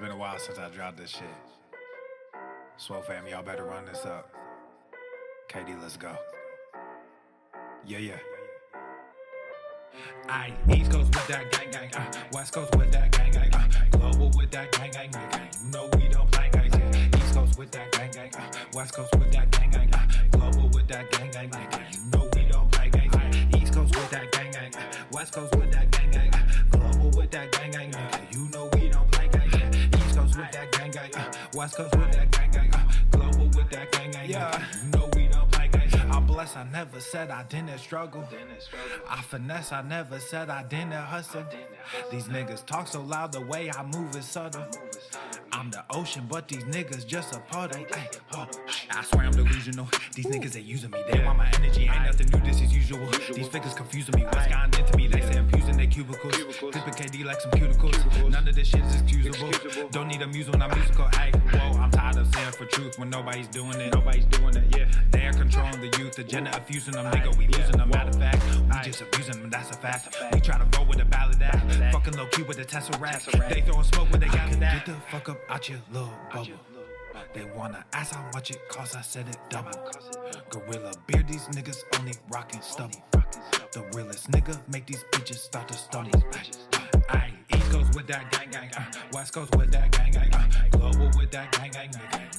been a while since I dropped this shit. Swole fam, y'all better run this up. KD, let's go. Yeah. Aye, East Coast with that gang gang, West Coast with that gang gang, Global with that gang gang, you know we don't play gang, yeah. East Coast with that gang gang, West Coast with that gang gang, Global with that gang gang, you know we don't play gang, yeah. East Coast with that gang gang, West Coast with that gang gang, Global with that gang gang, you know we don't play gang, yeah. East Coast with that gang gang, West Coast with that gang gang, Global with that gang gang, yeah. You know we don't play gang. I'm blessed, I never said I didn't struggle. I finesse, I never said I didn't hustle. These niggas talk so loud, the way I move is subtle. I'm the ocean, but these niggas just a puddle. I swear I'm delusional. These niggas, they using me. They want my energy, ain't nothing new, this is usual. These figures confusing me. What's gotten into me? They say I'm using their cubicles. Clipping KD like some cuticles. None of this shit is excusable. Don't need a muse when I'm musical. Ay, whoa, I'm tired of saying for truth when nobody's doing it. Yeah. They're controlling the youth, agenda of fusing them, nigga. We losing them. Matter of fact, we just abusing them. That's a fact. We try to roll with a ballad act. Fucking low key with a Tesseract. They throwing smoke when they got it. Get the fuck up out your little bubble. They wanna ask how much it costs, I said it double. Gorilla beer, these niggas only rockin' stubble. The realest nigga make these bitches start to stumble. Aye, East Coast with that gang gang, West Coast with that gang gang, Global with that gang gang,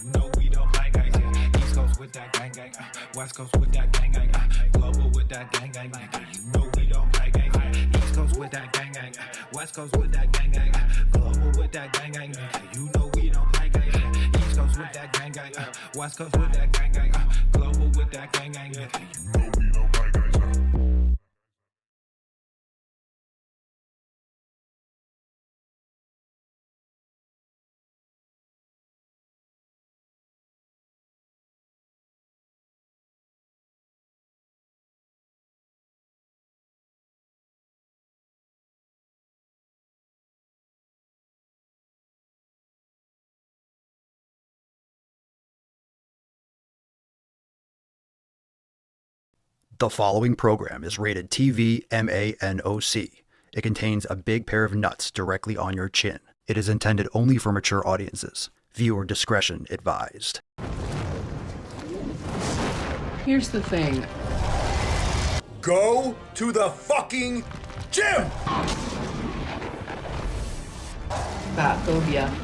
you know we don't play gang, yeah. East Coast with that gang gang, West Coast with that gang gang, Global with that gang gang, you know we don't play gang, yeah. East Coast with that gang gang, West Coast with that gang gang, Global with that gang gang, you know we don't play gang, yeah. East Coast with that gang gang, West Coast with that gang gang, Global with that gang gang, you know we don't play gang. The following program is rated TV MANOC. It contains a big pair of nuts directly on your chin. It is intended only for mature audiences. Viewer discretion advised. Here's the thing. Go to the fucking gym! Fat phobia.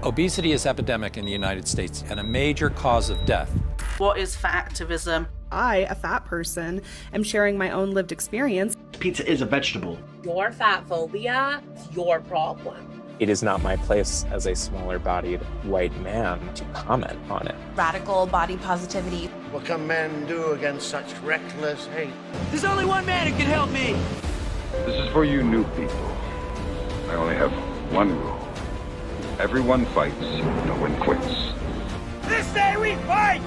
Obesity is epidemic in the United States and a major cause of death. What is fat activism? I, a fat person, am sharing my own lived experience. Pizza is a vegetable. Your fat phobia is your problem. It is not my place as a smaller-bodied white man to comment on it. Radical body positivity. What can men do against such reckless hate? There's only one man who can help me. This is for you new people. I only have one rule. Everyone fights, no one quits. This day we fight!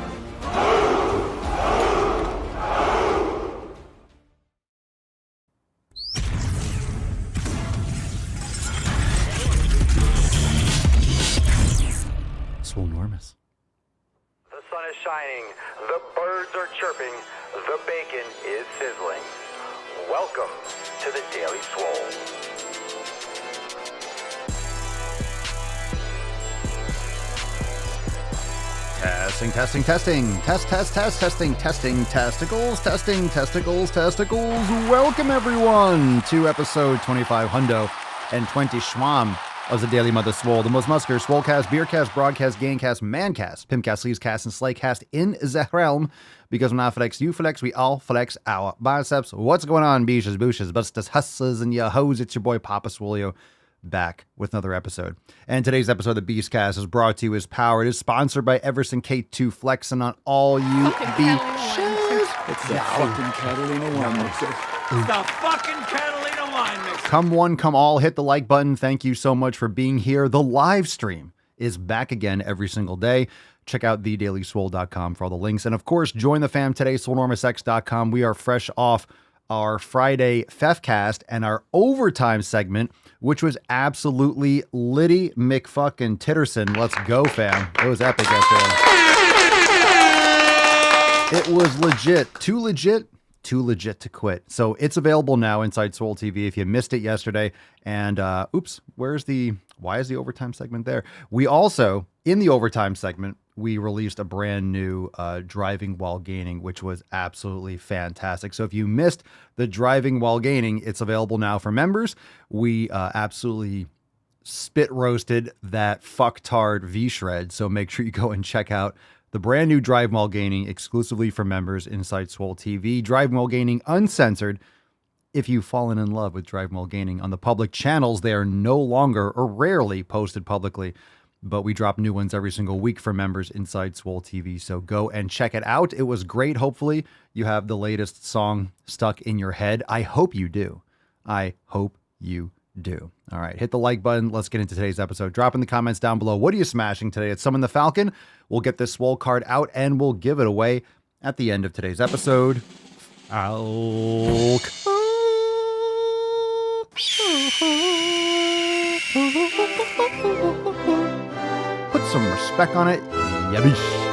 Swolenormous. The sun is shining, the birds are chirping, the bacon is sizzling. Welcome to the Daily Swole. Testing. Testing, testicles. Welcome, everyone, to episode 25 Hundo and 20 Schwam of the Daily Mother Swole, the most muscular Swolecast, Beercast, Broadcast, Gaincast, Mancast, Pimpcast, Sleevescast, and Slaycast in the realm. Because when I flex, you flex, we all flex our biceps. What's going on, beaches, booshes, bustas, husses, and ya hoes? It's your boy, Papa Swolio, back with another episode. And today's episode of the Beastcast is brought to you as powered, is sponsored by Everson K2 Flexing on all you beaches. It's the fucking Catalina wine mixer. It's the fucking Catalina wine mixer. Come one, come all, hit the like button. Thank you so much for being here. The live stream is back again every single day. Check out thedailyswole.com for all the links. And of course, join the fam today, swolenormousx.com. We are fresh off our Friday Fefcast and our overtime segment, which was absolutely Liddy McFucking Titterson. Let's go, fam. It was epic yesterday. It was legit. Too legit too legit to quit. So it's available now inside Swole TV if you missed it yesterday. And oops, why is the overtime segment there? We also, in the overtime segment, we released a brand new driving while gaining, which was absolutely fantastic. So if you missed the driving while gaining, it's available now for members. We absolutely spit roasted that fucktard V-shred. So make sure you go and check out the brand new Drive While Gaining exclusively for members inside Swole TV. Drive While Gaining uncensored. If you've fallen in love with Drive While Gaining on the public channels, they are no longer or rarely posted publicly, but we drop new ones every single week for members inside Swole TV. So go and check it out. It was great. Hopefully you have the latest song stuck in your head. I hope you do. I hope you do. All right, hit the like button. Let's get into today's episode. Drop in the comments down below. What are you smashing today? It's Summon the Falcon. We'll get this Swole card out and we'll give it away at the end of today's episode. Put some respect on it. Yabish.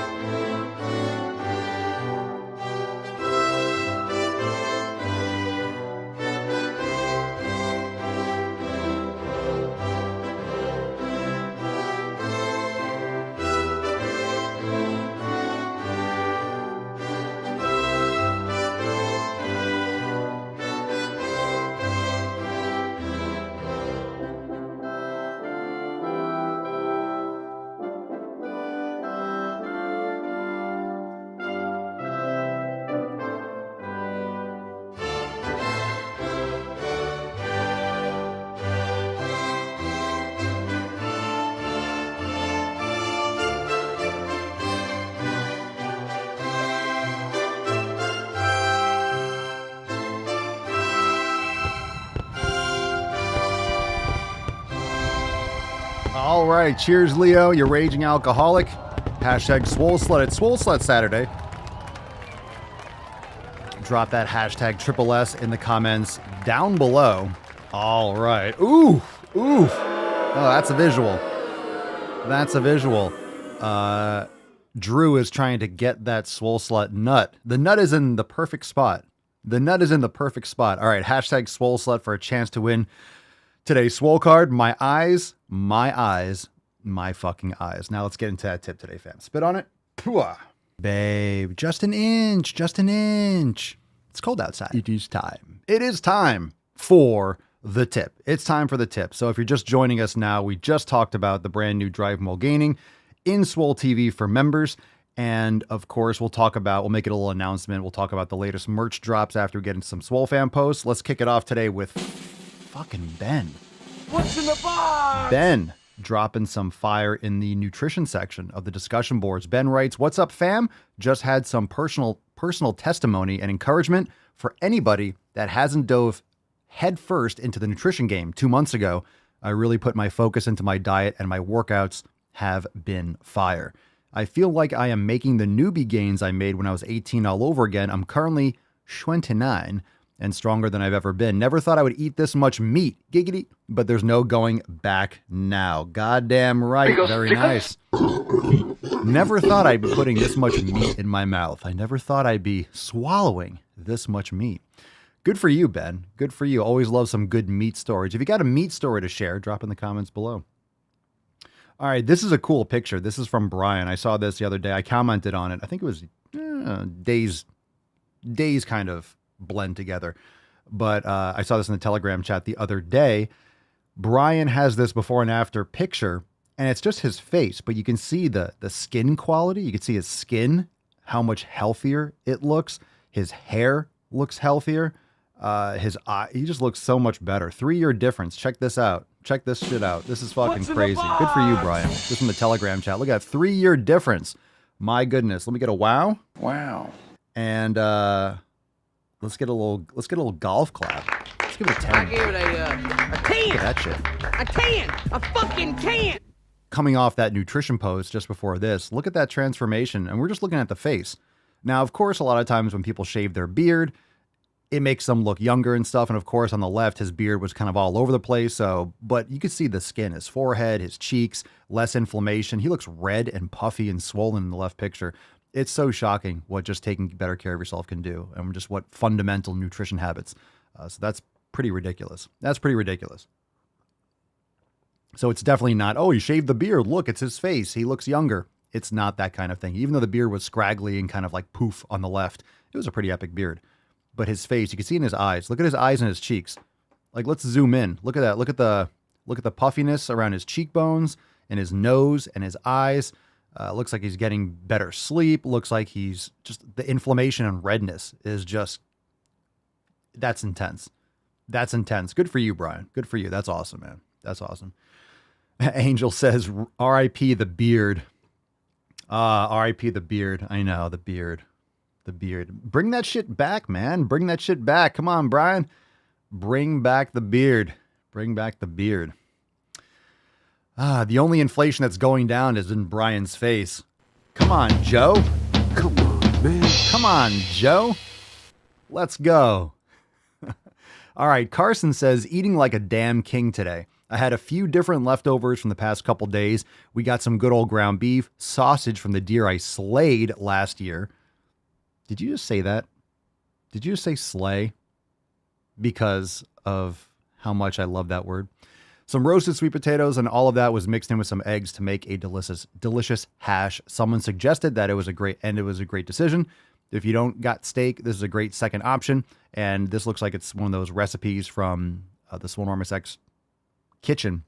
All right, cheers, Leo. You're raging alcoholic. Hashtag Swole Slut. It's Swole Slut Saturday. Drop that hashtag triple S in the comments down below. All right. Ooh. Oh, that's a visual. That's a visual. Drew is trying to get that Swole Slut nut. The nut is in the perfect spot. The nut is in the perfect spot. All right, hashtag Swole Slut for a chance to win today's Swole card. My eyes, my fucking eyes. Now let's get into that tip today, fam. Spit on it. Pwah. Babe, just an inch. It's cold outside. It is time. It is time for the tip. It's time for the tip. So if you're just joining us now, we just talked about the brand new Drive While Gaining in Swole TV for members. And of course, we'll make it a little announcement. We'll talk about the latest merch drops after we get into some Swole fan posts. Let's kick it off today with fucking Ben. What's in the box? Ben dropping some fire in the nutrition section of the discussion boards. Ben writes, "What's up, fam? Just had some personal testimony and encouragement for anybody that hasn't dove headfirst into the nutrition game 2 months ago. I really put my focus into my diet and my workouts have been fire. I feel like I am making the newbie gains I made when I was 18 all over again. I'm currently 29 and stronger than I've ever been. Never thought I would eat this much meat. Giggity. But there's no going back now." Goddamn right. Very nice. Never thought I'd be putting this much meat in my mouth. I never thought I'd be swallowing this much meat. Good for you, Ben. Good for you. Always love some good meat stories. If you got a meat story to share, drop in the comments below. All right, this is a cool picture. This is from Brian. I saw this the other day. I commented on it. I think it was days kind of blend together. But I saw this in the Telegram chat the other day. Brian has this before and after picture, and it's just his face, but you can see the skin quality. You can see his skin, how much healthier it looks. His hair looks healthier. His eye, he just looks so much better. 3-year difference. Check this out. Check this shit out. This is fucking crazy. Good for you, Brian. This from the Telegram chat. Look at that 3-year difference. My goodness. Let me get a wow. Wow. And let's get a little golf clap. Let's give it a 10. I gave it a 10. Look at that shit. A 10. A fucking 10. Coming off that nutrition post just before this, look at that transformation. And we're just looking at the face. Now, of course, a lot of times when people shave their beard, it makes them look younger and stuff. And of course, on the left, his beard was kind of all over the place. But you could see the skin, his forehead, his cheeks, less inflammation. He looks red and puffy and swollen in the left picture. It's so shocking what just taking better care of yourself can do, and just what fundamental nutrition habits. So that's pretty ridiculous. That's pretty ridiculous. So it's definitely not, oh, he shaved the beard. Look, it's his face. He looks younger. It's not that kind of thing. Even though the beard was scraggly and kind of like poof on the left, it was a pretty epic beard. But his face, you can see in his eyes. Look at his eyes and his cheeks. Like, let's zoom in. Look at that. Look at the puffiness around his cheekbones and his nose and his eyes. Looks like he's getting better sleep. Looks like he's just, the inflammation and redness is just, that's intense. That's intense. Good for you, Brian. Good for you. That's awesome, man. That's awesome. Angel says, R.I.P. the beard. R.I.P. the beard. I know, the beard. The beard. Bring that shit back, man. Bring that shit back. Come on, Brian. Bring back the beard. Bring back the beard. The only inflation that's going down is in Brian's face. Come on, Joe. Come on, man. Come on, Joe. Let's go. All right, Carson says, eating like a damn king today. I had a few different leftovers from the past couple days. We got some good old ground beef, sausage from the deer I slayed last year. Did you just say that? Did you just say slay? Because of how much I love that word. Some roasted sweet potatoes, and all of that was mixed in with some eggs to make a delicious hash. Someone suggested that it was a great decision. If you don't got steak, this is a great second option. And this looks like it's one of those recipes from the Swolenormous X kitchen.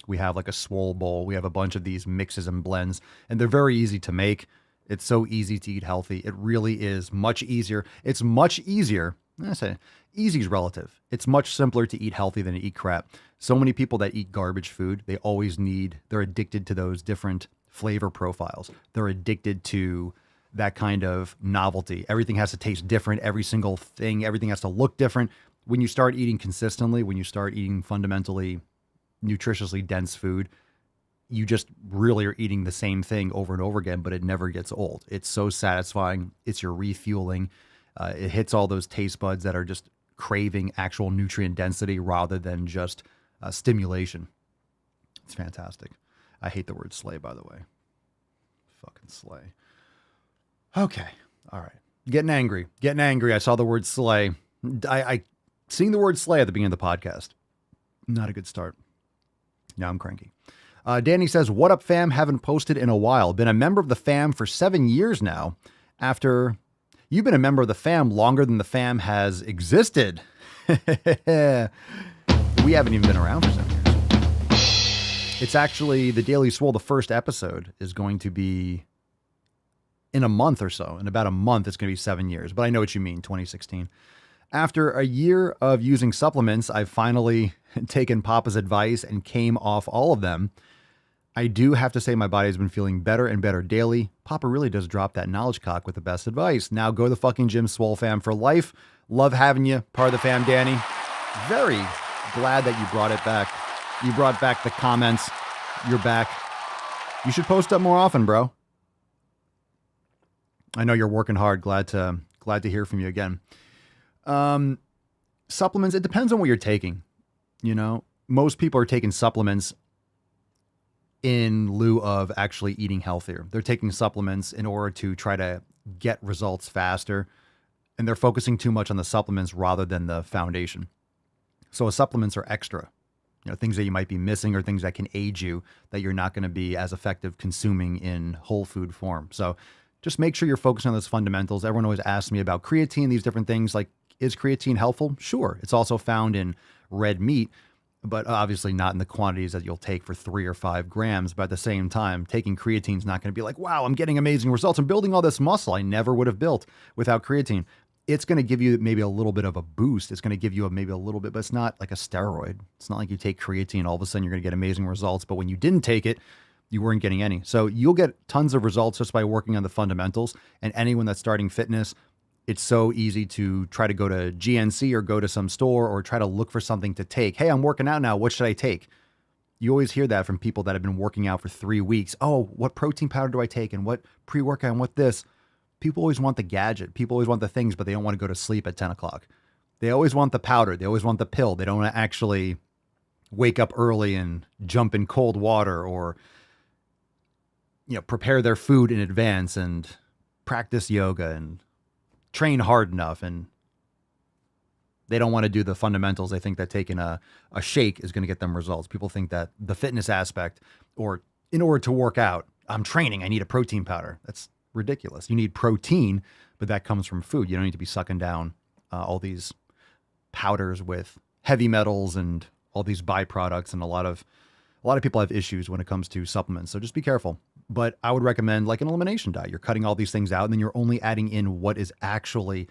We have like a swole bowl. We have a bunch of these mixes and blends, and they're very easy to make. It's so easy to eat healthy. It really is much easier. It's much easier. I say easy is relative. It's much simpler to eat healthy than to eat crap. So many people that eat garbage food, they're addicted to those different flavor profiles. They're addicted to that kind of novelty. Everything has to taste different. Every single thing, everything has to look different. When you start eating consistently, when you start eating fundamentally nutritiously dense food, you just really are eating the same thing over and over again, but it never gets old. It's so satisfying. It's your refueling. It hits all those taste buds that are just craving actual nutrient density rather than just stimulation. It's fantastic. I hate the word slay, by the way. Fucking slay. Okay. All right. Getting angry. I saw the word slay. I seeing the word slay at the beginning of the podcast. Not a good start. Now I'm cranky. Danny says, what up, fam? Haven't posted in a while. Been a member of the fam for 7 years now. After you've been a member of the fam longer than the fam has existed. We haven't even been around for 7 years. It's actually the Daily Swole. The first episode is going to be in a month or so. In about a month, it's going to be 7 years. But I know what you mean, 2016. After a year of using supplements, I've finally taken Papa's advice and came off all of them. I do have to say my body has been feeling better and better daily. Papa really does drop that knowledge cock with the best advice. Now go to the fucking gym, Swole fam for life. Love having you. Part of the fam, Danny. Very glad that you brought it back. You brought back the comments. You're back. You should post up more often, bro. I know you're working hard. Glad to hear from you again. Supplements, it depends on what you're taking. You know, most people are taking supplements in lieu of actually eating healthier. They're taking supplements in order to try to get results faster, and they're focusing too much on the supplements rather than the foundation. So supplements are extra, you know, things that you might be missing or things that can aid you that you're not going to be as effective consuming in whole food form. So just make sure you're focusing on those fundamentals. Everyone always asks me about creatine, these different things. Like, is creatine helpful? Sure. It's also found in red meat, but obviously not in the quantities that you'll take for 3 or 5 grams. But at the same time, taking creatine is not going to be like, wow, I'm getting amazing results. I'm building all this muscle I never would have built without creatine. It's going to give you maybe a little bit of a boost. It's going to give you maybe a little bit, but it's not like a steroid. It's not like you take creatine, all of a sudden you're going to get amazing results. But when you didn't take it, you weren't getting any. So you'll get tons of results just by working on the fundamentals. And anyone that's starting fitness, it's so easy to try to go to GNC or go to some store or try to look for something to take. Hey, I'm working out now. What should I take? You always hear that from people that have been working out for 3 weeks. Oh, what protein powder do I take? And what pre-workout and what this? People always want the gadget. People always want the things, but they don't want to go to sleep at 10 o'clock. They always want the powder. They always want the pill. They don't want to actually wake up early and jump in cold water or, you know, prepare their food in advance and practice yoga and train hard enough, and they don't want to do the fundamentals. They think that taking a shake is going to get them results. People think that the fitness aspect, or in order to work out, I'm training, I need a protein powder. That's ridiculous. You need protein, but that comes from food. You don't need to be sucking down all these powders with heavy metals and all these byproducts. And a lot of people have issues when it comes to supplements. So just be careful. But I would recommend like an elimination diet. You're cutting all these things out, and then you're only adding in what is actually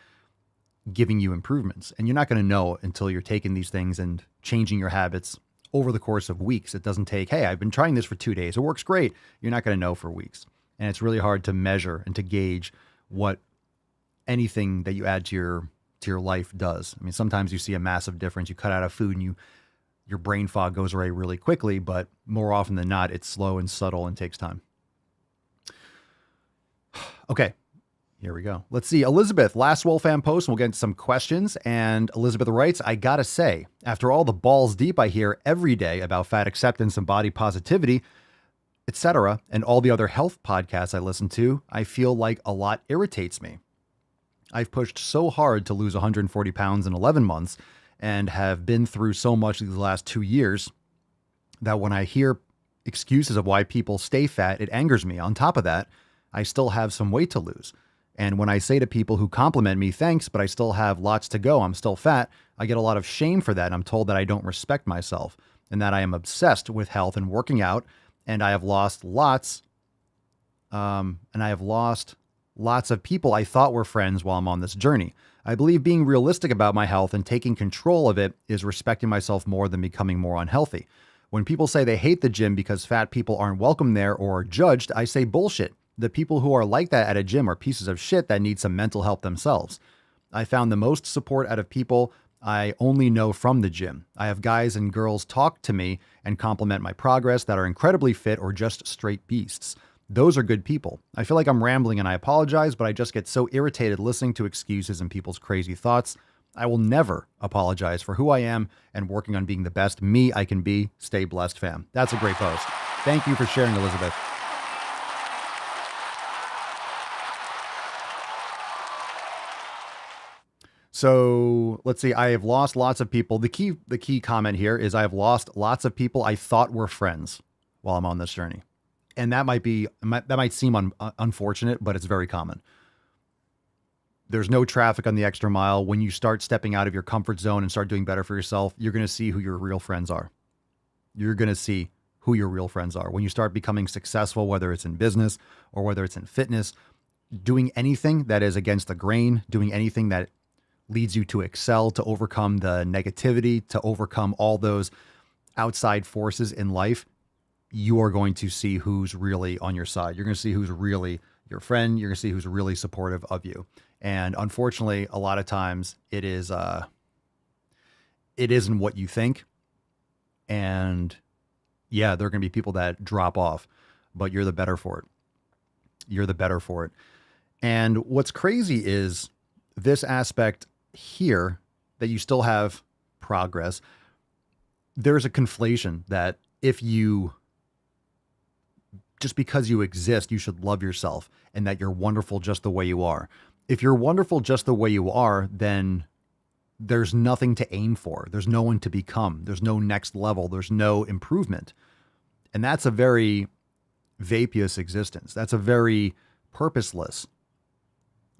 giving you improvements. And you're not going to know until you're taking these things and changing your habits over the course of weeks. It doesn't take, hey, I've been trying this for 2 days. It works great. You're not going to know for weeks. And it's really hard to measure and to gauge what anything that you add to your life does. I mean, sometimes you see a massive difference. You cut out of food and your brain fog goes away really quickly, but more often than not, it's slow and subtle and takes time. Okay, here we go. Let's see. Elizabeth, last Swole fan post, and we'll get into some questions. And Elizabeth writes, I gotta say, after all the balls deep I hear every day about fat acceptance and body positivity, etc., and all the other health podcasts I listen to, I feel like a lot irritates me. I've pushed so hard to lose 140 pounds in 11 months and have been through so much these last 2 years that when I hear excuses of why people stay fat, it angers me. On top of that, I still have some weight to lose. And when I say to people who compliment me, thanks, but I still have lots to go, I'm still fat, I get a lot of shame for that. I'm told that I don't respect myself and that I am obsessed with health and working out. And I have lost lots of people I thought were friends while I'm on this journey. I believe being realistic about my health and taking control of it is respecting myself more than becoming more unhealthy. When people say they hate the gym because fat people aren't welcome there or are judged, I say bullshit. The people who are like that at a gym are pieces of shit that need some mental help themselves. I found the most support out of people I only know from the gym. I have guys and girls talk to me and compliment my progress that are incredibly fit or just straight beasts. Those are good people. I feel like I'm rambling and I apologize, but I just get so irritated listening to excuses and people's crazy thoughts. I will never apologize for who I am and working on being the best me I can be. Stay blessed, fam. That's a great post. Thank you for sharing, Elizabeth. So let's see. I have lost lots of people. The key comment here is I have lost lots of people I thought were friends while I'm on this journey. And that might seem unfortunate, but it's very common. There's no traffic on the extra mile. When you start stepping out of your comfort zone and start doing better for yourself, you're going to see who your real friends are. You're going to see who your real friends are. When you start becoming successful, whether it's in business or whether it's in fitness, doing anything that is against the grain, doing anything that leads you to excel, to overcome the negativity, to overcome all those outside forces in life, you are going to see who's really on your side. You're going to see who's really your friend. You're going to see who's really supportive of you. And unfortunately, a lot of times it isn't what you think. And yeah, there are going to be people that drop off, but you're the better for it. You're the better for it. And what's crazy is this aspect here that you still have progress. There's a conflation that just because you exist, you should love yourself and that you're wonderful just the way you are. If you're wonderful just the way you are, then there's nothing to aim for. There's no one to become. There's no next level. There's no improvement. And that's a very vacuous existence. That's a very purposeless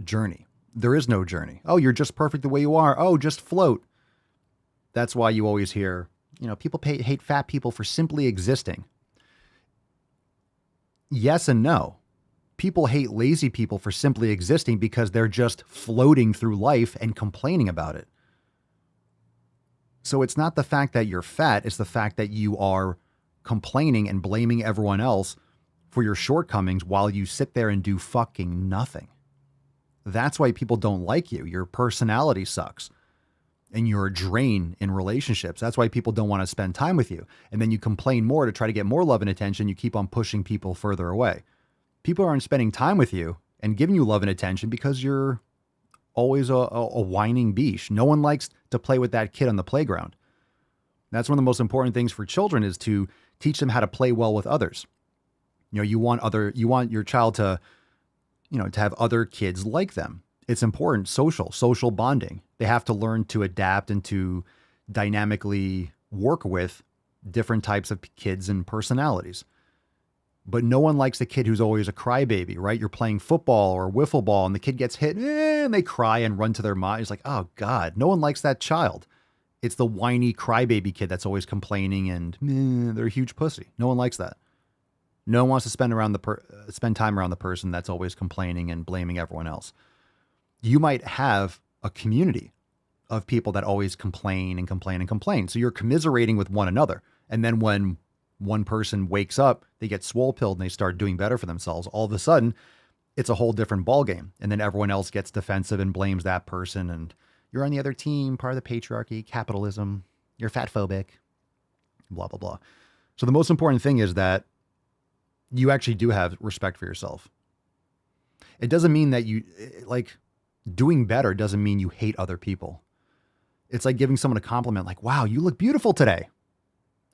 journey. There is no journey. Oh, you're just perfect the way you are. Oh, just float. That's why you always hear, people hate fat people for simply existing. Yes and no. People hate lazy people for simply existing because they're just floating through life and complaining about it. So it's not the fact that you're fat, it's the fact that you are complaining and blaming everyone else for your shortcomings while you sit there and do fucking nothing. That's why people don't like you. Your personality sucks and you're a drain in relationships. That's why people don't want to spend time with you. And then you complain more to try to get more love and attention. You keep on pushing people further away. People aren't spending time with you and giving you love and attention because you're always a whining beach. No one likes to play with that kid on the playground. That's one of the most important things for children is to teach them how to play well with others. You want your child to, to have other kids like them. It's important. Social bonding. They have to learn to adapt and to dynamically work with different types of kids and personalities. But no one likes the kid who's always a crybaby, right? You're playing football or wiffle ball and the kid gets hit and they cry and run to their mom. It's like, oh God, no one likes that child. It's the whiny crybaby kid that's always complaining and they're a huge pussy. No one likes that. No one wants to spend time around the person that's always complaining and blaming everyone else. You might have a community of people that always complain and complain and complain. So you're commiserating with one another. And then when one person wakes up, they get swole pilled and they start doing better for themselves. All of a sudden, it's a whole different ballgame. And then everyone else gets defensive and blames that person. And you're on the other team, part of the patriarchy, capitalism, you're fat phobic, blah, blah, blah. So the most important thing is that you actually do have respect for yourself. It doesn't mean that doing better doesn't mean you hate other people. It's like giving someone a compliment like, wow, you look beautiful today.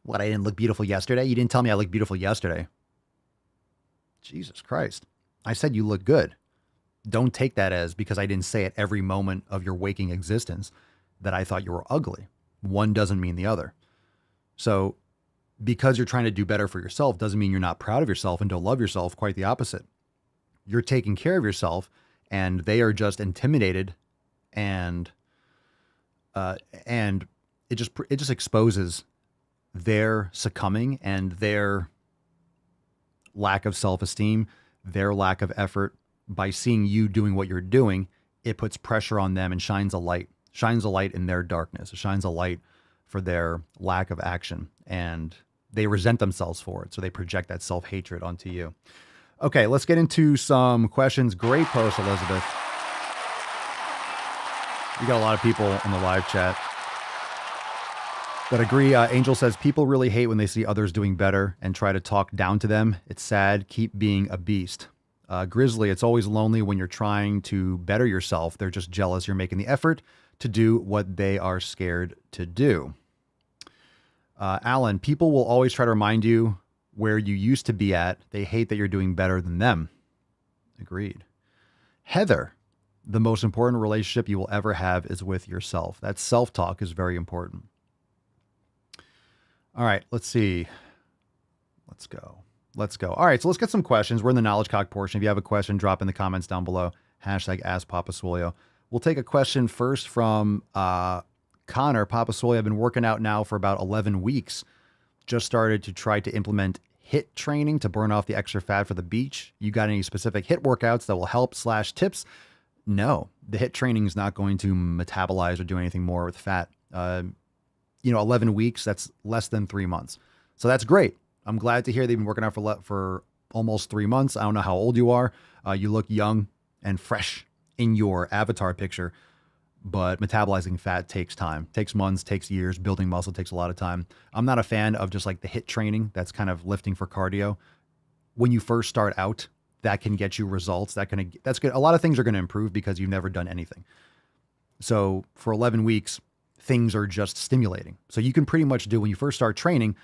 What, I didn't look beautiful yesterday? You didn't tell me I looked beautiful yesterday. Jesus Christ. I said you look good. Don't take that as because I didn't say it every moment of your waking existence that I thought you were ugly. One doesn't mean the other. So because you're trying to do better for yourself doesn't mean you're not proud of yourself and don't love yourself. Quite the opposite. You're taking care of yourself and they are just intimidated and it just exposes their succumbing and their lack of self-esteem, their lack of effort. By seeing you doing what you're doing, it puts pressure on them and shines a light in their darkness. It shines a light for their lack of action and they resent themselves for it. So they project that self-hatred onto you. Okay, let's get into some questions. Great post, Elizabeth. We got a lot of people in the live chat that agree. Angel says, people really hate when they see others doing better and try to talk down to them. It's sad. Keep being a beast. Grizzly, it's always lonely when you're trying to better yourself. They're just jealous you're making the effort to do what they are scared to do. Alan, people will always try to remind you where you used to be at. They hate that you're doing better than them. Agreed. Heather, the most important relationship you will ever have is with yourself. That self-talk is very important. All right, let's see. Let's go. All right, so let's get some questions. We're in the Knowledge Cock portion. If you have a question, drop in the comments down below. #AskPapaSwolio. We'll take a question first from Connor. Papa Swolio, I've been working out now for about 11 weeks. Just started to try to implement HIIT training to burn off the extra fat for the beach. You got any specific HIIT workouts that will help / tips? No, the HIIT training is not going to metabolize or do anything more with fat. 11 weeks, that's less than 3 months. So that's great. I'm glad to hear they've been working out for almost 3 months. I don't know how old you are. You look young and fresh in your avatar picture, but metabolizing fat takes time, takes months, takes years. Building muscle takes a lot of time. I'm not a fan of just like the HIIT training. That's kind of lifting for cardio. When you first start out, that can get you results. That's good. A lot of things are going to improve because you've never done anything. So for 11 weeks, things are just stimulating. So you can pretty much do when you first start training.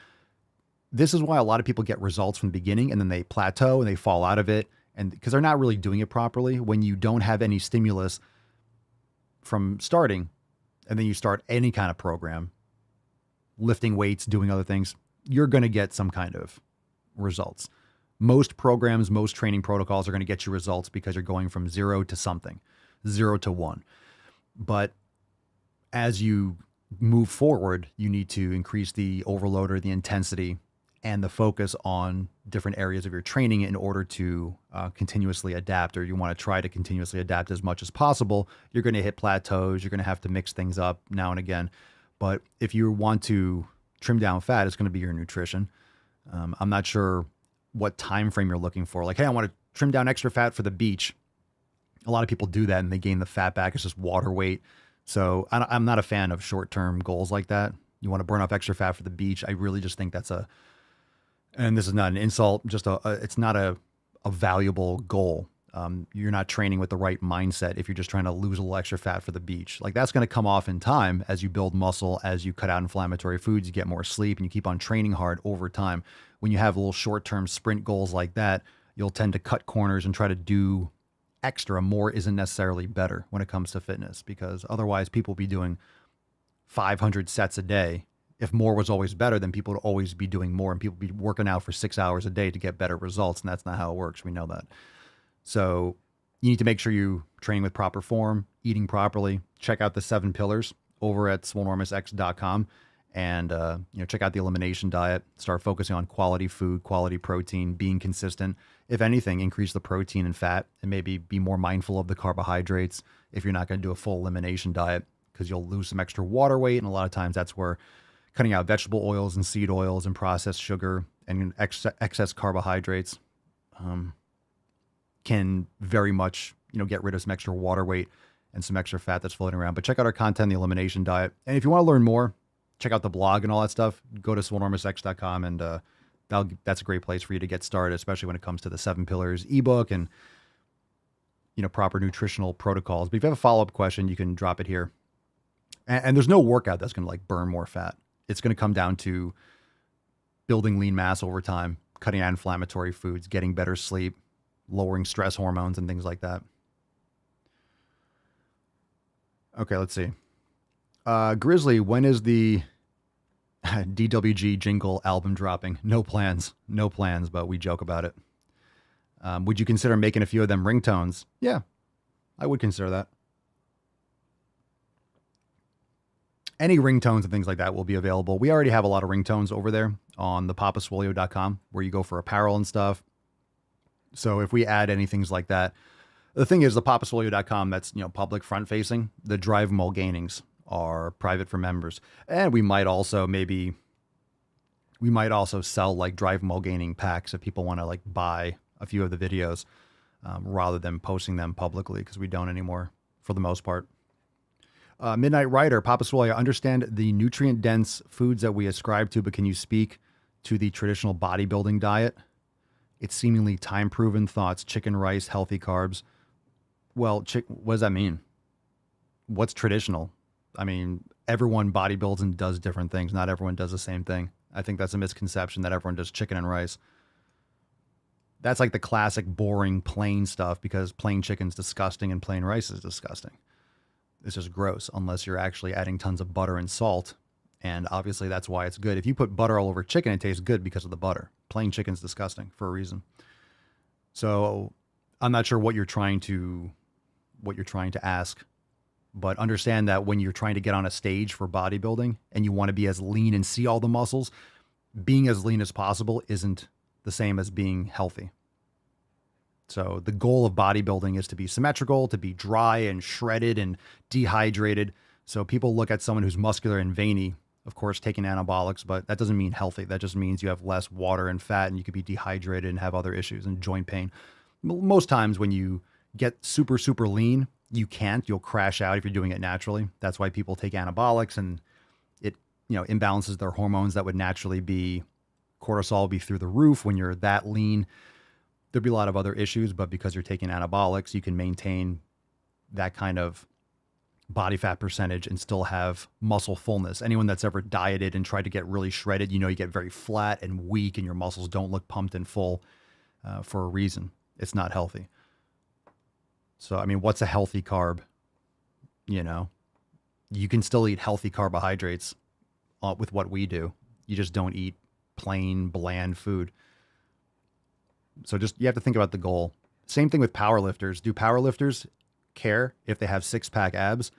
This is why a lot of people get results from the beginning and then they plateau and they fall out of it. And because they're not really doing it properly. When you don't have any stimulus from starting and then you start any kind of program, lifting weights, doing other things, you're going to get some kind of results. Most programs, most training protocols are going to get you results because you're going from 0 to something, 0 to 1. But as you move forward, you need to increase the overload or the intensity and the focus on different areas of your training in order to continuously adapt, or you want to try to continuously adapt as much as possible. You're going to hit plateaus. You're going to have to mix things up now and again. But if you want to trim down fat, it's going to be your nutrition. I'm not sure what time frame you're looking for. Like, hey, I want to trim down extra fat for the beach. A lot of people do that and they gain the fat back. It's just water weight. So I'm not a fan of short-term goals like that. You want to burn off extra fat for the beach. I really just think that's and this is not an insult, it's not a valuable goal. You're not training with the right mindset if you're just trying to lose a little extra fat for the beach. Like, that's going to come off in time as you build muscle, as you cut out inflammatory foods, you get more sleep, and you keep on training hard over time. When you have little short-term sprint goals like that, you'll tend to cut corners and try to do extra. More isn't necessarily better when it comes to fitness, because otherwise people will be doing 500 sets a day. If more was always better, then people would always be doing more, and people would be working out for 6 hours a day to get better results. And that's not how it works. We know that. So you need to make sure you training with proper form, eating properly. Check out the 7 pillars over at swolenormousx.com, and check out the elimination diet. Start focusing on quality food, quality protein, being consistent. If anything, increase the protein and fat, and maybe be more mindful of the carbohydrates if you're not going to do a full elimination diet, because you'll lose some extra water weight. And a lot of times that's where cutting out vegetable oils and seed oils and processed sugar and excess carbohydrates can very much, get rid of some extra water weight and some extra fat that's floating around. But check out our content, the elimination diet. And if you want to learn more, check out the blog and all that stuff. Go to swolenormousx.com, and that's a great place for you to get started, especially when it comes to the 7 pillars ebook and, proper nutritional protocols. But if you have a follow-up question, you can drop it here. And there's no workout that's going to burn more fat. It's going to come down to building lean mass over time, cutting out inflammatory foods, getting better sleep, lowering stress hormones and things like that. Okay, let's see. Grizzly, when is the DWG jingle album dropping? No plans, but we joke about it. Would you consider making a few of them ringtones? Yeah, I would consider that. Any ringtones and things like that will be available. We already have a lot of ringtones over there on the papaswolio.com, where you go for apparel and stuff. So if we add any things like that, the thing is, the papaswolio.com, that's, public front facing. The Drive Mulganings are private for members. And we might also sell Drive Mulganing packs if people want to buy a few of the videos rather than posting them publicly, because we don't anymore for the most part. Midnight Rider, Papa Swole, I understand the nutrient-dense foods that we ascribe to, but can you speak to the traditional bodybuilding diet? It's seemingly time-proven thoughts, chicken, rice, healthy carbs. Well, what does that mean? What's traditional? I mean, everyone bodybuilds and does different things. Not everyone does the same thing. I think that's a misconception that everyone does chicken and rice. That's like the classic, boring, plain stuff, because plain chicken's disgusting and plain rice is disgusting. It's just gross unless you're actually adding tons of butter and salt. And obviously that's why it's good. If you put butter all over chicken, it tastes good because of the butter. Plain chicken's disgusting for a reason. So I'm not sure what you're trying to ask, but understand that when you're trying to get on a stage for bodybuilding and you want to be as lean and see all the muscles, being as lean as possible isn't the same as being healthy. So the goal of bodybuilding is to be symmetrical, to be dry and shredded and dehydrated. So people look at someone who's muscular and veiny, of course, taking anabolics, but that doesn't mean healthy. That just means you have less water and fat, and you could be dehydrated and have other issues and joint pain. Most times when you get super, super lean, you'll crash out if you're doing it naturally. That's why people take anabolics, and it, imbalances their hormones that would naturally be, cortisol will be through the roof when you're that lean. There'll be a lot of other issues, but because you're taking anabolics, you can maintain that kind of body fat percentage and still have muscle fullness. Anyone that's ever dieted and tried to get really shredded, you get very flat and weak and your muscles don't look pumped and full for a reason. It's not healthy. So, I mean, what's a healthy carb? You can still eat healthy carbohydrates with what we do. You just don't eat plain, bland food. So you have to think about the goal. Same thing with powerlifters. Do powerlifters care if they have 6-pack abs?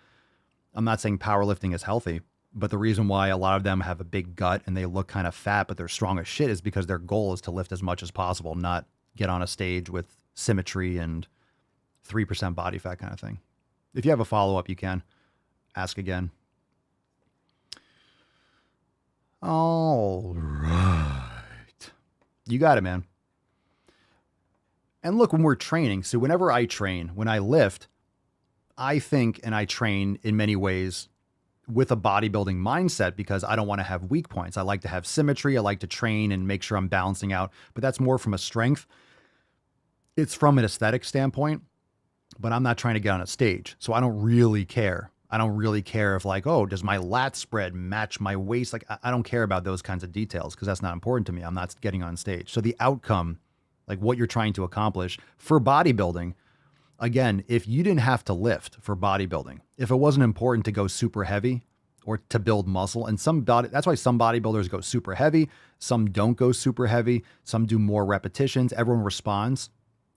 I'm not saying powerlifting is healthy, but the reason why a lot of them have a big gut and they look kind of fat, but they're strong as shit, is because their goal is to lift as much as possible, not get on a stage with symmetry and 3% body fat kind of thing. If you have a follow-up, you can ask again. All right. You got it, man. And look, when we're training, so whenever I train, when I lift, I think and I train in many ways with a bodybuilding mindset, because I don't want to have weak points. I like to have symmetry. I like to train and make sure I'm balancing out, but that's more from a strength. It's from an aesthetic standpoint, but I'm not trying to get on a stage. So I don't really care. I don't really care if does my lat spread match my waist? I don't care about those kinds of details, because that's not important to me. I'm not getting on stage. So the outcome, what you're trying to accomplish for bodybuilding, Again, if you didn't have to lift for bodybuilding, if it wasn't important to go super heavy or to build muscle, and that's why some bodybuilders go super heavy, some don't go super heavy, some do more repetitions, everyone responds.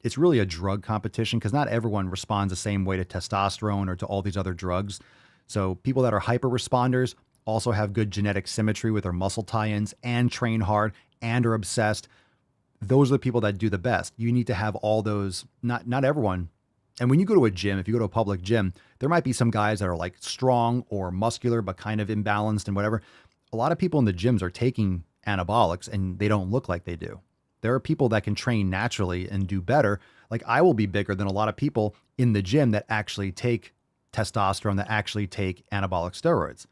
It's really a drug competition because not everyone responds the same way to testosterone or to all these other drugs. So people that are hyper responders also have good genetic symmetry with their muscle tie-ins and train hard and are obsessed. Those are the people that do the best. You need to have all those, not everyone. And when you go to a gym, if you go to a public gym, there might be some guys that are like strong or muscular, but kind of imbalanced and whatever. A lot of people in the gyms are taking anabolics and they don't look like they do. There are people that can train naturally and do better. Like I will be bigger than a lot of people in the gym that actually take testosterone, that actually take anabolic steroids.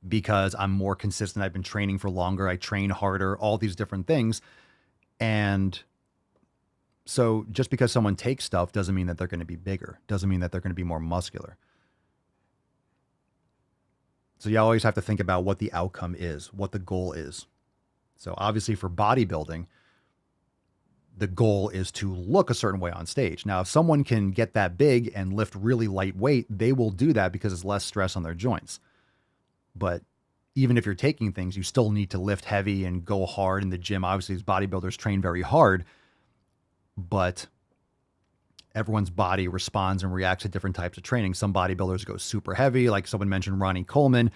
Because I'm more consistent. I've been training for longer. I train harder, all these different things. And so just because someone takes stuff doesn't mean that they're going to be bigger, doesn't mean that they're going to be more muscular. So you always have to think about what the outcome is, what the goal is. So obviously for bodybuilding, the goal is to look a certain way on stage. Now, if someone can get that big and lift really light weight, they will do that because it's less stress on their joints. But even if you're taking things, you still need to lift heavy and go hard in the gym. Obviously, these bodybuilders train very hard, but everyone's body responds and reacts to different types of training. Some bodybuilders go super heavy. Like someone mentioned, Ronnie Coleman,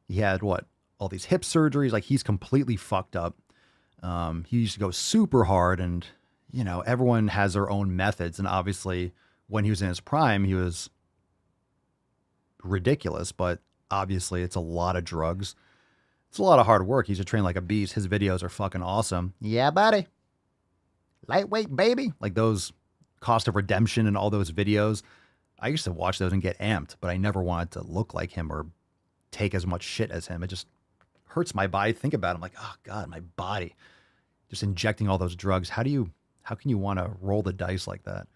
he had all these hip surgeries. Like he's completely fucked up. He used to go super hard and, everyone has their own methods. And obviously when he was in his prime, he was ridiculous, but obviously it's a lot of drugs. It's a lot of hard work. He used to train like a beast. His videos are fucking awesome. Yeah, buddy. Lightweight, baby. Like those Cost of Redemption and all those videos. I used to watch those and get amped, but I never wanted to look like him or take as much shit as him. It just hurts my body. Think about it. I'm like, oh God, my body. Just injecting all those drugs. How can you want to roll the dice like that?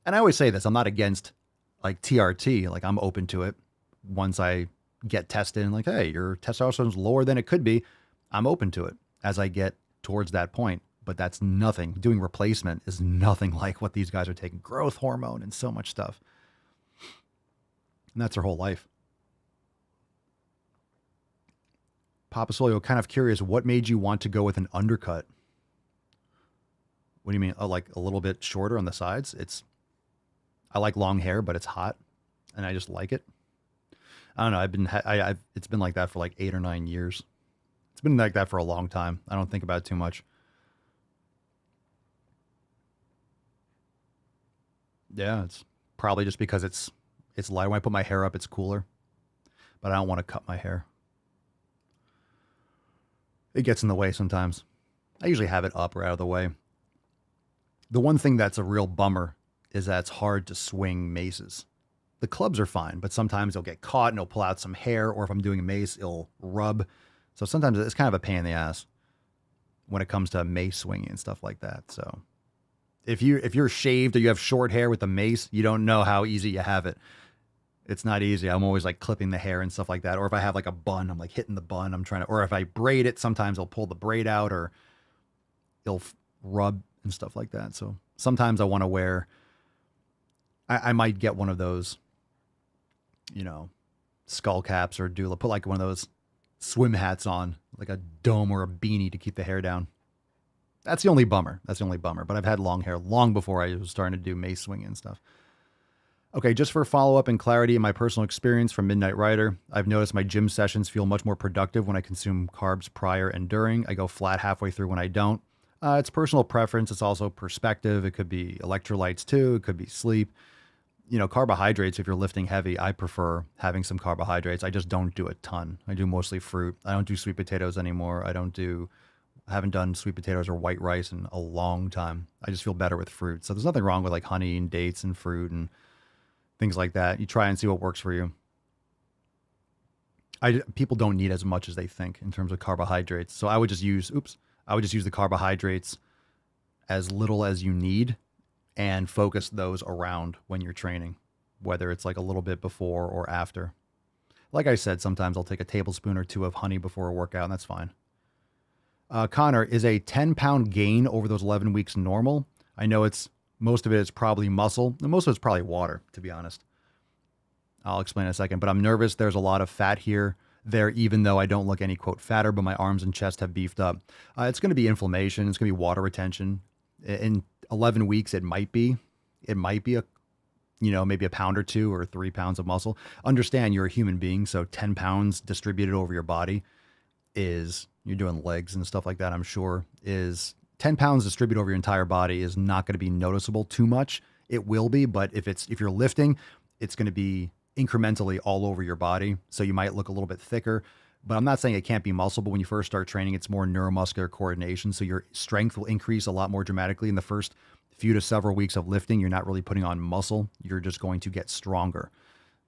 And I always say this, I'm not against like TRT. Like I'm open to it. Once I get tested and like, hey, your testosterone's lower than it could be, I'm open to it as I get towards that point. But that's nothing. Doing replacement is nothing like what these guys are taking. Growth hormone and so much stuff. And that's their whole life. Papa Solio, kind of curious, what made you want to go with an undercut? What do you mean? Like a little bit shorter on the sides? I like long hair, but it's hot and I just like it. I don't know. It's been like that for like 8 or 9 years. It's been like that for a long time. I don't think about it too much. Yeah, it's probably just because it's light. When I put my hair up, it's cooler, but I don't want to cut my hair. It gets in the way sometimes. I usually have it up or out of the way. The one thing that's a real bummer is that it's hard to swing maces. The clubs are fine, but sometimes they'll get caught and it'll pull out some hair, or if I'm doing a mace, it'll rub. So sometimes it's kind of a pain in the ass when it comes to mace swinging and stuff like that. So if you're shaved or you have short hair with a mace, you don't know how easy you have it. It's not easy. I'm always like clipping the hair and stuff like that. Or if I have like a bun, I'm like hitting the bun. Or if I braid it, sometimes I'll pull the braid out or it'll rub and stuff like that. So sometimes I want to wear, I might get one of those, skull caps or put like one of those swim hats on, like a dome or a beanie to keep the hair down. That's the only bummer. But I've had long hair long before I was starting to do mace swinging and stuff. Okay, just for follow-up and clarity in my personal experience from Midnight Rider, I've noticed my gym sessions feel much more productive when I consume carbs prior and during. I go flat halfway through when I don't. It's personal preference. It's also perspective. It could be electrolytes too. It could be sleep. Carbohydrates, if you're lifting heavy, I prefer having some carbohydrates. I just don't do a ton. I do mostly fruit. I don't do sweet potatoes anymore. I haven't done sweet potatoes or white rice in a long time. I just feel better with fruit. So there's nothing wrong with like honey and dates and fruit and things like that. You try and see what works for you. People don't need as much as they think in terms of carbohydrates. So I would just use the carbohydrates as little as you need and focus those around when you're training, whether it's like a little bit before or after. Like I said, sometimes I'll take a tablespoon or two of honey before a workout, and that's fine. Connor, is a 10-pound gain over those 11 weeks normal? I know it's Most of it is probably muscle, and most of it's probably water, to be honest. I'll explain in a second, but I'm nervous. There's a lot of fat here, there, even though I don't look any, quote, fatter, but my arms and chest have beefed up. It's going to be inflammation. It's going to be water retention. In 11 weeks, it might be a, maybe a pound or 2 or 3 pounds of muscle. Understand you're a human being, so 10 pounds distributed over your body you're doing legs and stuff like that, I'm sure, is 10 pounds distributed over your entire body is not going to be noticeable too much. It will be, but if you're lifting, it's going to be incrementally all over your body. So you might look a little bit thicker, but I'm not saying it can't be muscle, but when you first start training, it's more neuromuscular coordination. So your strength will increase a lot more dramatically in the first few to several weeks of lifting. You're not really putting on muscle. You're just going to get stronger.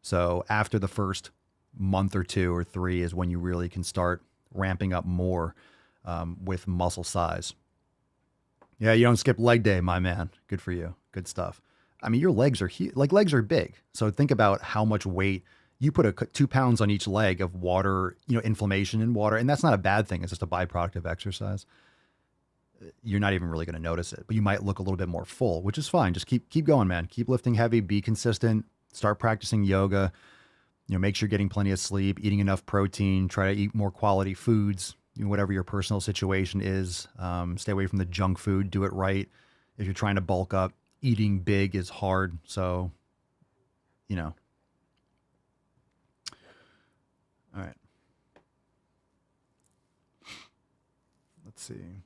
So after the first month or 2 or 3 is when you really can start ramping up more with muscle size. Yeah, you don't skip leg day, my man. Good for you. Good stuff. I mean, your legs are legs are big. So think about how much weight you put 2 pounds on each leg of water, inflammation in water. And that's not a bad thing. It's just a byproduct of exercise. You're not even really going to notice it, but you might look a little bit more full, which is fine. Just keep going, man. Keep lifting heavy, be consistent, start practicing yoga, make sure you're getting plenty of sleep, eating enough protein, try to eat more quality foods, whatever your personal situation is. Stay away from the junk food, do it right. If you're trying to bulk up, eating big is hard. So, all right. Let's see.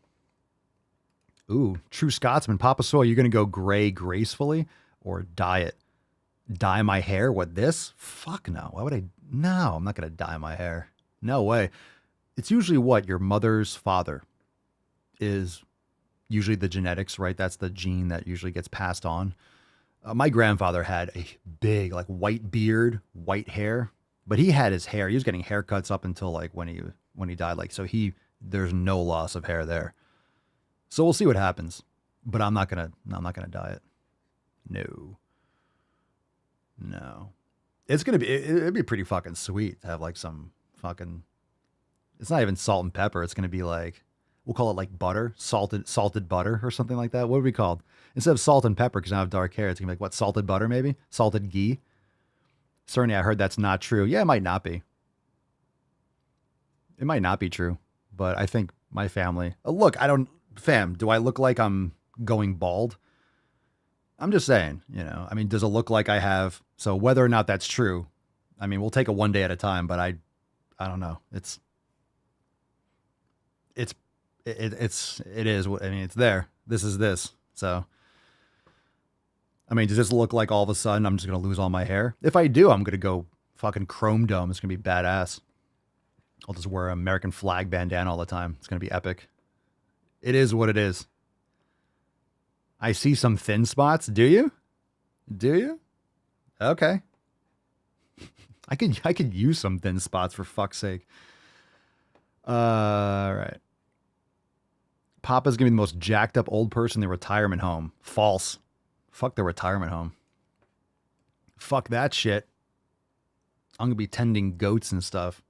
Ooh, true Scotsman, Papa Soy, you're going to go gray gracefully or dye it? Dye my hair? What, this? Fuck no. Why would I? No, I'm not going to dye my hair. No way. It's usually what your mother's father is usually the genetics, right? That's the gene that usually gets passed on. My grandfather had a big, white beard, white hair, but he had his hair. He was getting haircuts up until when he died. There's no loss of hair there. So we'll see what happens, but I'm not gonna dye it. No. It's gonna be, it'd be pretty fucking sweet to have some fucking, it's not even salt and pepper. It's gonna be we'll call it butter, salted butter or something like that. What would we call it? Instead of salt and pepper, because I have dark hair, it's gonna be what, salted butter maybe? Salted ghee? Certainly I heard that's not true. Yeah, it might not be. It might not be true, but I think my family, look, fam, do I look like I'm going bald? I'm just saying, does it look like I have? So whether or not that's true, we'll take it one day at a time, but I don't know. It is, it's there. This is this. So, does this look like all of a sudden I'm just going to lose all my hair? If I do, I'm going to go fucking chrome dome. It's going to be badass. I'll just wear an American flag bandana all the time. It's going to be epic. It is what it is. I see some thin spots. Do you? Okay. I could use some thin spots for fuck's sake. All right. Papa's gonna be the most jacked up old person in the retirement home. False. Fuck the retirement home. Fuck that shit. I'm gonna be tending goats and stuff.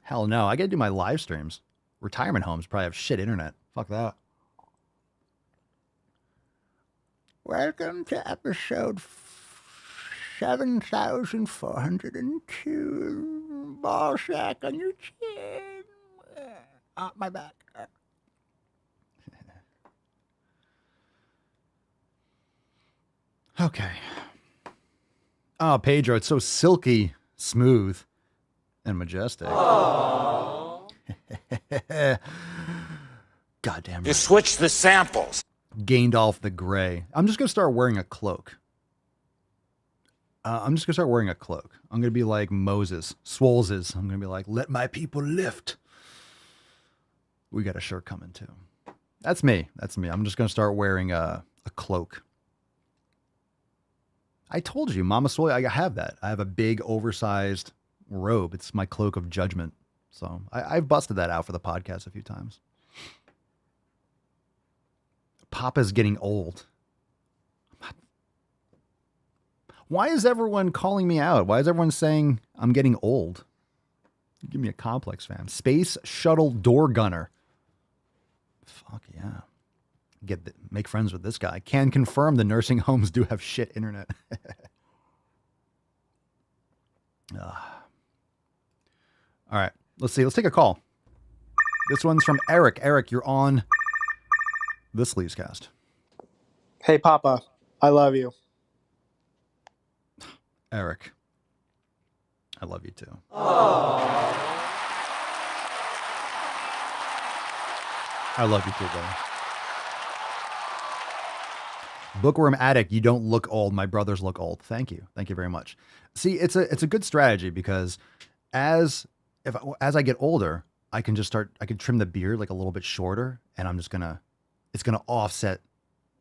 Hell no. I gotta do my live streams. Retirement homes probably have shit internet. Fuck that. Welcome to episode 7,402. Ball sack on your chin. My back. Okay. Oh, Pedro, it's so silky, smooth, and majestic. Goddamn. You switched the samples. Gandalf the Grey. I'm just going to start wearing a cloak. I'm going to be like Moses. Swoleses. I'm going to be like, let my people lift. We got a shirt coming too. That's me. I'm just going to start wearing a cloak. I told you, Mama Swole, I have that. I have a big oversized robe. It's my cloak of judgment. So I've busted that out for the podcast a few times. Papa's getting old. Why is everyone calling me out? Why is everyone saying I'm getting old? Give me a complex, fam. Space shuttle door gunner. Fuck yeah. Make friends with this guy. Can confirm the nursing homes do have shit internet. All right, let's see. Let's take a call. This one's from Eric. Eric, you're on the Sleazecast. Hey, Papa. I love you. Eric, I love you too. Aww. I love you too, brother. Bookworm Addict, you don't look old. My brothers look old. Thank you. Thank you very much. See, it's a good strategy because as I get older, I can trim the beard like a little bit shorter, and it's gonna offset,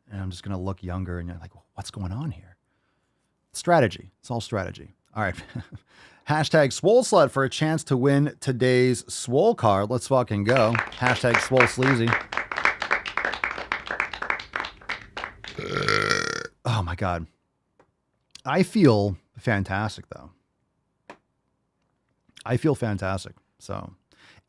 and I'm just gonna look younger, and you're like, what's going on here? Strategy. It's all strategy. All right. Hashtag Swole Slut for a chance to win today's Swole card. Let's fucking go. Hashtag Swole Sleazy. Oh my God. I feel fantastic though. I feel fantastic. So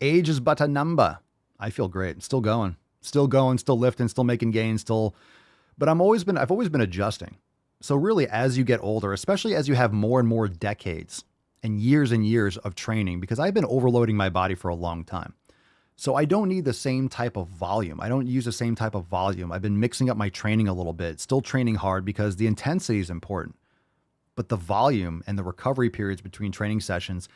age is but a number. I feel great. Still going, still lifting, still making gains, but I've always been adjusting. So really, as you get older, especially as you have more and more decades and years of training, because I've been overloading my body for a long time. So I don't need the same type of volume. I don't use the same type of volume. I've been mixing up my training a little bit, still training hard because the intensity is important. But the volume and the recovery periods between training sessions,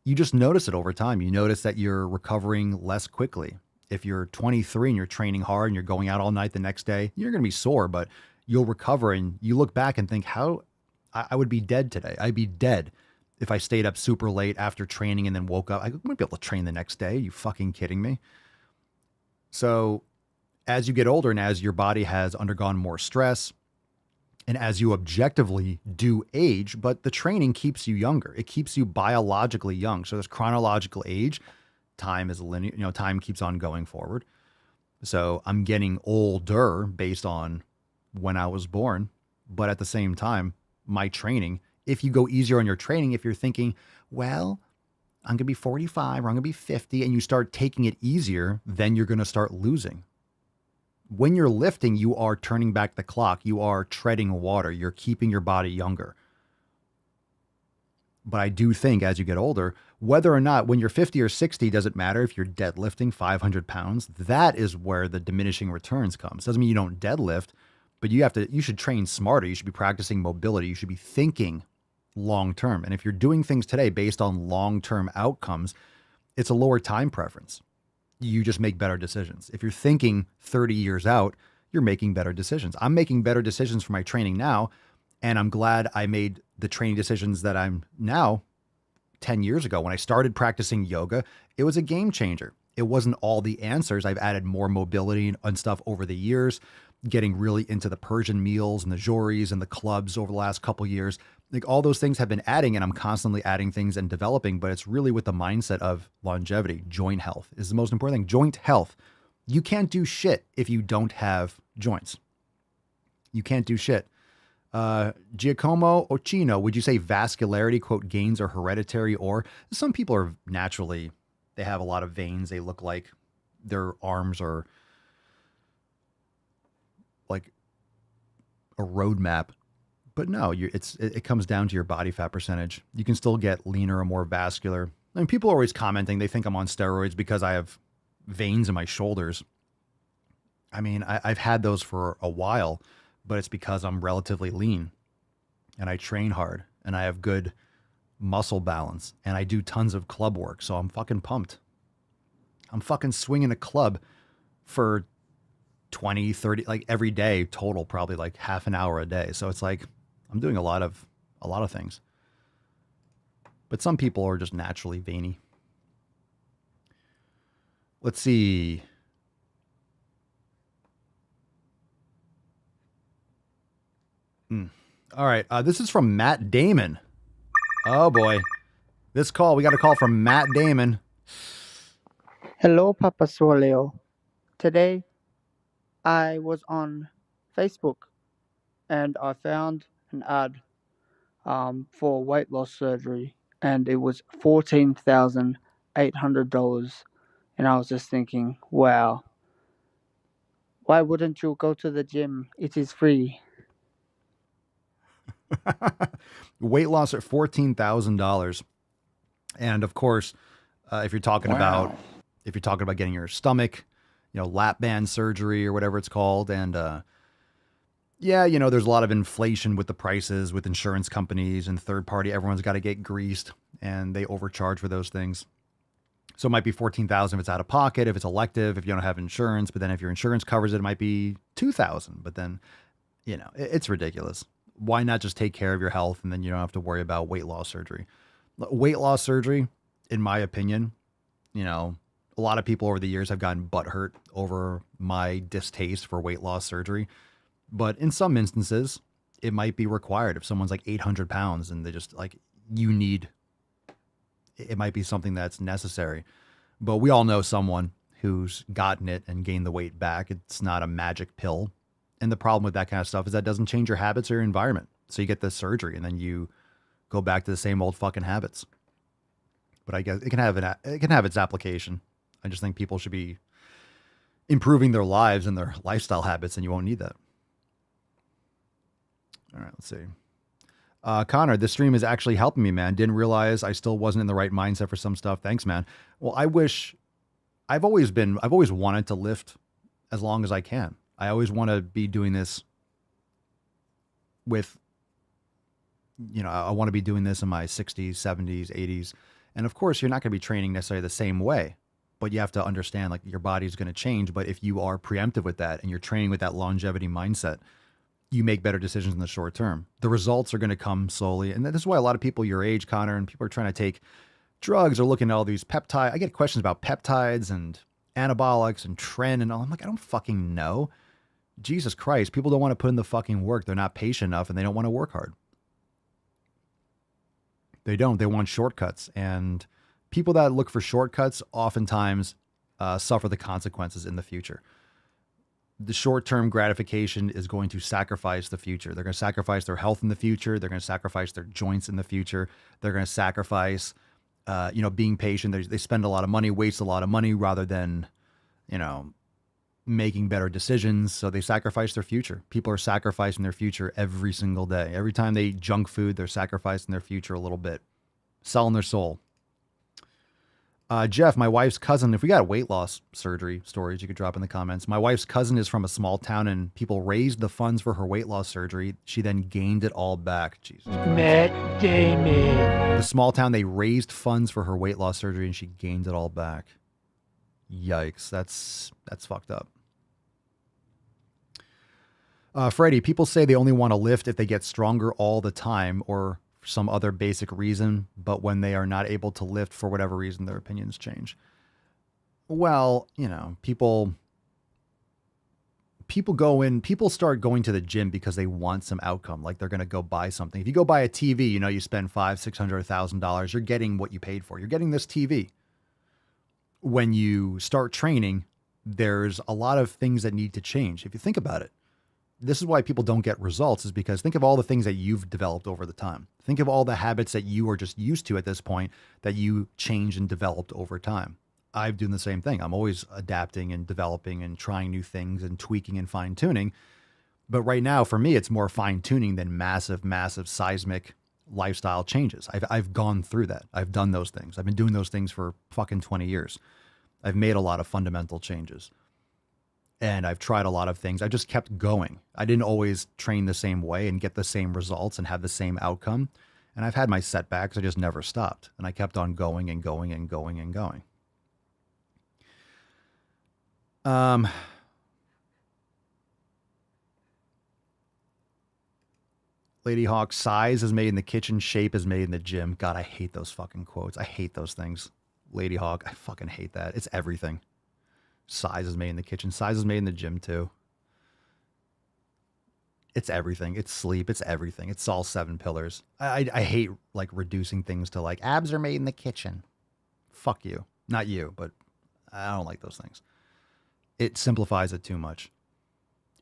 you just notice it over time. You notice that you're recovering less quickly. If you're 23 and you're training hard and you're going out all night the next day, you're going to be sore, but you'll recover and you look back and think, how I would be dead today. I'd be dead if I stayed up super late after training and then woke up. I wouldn't be able to train the next day. Are you fucking kidding me? So as you get older and as your body has undergone more stress and as you objectively do age, but the training keeps you younger. It keeps you biologically young. So there's chronological age. Time is linear, time keeps on going forward. So I'm getting older based on when I was born, but at the same time, my training, if you go easier on your training, if you're thinking, well, I'm going to be 45 or I'm going to be 50, and you start taking it easier, then you're going to start losing. When you're lifting, you are turning back the clock. You are treading water. You're keeping your body younger. But I do think as you get older, whether or not when you're 50 or 60, doesn't matter if you're deadlifting 500 pounds, that is where the diminishing returns comes. Doesn't mean you don't deadlift, but you should train smarter. You should be practicing mobility. You should be thinking long-term. And if you're doing things today based on long-term outcomes, it's a lower time preference. You just make better decisions. If you're thinking 30 years out, you're making better decisions. I'm making better decisions for my training now. And I'm glad I made the training decisions that I'm now 10 years ago. When I started practicing yoga, it was a game changer. It wasn't all the answers. I've added more mobility and stuff over the years, getting really into the Persian meals and the joris and the clubs over the last couple of years. Like all those things have been adding, and I'm constantly adding things and developing, but it's really with the mindset of longevity. Joint health is the most important thing. Joint health. You can't do shit if you don't have joints. You can't do shit. Giacomo Ochino, would you say vascularity, quote, gains are hereditary? Or some people are naturally, they have a lot of veins. They look like their arms are like a roadmap. But no, it comes down to your body fat percentage. You can still get leaner or more vascular. I mean, people are always commenting. They think I'm on steroids because I have veins in my shoulders. I mean, I've had those for a while, but it's because I'm relatively lean and I train hard and I have good muscle balance and I do tons of club work. So I'm fucking pumped. I'm fucking swinging a club for 20, 30, like every day total, probably like half an hour a day. So it's like, I'm doing a lot of things, but some people are just naturally veiny. Let's see. All right. This is from Matt Damon. Oh boy. We got a call from Matt Damon. Hello, Papa Swoleo. Today, I was on Facebook and I found an ad for weight loss surgery, and it was $14,800. And I was just thinking, wow, Why wouldn't you go to the gym? It is free. Weight loss at $14,000. And of course, if you're talking about getting your stomach, lap band surgery or whatever it's called, and there's a lot of inflation with the prices with insurance companies and third party. Everyone's got to get greased, and they overcharge for those things. So it might be $14,000 if it's out of pocket, if it's elective, if you don't have insurance. But then if your insurance covers it, it might be $2,000. But then, it's ridiculous. Why not just take care of your health, and then you don't have to worry about weight loss surgery? Weight loss surgery, in my opinion, a lot of people over the years have gotten butthurt over my distaste for weight loss surgery. But in some instances, it might be required. If someone's like 800 pounds and they just it might be something that's necessary. But we all know someone who's gotten it and gained the weight back. It's not a magic pill. And the problem with that kind of stuff is that it doesn't change your habits or your environment. So you get the surgery and then you go back to the same old fucking habits. But I guess it can have its application. I just think people should be improving their lives and their lifestyle habits, and you won't need that. All right, let's see. Connor, this stream is actually helping me, man. Didn't realize I still wasn't in the right mindset for some stuff. Thanks, man. Well, I've always wanted to lift as long as I can. I always want to be doing this with, I want to be doing this in my 60s, 70s, 80s. And of course, you're not going to be training necessarily the same way, but you have to understand like your body's going to change. But if you are preemptive with that and you're training with that longevity mindset, you make better decisions in the short term. The results are going to come slowly. And this is why a lot of people your age, Connor, and people are trying to take drugs or looking at all these peptides. I get questions about peptides and anabolics and tren and all. I'm like, I don't fucking know. Jesus Christ. People don't want to put in the fucking work. They're not patient enough and they don't want to work hard. They don't. They want shortcuts. And people that look for shortcuts oftentimes suffer the consequences in the future. The short-term gratification is going to sacrifice the future. They're going to sacrifice their health in the future. They're going to sacrifice their joints in the future. They're going to sacrifice, being patient. They spend a lot of money, waste a lot of money rather than, making better decisions. So they sacrifice their future. People are sacrificing their future every single day. Every time they eat junk food, they're sacrificing their future a little bit, selling their soul. Jeff, my wife's cousin, if we got weight loss surgery stories, you could drop in the comments. My wife's cousin is from a small town and people raised the funds for her weight loss surgery. She then gained it all back. Jesus Christ. Matt Damon. The small town, they raised funds for her weight loss surgery and she gained it all back. Yikes. That's fucked up. Freddie, people say they only want to lift if they get stronger all the time or some other basic reason, but when they are not able to lift for whatever reason, their opinions change. Well, people start going to the gym because they want some outcome, like they're going to go buy something. If you go buy a TV, you spend $500, $600, $1,000, you're getting what you paid for. You're getting this TV. When you start training, there's a lot of things that need to change. If you think about it, this is why people don't get results, is because think of all the things that you've developed over the time. Think of all the habits that you are just used to at this point that you changed and developed over time. I'm doing the same thing. I'm always adapting and developing and trying new things and tweaking and fine tuning. But right now, for me, it's more fine tuning than massive, massive seismic lifestyle changes. I've gone through that. I've done those things. I've been doing those things for fucking 20 years. I've made a lot of fundamental changes. And I've tried a lot of things. I just kept going. I didn't always train the same way and get the same results and have the same outcome. And I've had my setbacks. I just never stopped. And I kept on going and going and going and going. Lady Hawk, size is made in the kitchen, shape is made in the gym. God, I hate those fucking quotes. I hate those things. Lady Hawk, I fucking hate that. It's everything. Size is made in the kitchen. Size is made in the gym too. It's everything. It's sleep. It's everything. It's all 7 pillars. I hate like reducing things to like abs are made in the kitchen. Fuck you. Not you, but I don't like those things. It simplifies it too much.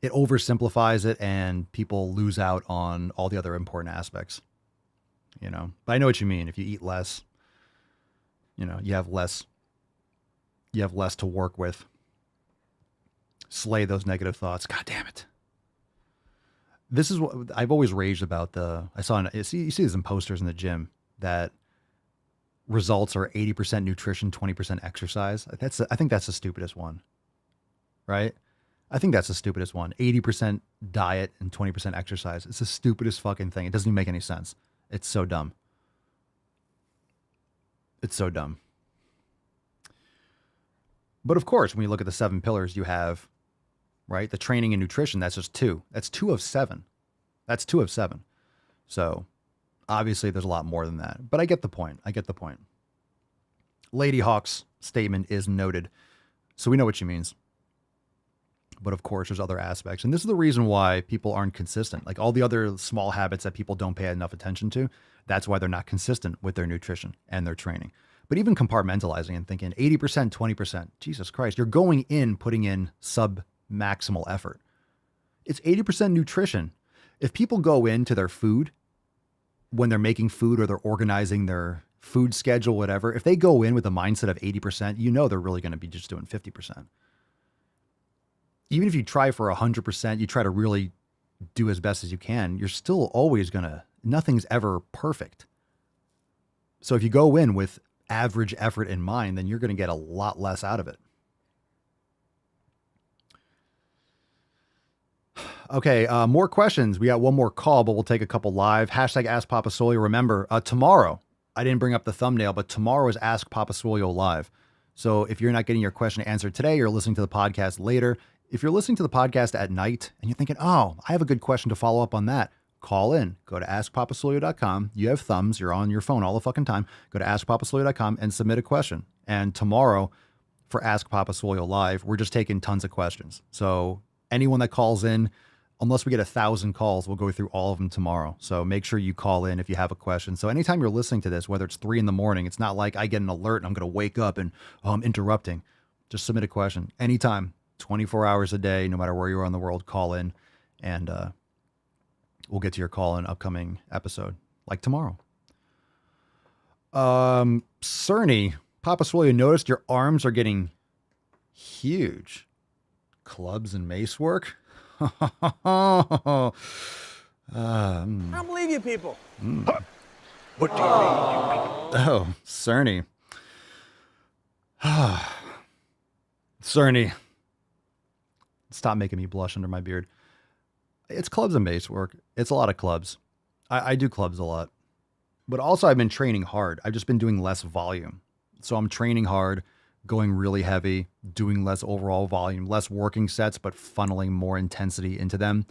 It oversimplifies it and people lose out on all the other important aspects. But I know what you mean. If you eat less, you have less to work with. slay those negative thoughts. God damn it. This is what I've always raged about. You see this in posters in the gym that results are 80% nutrition, 20% exercise. I think that's the stupidest one, right? I think that's the stupidest one. 80% diet and 20% exercise. It's the stupidest fucking thing. It doesn't even make any sense. It's so dumb. It's so dumb. But of course, when you look at the 7 pillars, you have, right, the training and nutrition. That's just 2. That's 2 of 7. That's 2 of 7. So obviously there's a lot more than that, but I get the point. Lady Hawk's statement is noted, so we know what she means. But of course, there's other aspects. And this is the reason why people aren't consistent. Like all the other small habits that people don't pay enough attention to, that's why they're not consistent with their nutrition and their training. But even compartmentalizing and thinking 80%, 20%, Jesus Christ, you're going in, putting in sub-maximal effort. It's 80% nutrition. If people go into their food, when they're making food or they're organizing their food schedule, whatever, if they go in with a mindset of 80%, you know they're really going to be just doing 50%. Even if you try for 100%, you try to really do as best as you can, you're still always nothing's ever perfect. So if you go in with average effort in mind, then you're going to get a lot less out of it. Okay, more questions. We got one more call, but we'll take a couple live. Hashtag Ask Papa Swolio. Remember, tomorrow, I didn't bring up the thumbnail, but tomorrow is Ask Papa Swolio live. So if you're not getting your question answered today, you're listening to the podcast later. If you're listening to the podcast at night and you're thinking, oh, I have a good question to follow up on that, call in. Go to askpapaswolio.com. You have thumbs. You're on your phone all the fucking time. Go to askpapaswolio.com and submit a question. And tomorrow for Ask Papa Swolio Live, we're just taking tons of questions. So anyone that calls in, unless we get 1,000 calls, we'll go through all of them tomorrow. So make sure you call in if you have a question. So anytime you're listening to this, whether it's 3 a.m, it's not like I get an alert and I'm going to wake up and I'm interrupting. Just submit a question anytime, 24 hours a day, no matter where you are in the world, call in and we'll get to your call in upcoming episode like tomorrow. Cerny, Papa Swolio, noticed your arms are getting huge. Clubs and mace work? I don't believe you people. What do you mean? Oh, Cerny. Cerny. Stop making me blush under my beard. It's clubs and mace work. It's a lot of clubs. I do clubs a lot. But also I've been training hard. I've just been doing less volume. So I'm training hard, going really heavy, doing less overall volume, less working sets, but funneling more intensity into them,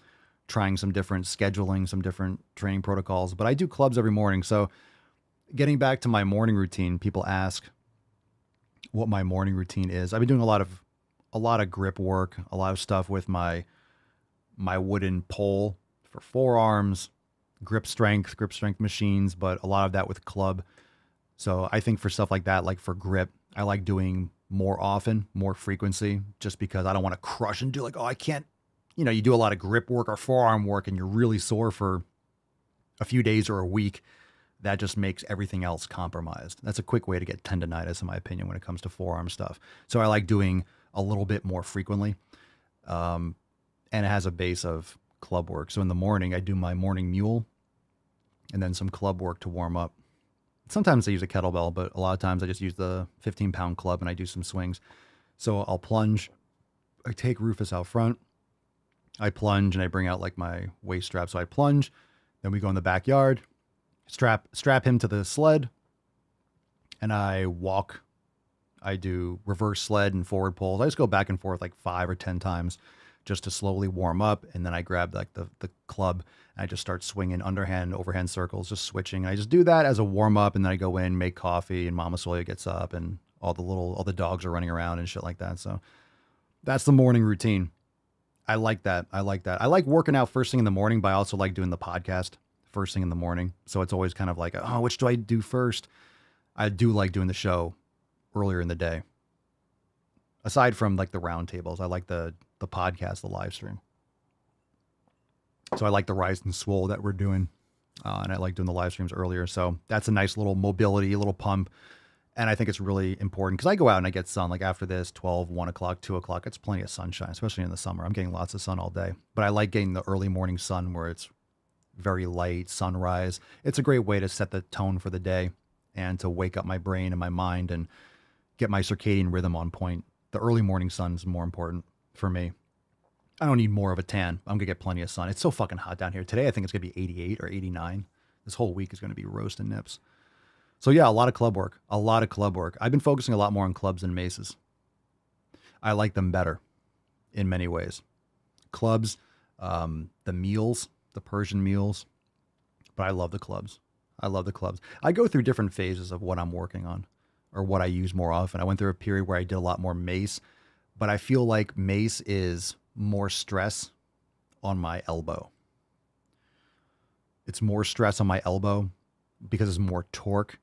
trying some different scheduling, some different training protocols. But I do clubs every morning. So getting back to my morning routine, people ask what my morning routine is. I've been doing a lot of grip work, a lot of stuff with my wooden pole for forearms, grip strength machines, but a lot of that with club. So I think for stuff like that, like for grip, I like doing more often, more frequency, just because I don't want to crush and do like, oh, I can't, you do a lot of grip work or forearm work and you're really sore for a few days or a week. That just makes everything else compromised. That's a quick way to get tendonitis, in my opinion, when it comes to forearm stuff. So I like doing a little bit more frequently. And it has a base of club work. So in the morning, I do my morning mule and then some club work to warm up. Sometimes I use a kettlebell, but a lot of times I just use the 15-pound club and I do some swings. So I'll plunge. I take Rufus out front. I plunge and I bring out like my waist strap. So I plunge. Then we go in the backyard, strap him to the sled, and I walk. I do reverse sled and forward pulls. I just go back and forth like 5 or 10 times just to slowly warm up. And then I grab like the club and I just start swinging underhand, overhand circles, just switching. And I just do that as a warm up. And then I go in, make coffee, and Mama Swolio gets up and all the dogs are running around and shit like that. So that's the morning routine. I like that. I like working out first thing in the morning, but I also like doing the podcast first thing in the morning. So it's always kind of like, oh, which do I do first? I do like doing the show earlier in the day. Aside from like the round tables, I like the podcast, the live stream. So I like the Rise and Swole that we're doing. And I like doing the live streams earlier. So that's a nice little mobility, a little pump. And I think it's really important because I go out and I get sun like after this, 12, 1 o'clock, 2 o'clock. It's plenty of sunshine, especially in the summer. I'm getting lots of sun all day. But I like getting the early morning sun where it's very light, sunrise. It's a great way to set the tone for the day and to wake up my brain and my mind and get my circadian rhythm on point. The early morning sun is more important for me. I don't need more of a tan. I'm going to get plenty of sun. It's so fucking hot down here. Today, I think it's going to be 88 or 89. This whole week is going to be roasting nips. So yeah, a lot of club work. I've been focusing a lot more on clubs than maces. I like them better in many ways. Clubs, the meals, the Persian meals, but I love the clubs. I go through different phases of what I'm working on or what I use more often. I went through a period where I did a lot more mace, but I feel like mace is more stress on my elbow. It's more stress on my elbow because it's more torque.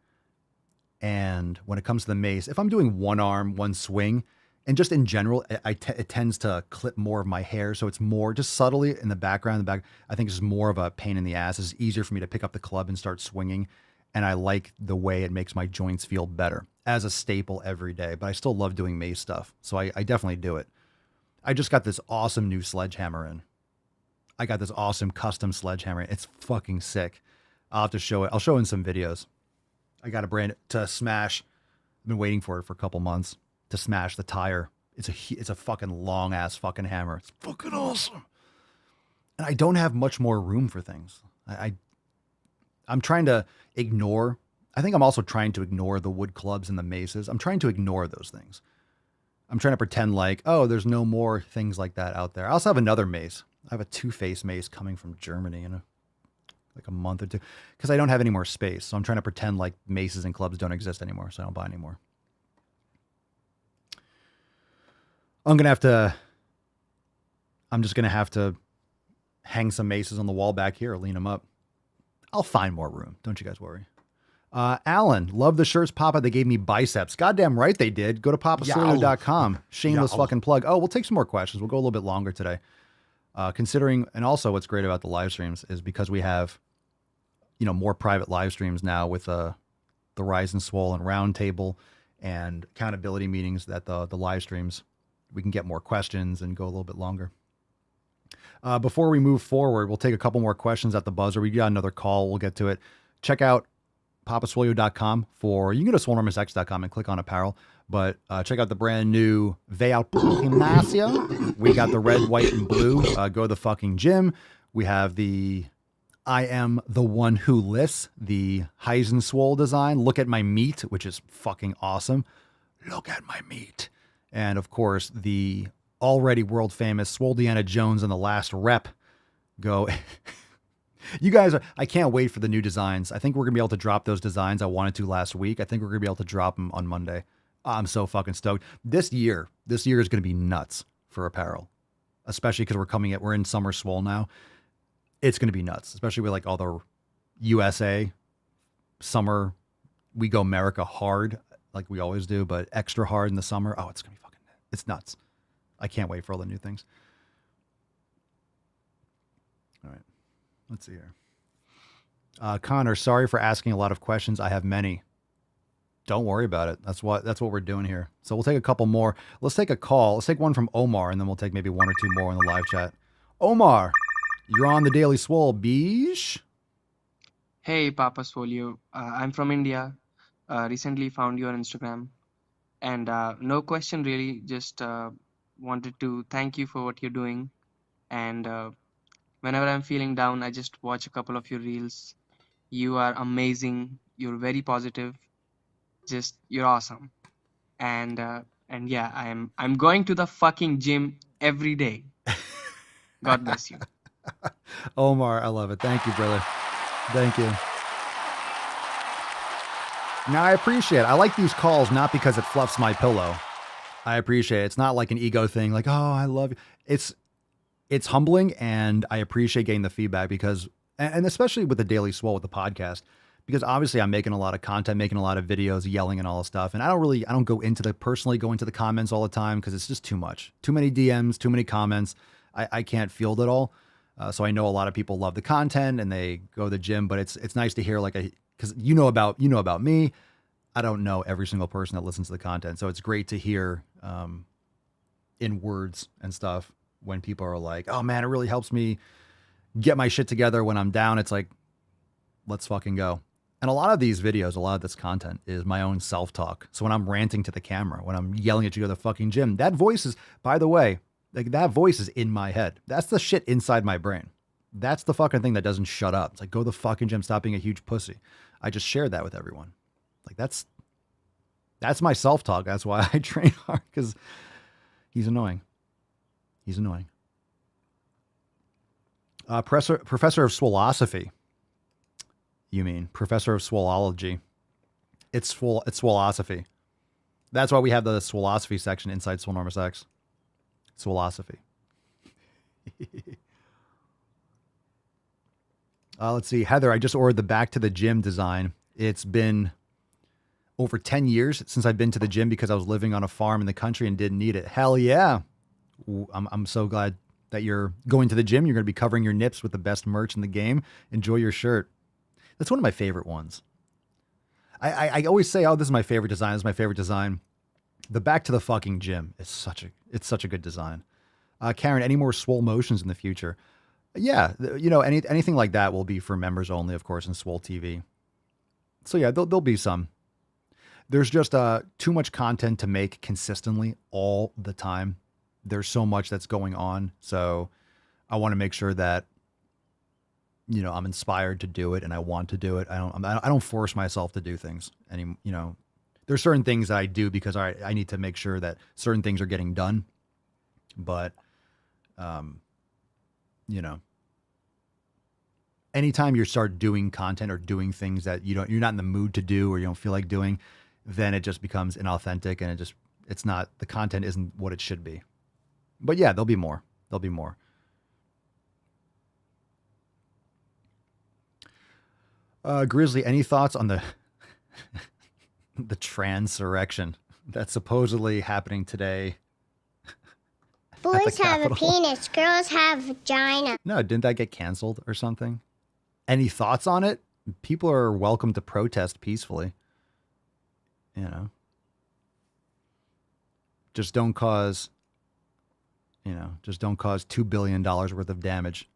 And when it comes to the mace, if I'm doing one arm, one swing, and just in general, it tends to clip more of my hair. So it's more just subtly in the background. I think it's just more of a pain in the ass. It's easier for me to pick up the club and start swinging. And I like the way it makes my joints feel better as a staple every day. But I still love doing mace stuff. So I definitely do it. I just got this awesome new sledgehammer in. I got this awesome custom sledgehammer. It's fucking sick. I'll have to show it. I'll show in some videos. I got a brand to smash. I've been waiting for it for a couple months to smash the tire. It's a fucking long ass fucking hammer. It's fucking awesome. And I don't have much more room for things. I'm trying to ignore. I think I'm also trying to ignore the wood clubs and the maces. I'm trying to ignore those things. I'm trying to pretend like, oh, there's no more things like that out there. I also have another mace. I have a two-face mace coming from Germany in like a month or two because I don't have any more space. So I'm trying to pretend like maces and clubs don't exist anymore. So I don't buy anymore. I'm just going to have to hang some maces on the wall back here, lean them up. I'll find more room. Don't you guys worry. Alan, love the shirts, Papa. They gave me biceps. Goddamn right they did. Go to papasolio.com. Shameless fucking plug. Oh, we'll take some more questions. We'll go a little bit longer today. Considering, and also what's great about the live streams is because we have, more private live streams now with the Rise and Swole and Roundtable and accountability meetings that the live streams, we can get more questions and go a little bit longer. Before we move forward, we'll take a couple more questions at the buzzer. We got another call. We'll get to it. Check out papasolio.com you can go to swolenormousx.com and click on apparel, but check out the brand new Ve Gimnasia. We got the red, white, and blue. Go to the fucking gym. We have the I am the one who lifts, the Heisen Swole design. Look at my meat, which is fucking awesome. Look at my meat. And of course, the already world famous Swole Deanna Jones and the last rep. Go. You guys I can't wait for the new designs. I think we're going to be able to drop those designs I wanted to last week. I think we're going to be able to drop them on Monday. I'm so fucking stoked. This year is going to be nuts for apparel, especially because we're in summer Swole now. It's going to be nuts, especially with like all the USA summer. We go America hard like we always do, but extra hard in the summer. Oh, it's going to be it's nuts. I can't wait for all the new things. All right. Let's see here. Connor, sorry for asking a lot of questions. I have many. Don't worry about it. That's what we're doing here. So we'll take a couple more. Let's take a call. Let's take one from Omar, and then we'll take maybe one or two more in the live chat. Omar, you're on the Daily Swole. Beesh. Hey, Papa Swolio. I'm from India. Recently found you on Instagram. And no question really. Just wanted to thank you for what you're doing. And whenever I'm feeling down, I just watch a couple of your reels. You are amazing. You're very positive. You're awesome. And yeah, I'm going to the fucking gym every day. God bless you. Omar, I love it. Thank you, brother. Thank you. Now I appreciate it. I like these calls not because it fluffs my pillow. I appreciate it. It's not like an ego thing like, oh, I love you. It's humbling, and I appreciate getting the feedback because, and especially with the Daily Swole, with the podcast, because obviously I'm making a lot of content, making a lot of videos, yelling and all this stuff. And I don't go into the comments all the time because it's just too much. Too many DMs, too many comments. I can't field it all. So I know a lot of people love the content and they go to the gym, but it's nice to hear because you know about me. I don't know every single person that listens to the content. So it's great to hear in words and stuff when people are like, oh man, it really helps me get my shit together when I'm down. It's like, let's fucking go. And a lot of these videos, a lot of this content is my own self-talk. So when I'm ranting to the camera, when I'm yelling at you to the fucking gym, that voice is, by the way, like that voice is in my head. That's the shit inside my brain. That's the fucking thing that doesn't shut up. It's like, go to the fucking gym, stop being a huge pussy. I just shared that with everyone. Like that's my self-talk. That's why I train hard, because he's annoying. He's annoying. Professor of Swolosophy. You mean Professor of Swolology. It's Swolosophy. That's why we have the Swolosophy section inside Swolenormous X. Swolosophy. Let's see. Heather, I just ordered the Back to the Gym design. It's been over 10 years since I've been to the gym because I was living on a farm in the country and didn't need it. Hell yeah. I'm so glad that you're going to the gym. You're going to be covering your nips with the best merch in the game. Enjoy your shirt. That's one of my favorite ones. I always say, oh, this is my favorite design. This is my favorite design. The Back to the fucking Gym is such a good design. Karen, any more Swole motions in the future? Yeah, anything like that will be for members only, of course, in Swole TV. So yeah, there'll be some. There's just too much content to make consistently all the time. There's so much that's going on. So I want to make sure that, I'm inspired to do it and I want to do it. I don't force myself to do things there's certain things that I do because I need to make sure that certain things are getting done. But, anytime you start doing content or doing things that you're not in the mood to do or you don't feel like doing, then it just becomes inauthentic and it's not, the content isn't what it should be. But yeah, there'll be more. There'll be more. Grizzly, any thoughts on the transurrection that's supposedly happening today? Boys have a penis, girls have vagina. No, didn't that get canceled or something? Any thoughts on it? People are welcome to protest peacefully. Just don't cause $2 billion worth of damage.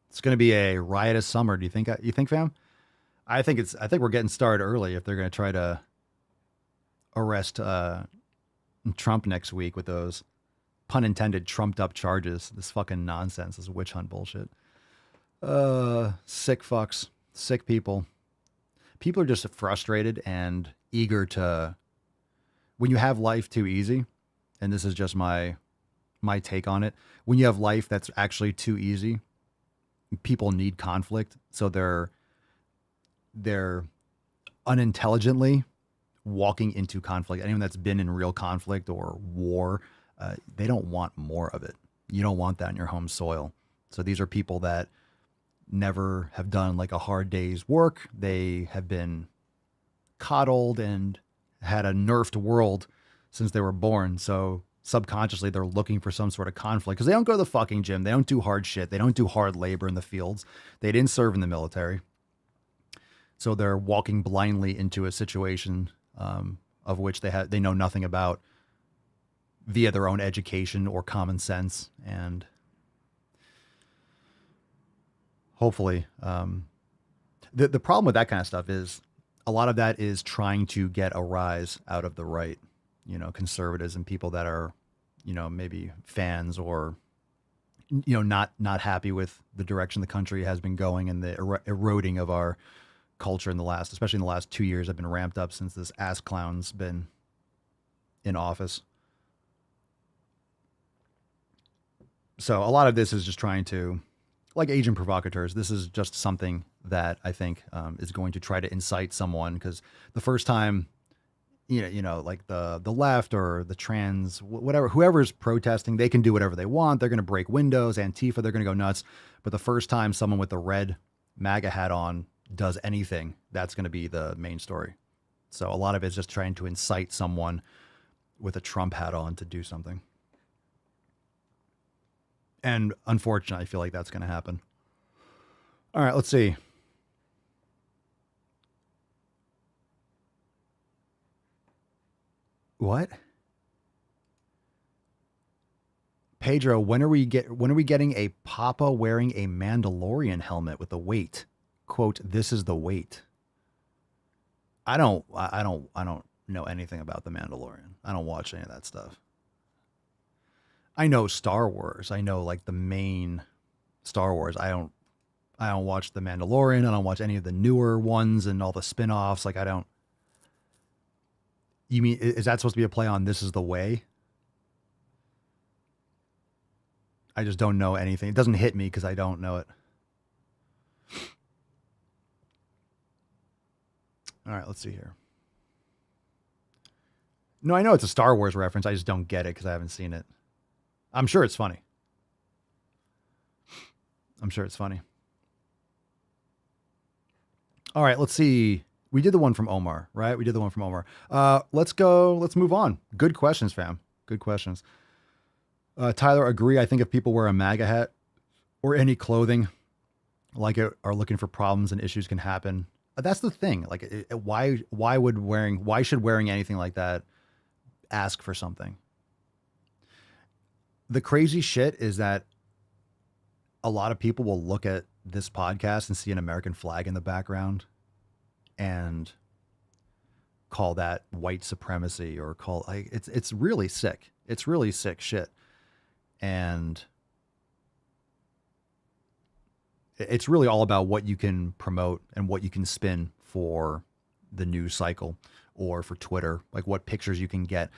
It's going to be a riotous summer. Do you think, fam? I think we're getting started early if they're going to try to arrest Trump next week with those, pun intended, trumped up charges. This fucking nonsense, this witch hunt bullshit. Sick fucks, sick people. People are just frustrated and eager to, when you have life too easy, and this is just my take on it, when you have life that's actually too easy, people need conflict. So they're unintelligently walking into conflict. Anyone that's been in real conflict or war, they don't want more of it. You don't want that in your home soil. So these are people that never have done like a hard day's work. They have been coddled and had a nerfed world since they were born. So subconsciously they're looking for some sort of conflict because they don't go to the fucking gym. They don't do hard shit. They don't do hard labor in the fields. They didn't serve in the military. So they're walking blindly into a situation of which they know nothing about via their own education or common sense. And hopefully, the problem with that kind of stuff is a lot of that is trying to get a rise out of the right, conservatives and people that are, maybe fans or, not happy with the direction the country has been going and the eroding of our culture especially in the last 2 years have been ramped up since this ass clown's been in office. So a lot of this is just trying to, like agent provocateurs, this is just something that I think is going to try to incite someone, because the first time, like the left or the trans, whatever, whoever's protesting, they can do whatever they want. They're going to break windows, Antifa, they're going to go nuts. But the first time someone with the red MAGA hat on does anything, that's going to be the main story. So a lot of it's just trying to incite someone with a Trump hat on to do something. And unfortunately, I feel like that's going to happen. All right, let's see. What? Pedro, when are we getting a Papa wearing a Mandalorian helmet with a weight? Quote, this is the weight. I don't know anything about the Mandalorian. I don't watch any of that stuff. I know Star Wars. I know like the main Star Wars. I don't watch the Mandalorian. I don't watch any of the newer ones and all the spin-offs. Like I don't. You mean, is that supposed to be a play on This Is the Way? I just don't know anything. It doesn't hit me because I don't know it. All right, let's see here. No, I know it's a Star Wars reference. I just don't get it because I haven't seen it. I'm sure it's funny. I'm sure it's funny. All right, let's see. We did the one from Omar, right? We did the one from Omar. Let's go. Let's move on. Good questions, fam. Good questions. Tyler, agree. I think if people wear a MAGA hat or any clothing like it are looking for problems and issues can happen. That's the thing. Like, why should wearing anything like that ask for something? The crazy shit is that a lot of people will look at this podcast and see an American flag in the background and call that white supremacy or call like it's really sick. It's really sick shit. And it's really all about what you can promote and what you can spin for the news cycle or for Twitter, like what pictures you can get.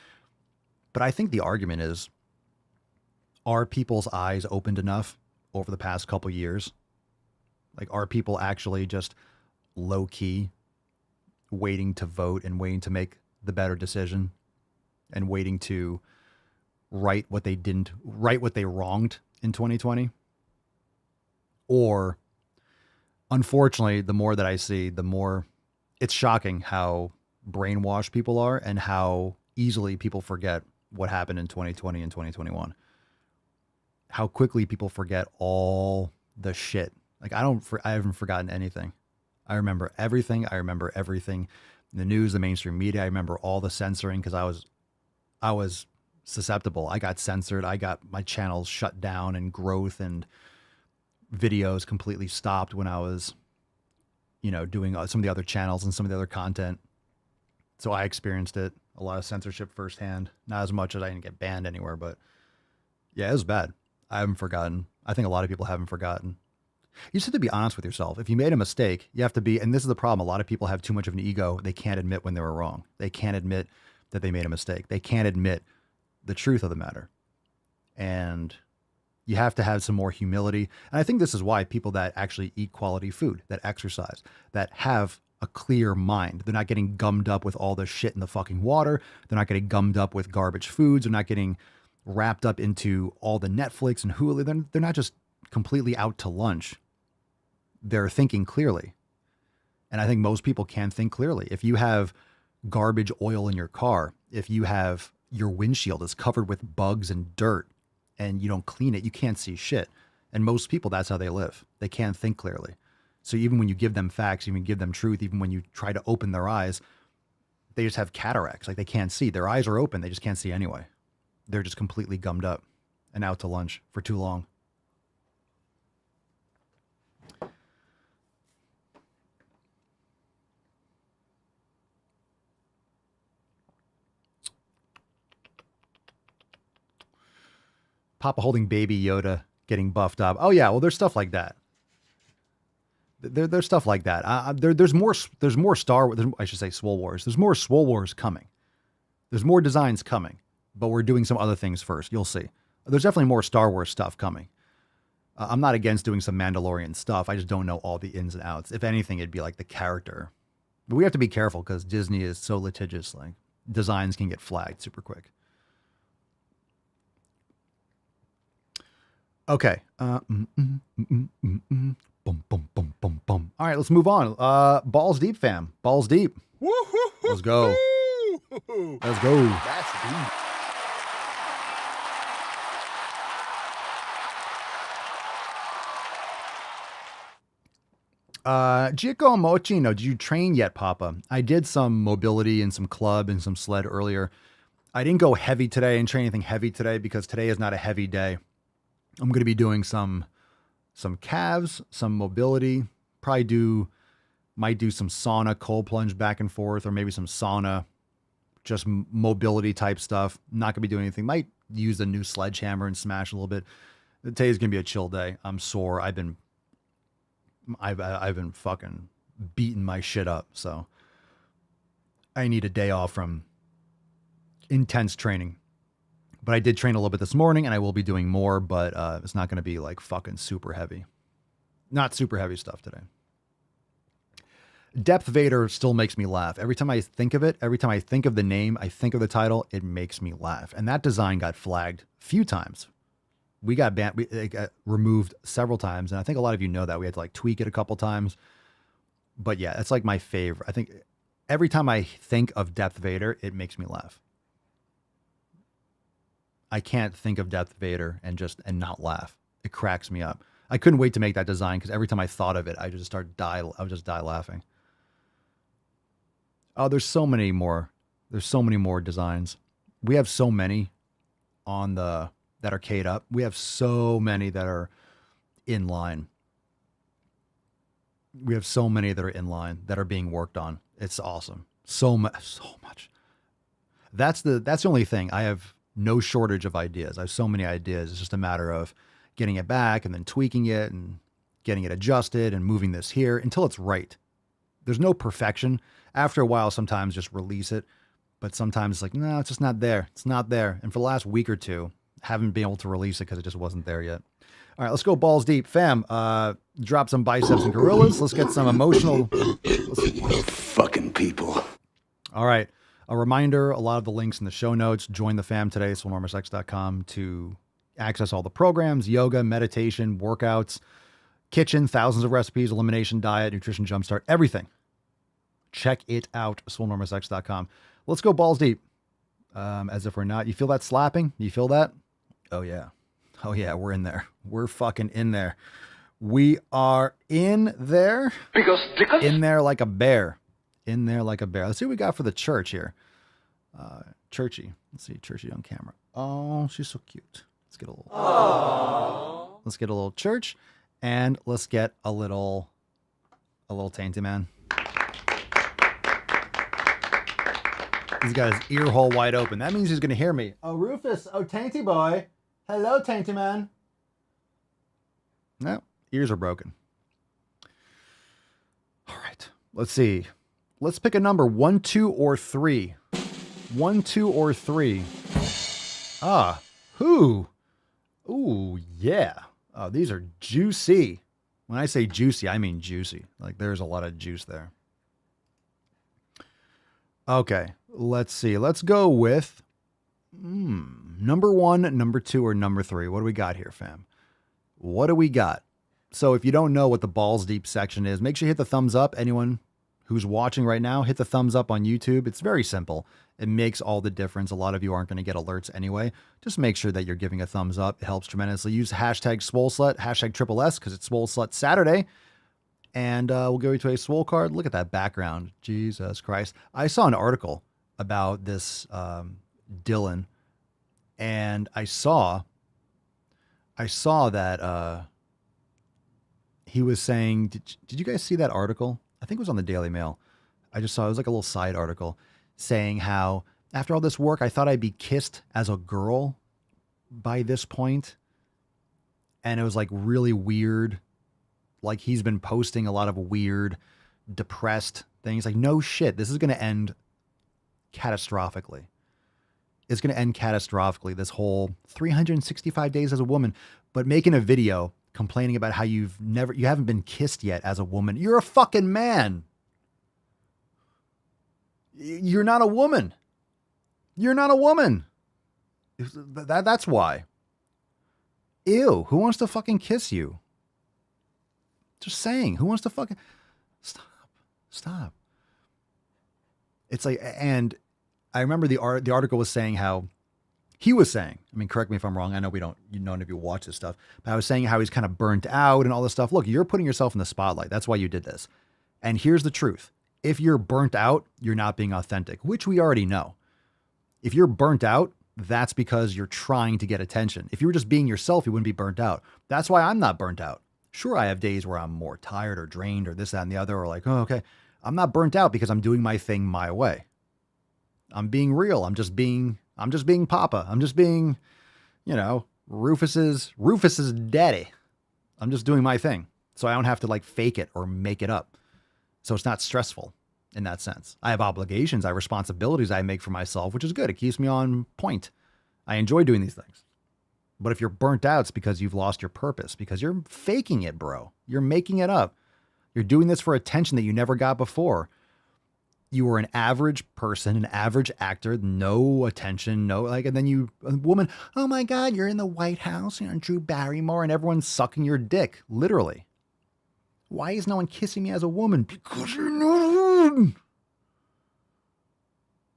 But I think the argument is, are people's eyes opened enough over the past couple years? Like, are people actually just low key waiting to vote and waiting to make the better decision and waiting to right what they wronged in 2020? Or, unfortunately, the more that I see, the more it's shocking how brainwashed people are and how easily people forget what happened in 2020 and 2021. How quickly people forget all the shit. Like I haven't forgotten anything. I remember everything. The news, the mainstream media. I remember all the censoring because I was susceptible. I got censored. I got my channels shut down and growth and videos completely stopped when I was, doing some of the other channels and some of the other content. So I experienced it, a lot of censorship firsthand. Not as much as I didn't get banned anywhere, but yeah, it was bad. I haven't forgotten. I think a lot of people haven't forgotten. You just have to be honest with yourself. If you made a mistake, you have to be, and this is the problem. A lot of people have too much of an ego. They can't admit when they were wrong. They can't admit that they made a mistake. They can't admit the truth of the matter. And you have to have some more humility. And I think this is why people that actually eat quality food, that exercise, that have a clear mind, they're not getting gummed up with all the shit in the fucking water. They're not getting gummed up with garbage foods. They're not getting wrapped up into all the Netflix and Hulu. They're not just completely out to lunch. They're thinking clearly. And I think most people can think clearly. If you have garbage oil in your car, if you have your windshield is covered with bugs and dirt and you don't clean it, you can't see shit. And most people, that's how they live. They can't think clearly. So even when you give them facts, even give them truth, even when you try to open their eyes, they just have cataracts. Like they can't see. Their eyes are open. They just can't see anyway. They're just completely gummed up and out to lunch for too long. Papa holding baby Yoda getting buffed up. Oh yeah, well there's stuff like that. There's stuff like that. There's more Star Wars. I should say Swole Wars. There's more Swole Wars coming. There's more designs coming, but we're doing some other things first. You'll see. There's definitely more Star Wars stuff coming. I'm not against doing some Mandalorian stuff. I just don't know all the ins and outs. If anything, it'd be like the character. But we have to be careful because Disney is so litigious. Like designs can get flagged super quick. Okay. Boom, boom, boom, boom, boom. All right, let's move on. Balls deep, fam. Balls deep. Let's go. Let's go. That's deep. Giacomo Mochino, did you train yet, Papa? I did some mobility and some club and some sled earlier. I didn't go heavy today and train anything heavy today because today is not a heavy day. I'm going to be doing some calves, some mobility, might do some sauna, cold plunge back and forth, or maybe some sauna, just mobility type stuff. Not going to be doing anything. Might use the new sledgehammer and smash a little bit. Today's going to be a chill day. I'm sore. I've been fucking beating my shit up. So I need a day off from intense training. But I did train a little bit this morning, and I will be doing more, but it's not going to be like fucking super heavy. Not super heavy stuff today. Depth Vader still makes me laugh. Every time I think of it, every time I think of the name, I think of the title, it makes me laugh. And that design got flagged a few times. We got banned, it got removed several times. And I think a lot of you know that. We had to like tweak it a couple times. But yeah, it's like my favorite. I think every time I think of Depth Vader, it makes me laugh. I can't think of Depth Vader and not laugh. It cracks me up. I couldn't wait to make that design because every time I thought of it, I would just die laughing. Oh, there's so many more. There's so many more designs. We have so many that are K'd up. We have so many that are in line. We have so many that are in line that are being worked on. It's awesome. So much. That's the only thing. I have no shortage of ideas. I have so many ideas. It's just a matter of getting it back and then tweaking it and getting it adjusted and moving this here until it's right. There's no perfection. After a while, sometimes just release it. But sometimes it's like, no, it's just not there. It's not there. And for the last week or two, haven't been able to release it because it just wasn't there yet. All right, let's go balls deep. Fam, drop some biceps and gorillas. Let's get some emotional. Fucking people. All right. A reminder, a lot of the links in the show notes. Join the fam today, swolenormousx.com, to access all the programs, yoga, meditation, workouts, kitchen, thousands of recipes, elimination diet, nutrition jumpstart, everything. Check it out, swolenormousx.com. Let's go balls deep. As if we're not. You feel that slapping? You feel that? Oh, yeah. Oh, yeah, we're in there. We're fucking in there. We are in there. In there like a bear. In there like a bear. Let's see what we got for the church here. Churchy. Let's see. Churchy on camera. Oh, she's so cute. Let's get a little. Aww. Let's get a little church. And let's get a little tainty man. He's got his ear hole wide open. That means he's going to hear me. Oh, Rufus. Oh, tainty boy. Hello, tainty man. No, ears are broken. All right. Let's see. Let's pick a number. 1, 2, or 3. 1, 2, or 3. Ah, who? Ooh, yeah. Oh, these are juicy. When I say juicy, I mean juicy. Like there's a lot of juice there. Okay, let's see. Let's go with number 1, number 2, or number 3. What do we got here, fam? What do we got? So if you don't know what the balls deep section is, make sure you hit the thumbs up. Anyone who's watching right now, hit the thumbs up on YouTube. It's very simple. It makes all the difference. A lot of you aren't going to get alerts anyway. Just make sure that you're giving a thumbs up. It helps tremendously. Use hashtag SwoleSlut, hashtag Triple S, because it's Swole Slut Saturday. And we'll go to a Swole card. Look at that background. Jesus Christ. I saw an article about this Dylan, and I saw that he was saying, did you guys see that article? I think it was on the Daily Mail. I just saw, it was like a little side article saying how after all this work, I thought I'd be kissed as a girl by this point. And it was like really weird. Like he's been posting a lot of weird, depressed things. Like, no shit, this is going to end catastrophically. It's going to end catastrophically, this whole 365 days as a woman. But making a video complaining about how you haven't been kissed yet as a woman. You're a fucking man. You're not a woman. You're not a woman. That's why. Ew, who wants to fucking kiss you? Just saying, who wants to fucking... Stop. It's like, and I remember the article was saying how he was saying, I mean, correct me if I'm wrong. I know none of you watch this stuff, but I was saying how he's kind of burnt out and all this stuff. Look, you're putting yourself in the spotlight. That's why you did this. And here's the truth. If you're burnt out, you're not being authentic, which we already know. If you're burnt out, that's because you're trying to get attention. If you were just being yourself, you wouldn't be burnt out. That's why I'm not burnt out. Sure, I have days where I'm more tired or drained or this, that, and the other, or like, oh, okay. I'm not burnt out because I'm doing my thing my way. I'm being real. I'm just being Papa. I'm just being, Rufus's daddy. I'm just doing my thing. So I don't have to like fake it or make it up. So it's not stressful in that sense. I have obligations, I have responsibilities I make for myself, which is good. It keeps me on point. I enjoy doing these things. But if you're burnt out, it's because you've lost your purpose, because you're faking it, bro. You're making it up. You're doing this for attention that you never got before. You were an average person, an average actor, no attention, and then a woman, oh my God, you're in the White House, Drew Barrymore, and everyone's sucking your dick, literally. Why is no one kissing me as a woman? Because you're not a woman.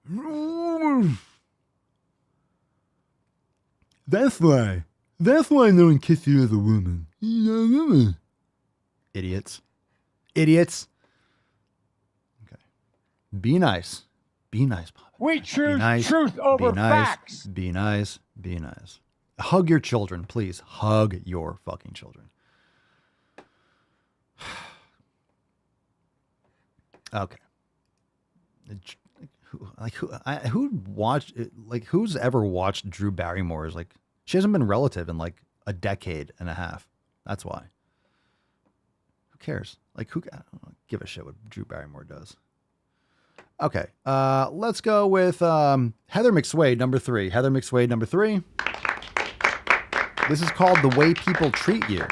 No. That's why. That's why no one kisses you as a woman. You're not a woman. Idiots. Idiots. Okay. Be nice. Be nice, Papa. We choose nice. Truth over facts. Be nice. Be nice. Hug your children, please. Hug your fucking children. Okay. Who's ever watched Drew Barrymore's, she hasn't been relative in like a decade and a half. That's why. Who cares? I don't give a shit what Drew Barrymore does. Okay. Let's go with Heather McSwade, number 3. Heather McSwade, number 3. This is called The Way People Treat You.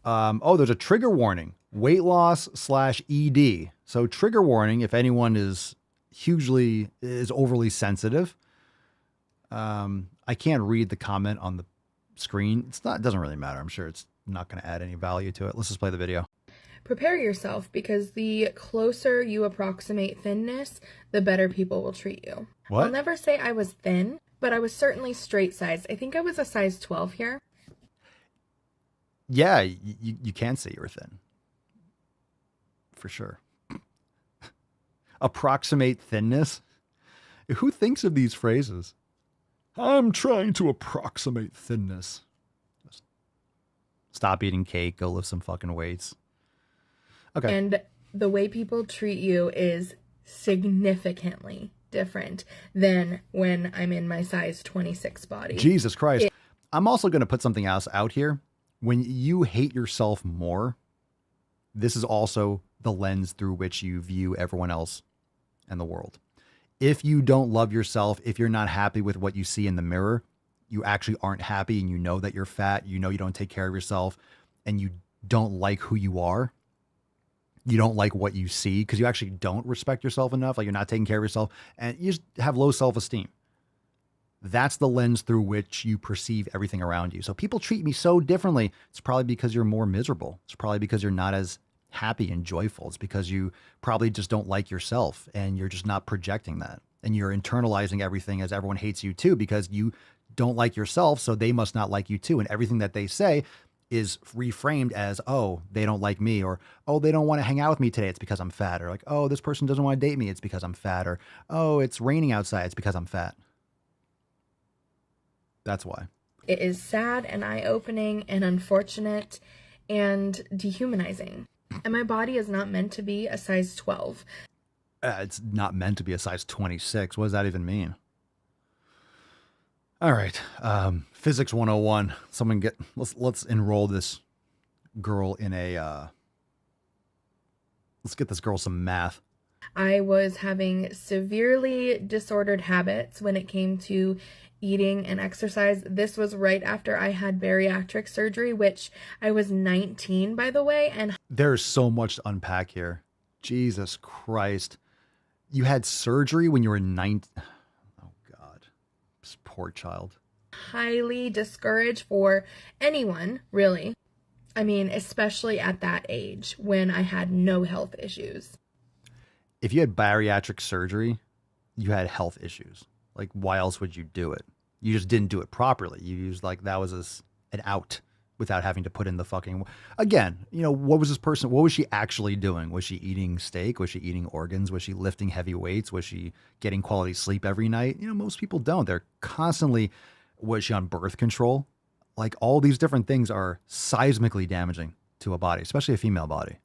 There's a trigger warning. Weight loss /ED. So trigger warning if anyone is overly sensitive. I can't read the comment on the screen. It doesn't really matter. I'm sure it's not going to add any value to it. Let's just play the video. Prepare yourself, because the closer you approximate thinness, the better people will treat you. What? I'll never say I was thin, but I was certainly straight sized. I think I was a size 12 here. Yeah, you can say you were thin. For sure. Approximate thinness? Who thinks of these phrases? I'm trying to approximate thinness. Just stop eating cake, go lift some fucking weights. Okay. And the way people treat you is significantly different than when I'm in my size 26 body. Jesus Christ. I'm also going to put something else out here. When you hate yourself more, this is also the lens through which you view everyone else and the world. If you don't love yourself, if you're not happy with what you see in the mirror, you actually aren't happy, and you know that you're fat, you know you don't take care of yourself, and you don't like who you are, you don't like what you see because you actually don't respect yourself enough, like you're not taking care of yourself, and you just have low self-esteem. That's the lens through which you perceive everything around you. So people treat me so differently. It's probably because you're more miserable. It's probably because you're not as happy and joyful. It's because you probably just don't like yourself, and you're just not projecting that. And you're internalizing everything as everyone hates you too, because you don't like yourself, so they must not like you too. And everything that they say is reframed as, oh, they don't like me, or, oh, they don't want to hang out with me today. It's because I'm fat. Or like, oh, this person doesn't want to date me. It's because I'm fat. Or, oh, it's raining outside. It's because I'm fat. That's why. It is sad and eye-opening and unfortunate and dehumanizing. And my body is not meant to be a size 12. It's not meant to be a size 26. What does that even mean? All right. Physics 101. Let's enroll this girl in let's get this girl some math. I was having severely disordered habits when it came to eating and exercise. This was right after I had bariatric surgery, which I was 19, by the way. And there's so much to unpack here. Jesus Christ. You had surgery when you were 19. Oh God. This poor child. Highly discouraged for anyone, really. I mean, especially at that age when I had no health issues. If you had bariatric surgery, you had health issues. Like, why else would you do it? You just didn't do it properly. You used that was an out. without having to put in the fucking, again, what was she actually doing? Was she eating steak? Was she eating organs? Was she lifting heavy weights? Was she getting quality sleep every night? Most people don't. They're constantly, was she on birth control? Like, all these different things are seismically damaging to a body, especially a female body.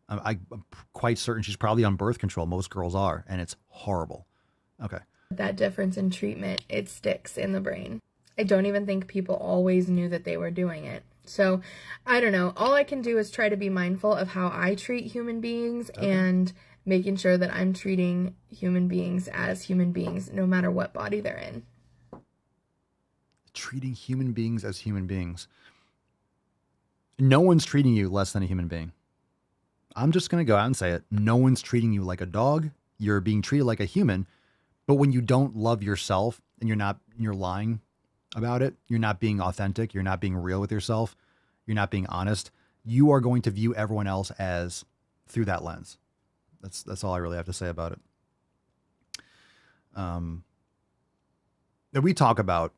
I'm quite certain she's probably on birth control. Most girls are, and it's horrible. Okay. That difference in treatment, it sticks in the brain. I don't even think people always knew that they were doing it. So, I don't know. All I can do is try to be mindful of how I treat human beings and making sure that I'm treating human beings as human beings, no matter what body they're in. Treating human beings as human beings. No one's treating you less than a human being. I'm just going to go out and say it. No one's treating you like a dog. You're being treated like a human. But when you don't love yourself and you're lying about it, you're not being authentic, you're not being real with yourself, you're not being honest, you are going to view everyone else as through that lens. That's all I really have to say about it. That we talk about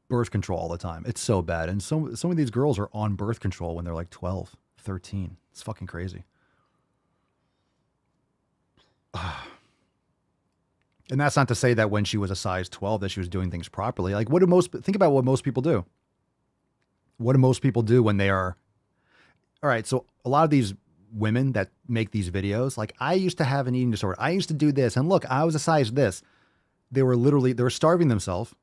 birth control all the time. It's so bad. And some of these girls are on birth control when they're like 12, 13. It's fucking crazy. And that's not to say that when she was a size 12 that she was doing things properly. Like, think about what most people do. What do most people do when they are, all right, so a lot of these women that make these videos, like, I used to have an eating disorder. I used to do this. And look, I was a size this. They were starving themselves.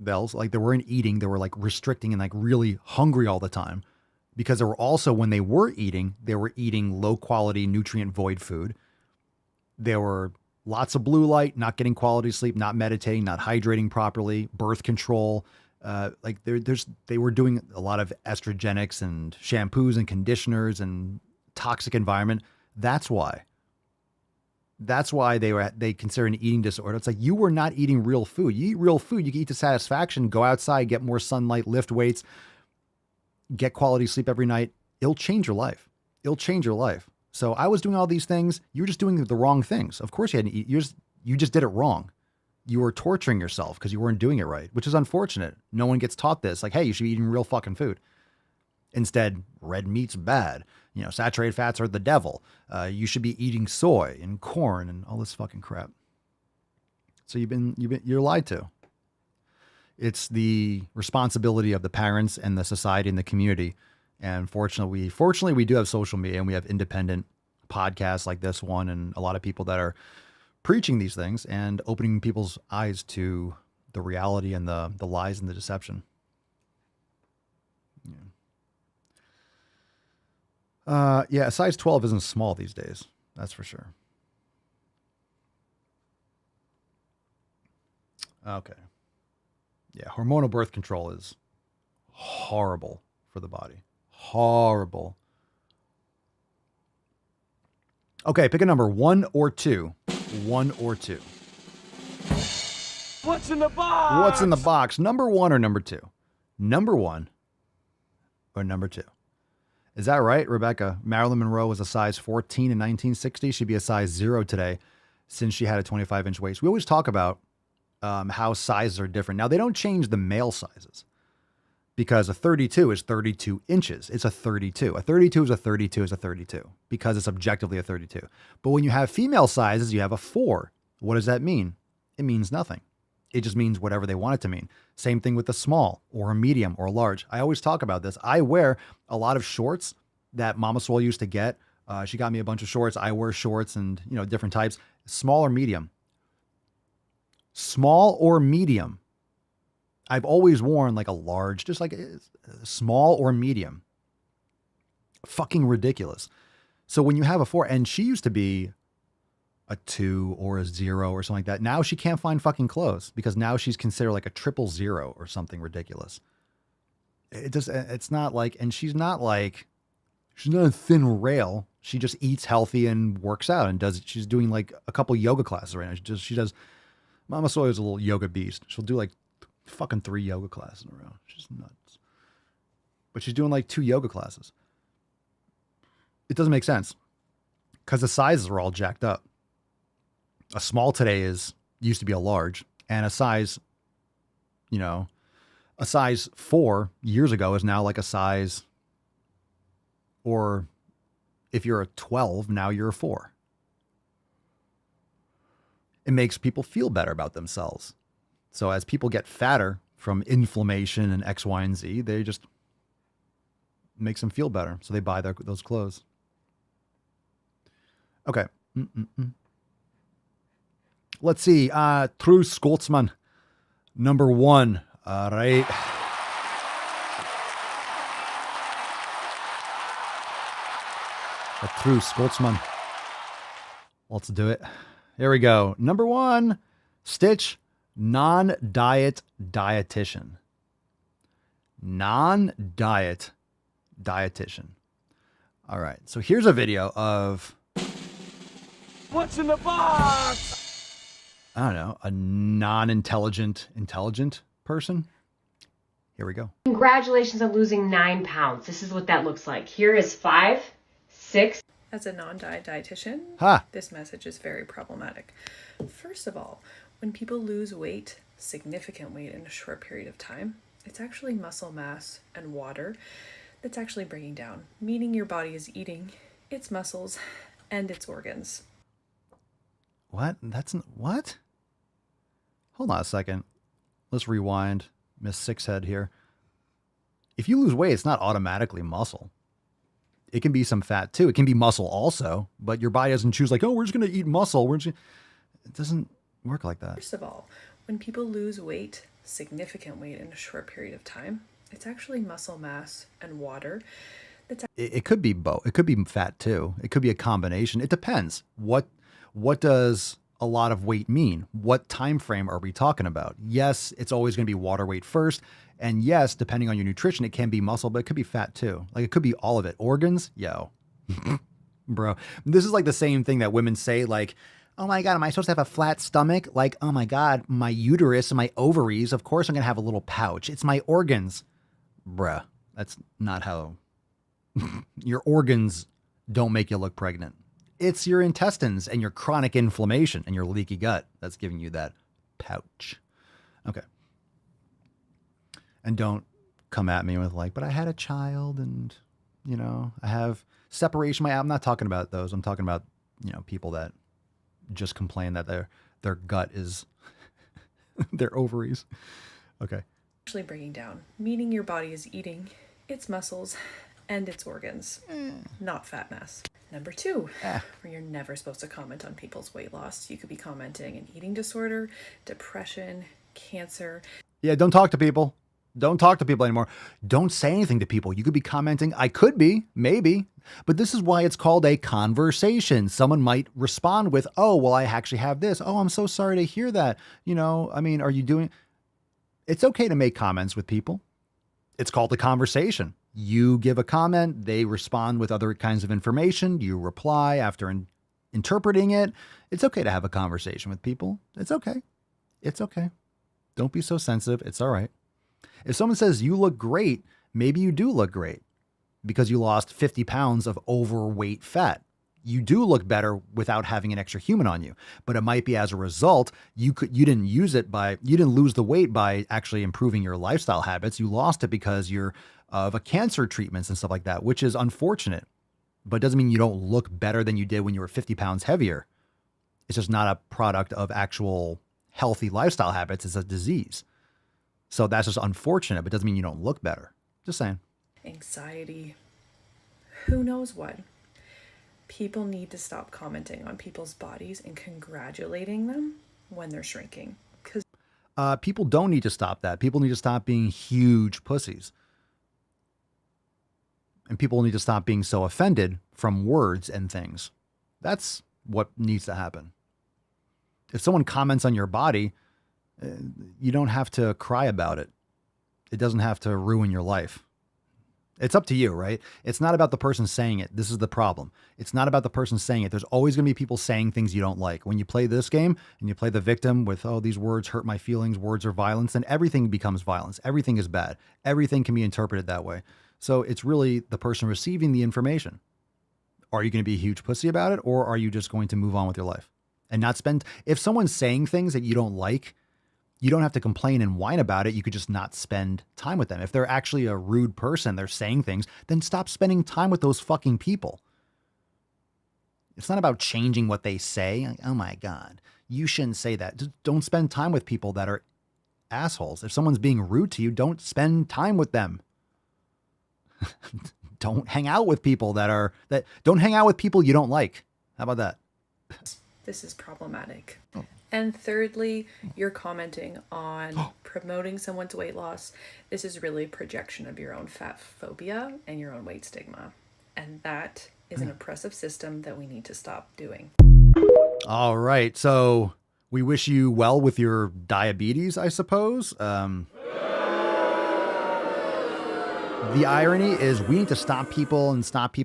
Like, they weren't eating. They were like restricting and like really hungry all the time, because they were also, when they were eating low quality, nutrient void food. There were lots of blue light, not getting quality sleep, not meditating, not hydrating properly, birth control. They were doing a lot of estrogenics and shampoos and conditioners and toxic environment. That's why they consider an eating disorder. It's like, you were not eating real food. You eat real food, you can eat to satisfaction, go outside, get more sunlight, lift weights, get quality sleep every night. It'll change your life. So I was doing all these things. You were just doing the wrong things. Of course you had to eat. You just did it wrong. You were torturing yourself because you weren't doing it right, which is unfortunate. No one gets taught this. Like, hey, you should be eating real fucking food. Instead, red meat's bad. Saturated fats are the devil. You should be eating soy and corn and all this fucking crap. So you're lied to. It's the responsibility of the parents and the society and the community. And fortunately, we do have social media, and we have independent podcasts like this one, and a lot of people that are preaching these things and opening people's eyes to the reality and the lies and the deception. Yeah, a size 12 isn't small these days. That's for sure. Okay. Yeah, hormonal birth control is horrible for the body. Horrible. Okay, pick a number, 1 or 2. 1 or 2. What's in the box? What's in the box? Number 1 or number 2? Number 1 or number 2? Is that right, Rebecca? Marilyn Monroe was a size 14 in 1960. She'd be a size 0 today since she had a 25-inch waist. We always talk about how sizes are different. Now, they don't change the male sizes, because a 32 is 32 inches. It's a 32. A 32 is a 32 is a 32, because it's objectively a 32. But when you have female sizes, you have a 4. What does that mean? It means nothing. It just means whatever they want it to mean. Same thing with a small or a medium or a large. I always talk about this. I wear a lot of shorts that Mama Swole used to get. She got me a bunch of shorts. I wear shorts and, different types. Small or medium. Small or medium. I've always worn like a large, just like a small or medium. Fucking ridiculous. So when you have a 4, and she used to be a 2 or a 0 or something like that. Now she can't find fucking clothes, because now she's considered like a 000 or something ridiculous. It's not like, and she's not a thin rail. She just eats healthy and works out and she's doing like a couple yoga classes right now. She does, Mama Soy is a little yoga beast. She'll do like fucking 3 yoga classes in a row. She's nuts. But she's doing like 2 yoga classes. It doesn't make sense, because the sizes are all jacked up. A small today used to be a large, and a size, A size 4 years ago is now like a size, or if you're a 12, now you're a 4. It makes people feel better about themselves. So as people get fatter from inflammation and X, Y, and Z, they just makes them feel better. So they buy those clothes. Okay. Let's see. True Skoltzman, number 1. All right. A true Skoltzman. Let's do it. Here we go. Number 1, Stitch, non-diet dietitian. Non-diet dietitian. All right. So here's a video of, What's in the box? I don't know, a non-intelligent, intelligent person. Here we go. Congratulations on losing 9 pounds. This is what that looks like. Here is 5, 6. As a non-diet dietitian, this message is very problematic. First of all, when people lose weight, significant weight in a short period of time, it's actually muscle mass and water that's actually breaking down, meaning your body is eating its muscles and its organs. What? What? Hold on a second. Let's rewind. Miss Sixhead here. If you lose weight, it's not automatically muscle. It can be some fat too. It can be muscle also, but your body doesn't choose like, oh, we're just going to eat muscle. It doesn't work like that. First of all, when people lose weight, significant weight in a short period of time, it's actually muscle mass and water. It could be both. It could be fat too. It could be a combination. It depends. What does a lot of weight mean? What time frame are we talking about? Yes, it's always going to be water weight first. And yes, depending on your nutrition, it can be muscle, but it could be fat too. Like it could be all of it. Organs, yo. Bro, this is like the same thing that women say, like, oh my God, am I supposed to have a flat stomach? Like, oh my God, my uterus and my ovaries, of course I'm going to have a little pouch. It's my organs. Bruh, that's not how your organs don't make you look pregnant. It's your intestines and your chronic inflammation and your leaky gut that's giving you that pouch. Okay. And don't come at me with like, but I had a child and, you know, I have separation. I'm not talking about those. I'm talking about, you know, people that just complain that their gut is their ovaries. Okay. Actually breaking down, meaning your body is eating its muscles and its organs, not fat mass. Number 2, where you're never supposed to comment on people's weight loss. You could be commenting an eating disorder, depression, cancer. Yeah, don't talk to people. Don't talk to people anymore. Don't say anything to people. You could be commenting. I could be, maybe. But this is why it's called a conversation. Someone might respond with, oh, well, I actually have this. Oh, I'm so sorry to hear that. You know, I mean, are you doing... It's okay to make comments with people. It's called a conversation. You give a comment. They respond with other kinds of information. You reply after interpreting it. It's okay to have a conversation with people. It's okay. It's okay. Don't be so sensitive. It's all right. If someone says you look great, maybe you do look great because you lost 50 pounds of overweight fat. You do look better without having an extra human on you, but it might be as a result, you didn't lose the weight by actually improving your lifestyle habits. You lost it because you're of a cancer treatments and stuff like that, which is unfortunate, but it doesn't mean you don't look better than you did when you were 50 pounds heavier. It's just not a product of actual healthy lifestyle habits. It's a disease. So that's just unfortunate, but it doesn't mean you don't look better. Just saying. Anxiety, who knows what. People need to stop commenting on people's bodies and congratulating them when they're shrinking. Because people don't need to stop that. People need to stop being huge pussies. And people need to stop being so offended from words and things. That's what needs to happen. If someone comments on your body, you don't have to cry about it. It doesn't have to ruin your life. It's up to you, right? It's not about the person saying it. This is the problem. It's not about the person saying it. There's always going to be people saying things you don't like. When you play this game and you play the victim with, oh, these words hurt my feelings, words are violence, then everything becomes violence. Everything is bad. Everything can be interpreted that way. So it's really the person receiving the information. Are you going to be a huge pussy about it, or are you just going to move on with your life and not spend... If someone's saying things that you don't like You don't have to complain and whine about it. You could just not spend time with them. If they're actually a rude person, they're saying things, then stop spending time with those fucking people. It's not about changing what they say. Like, oh my God, you shouldn't say that. Just don't spend time with people that are assholes. If someone's being rude to you, don't spend time with them. Don't hang out with people don't hang out with people you don't like. How about that? This is problematic. Oh. And thirdly, you're commenting on promoting someone's weight loss. This is really a projection of your own fat phobia and your own weight stigma. And that is an oppressive system that we need to stop doing. All right. So we wish you well with your diabetes, I suppose. The irony is we need to stop people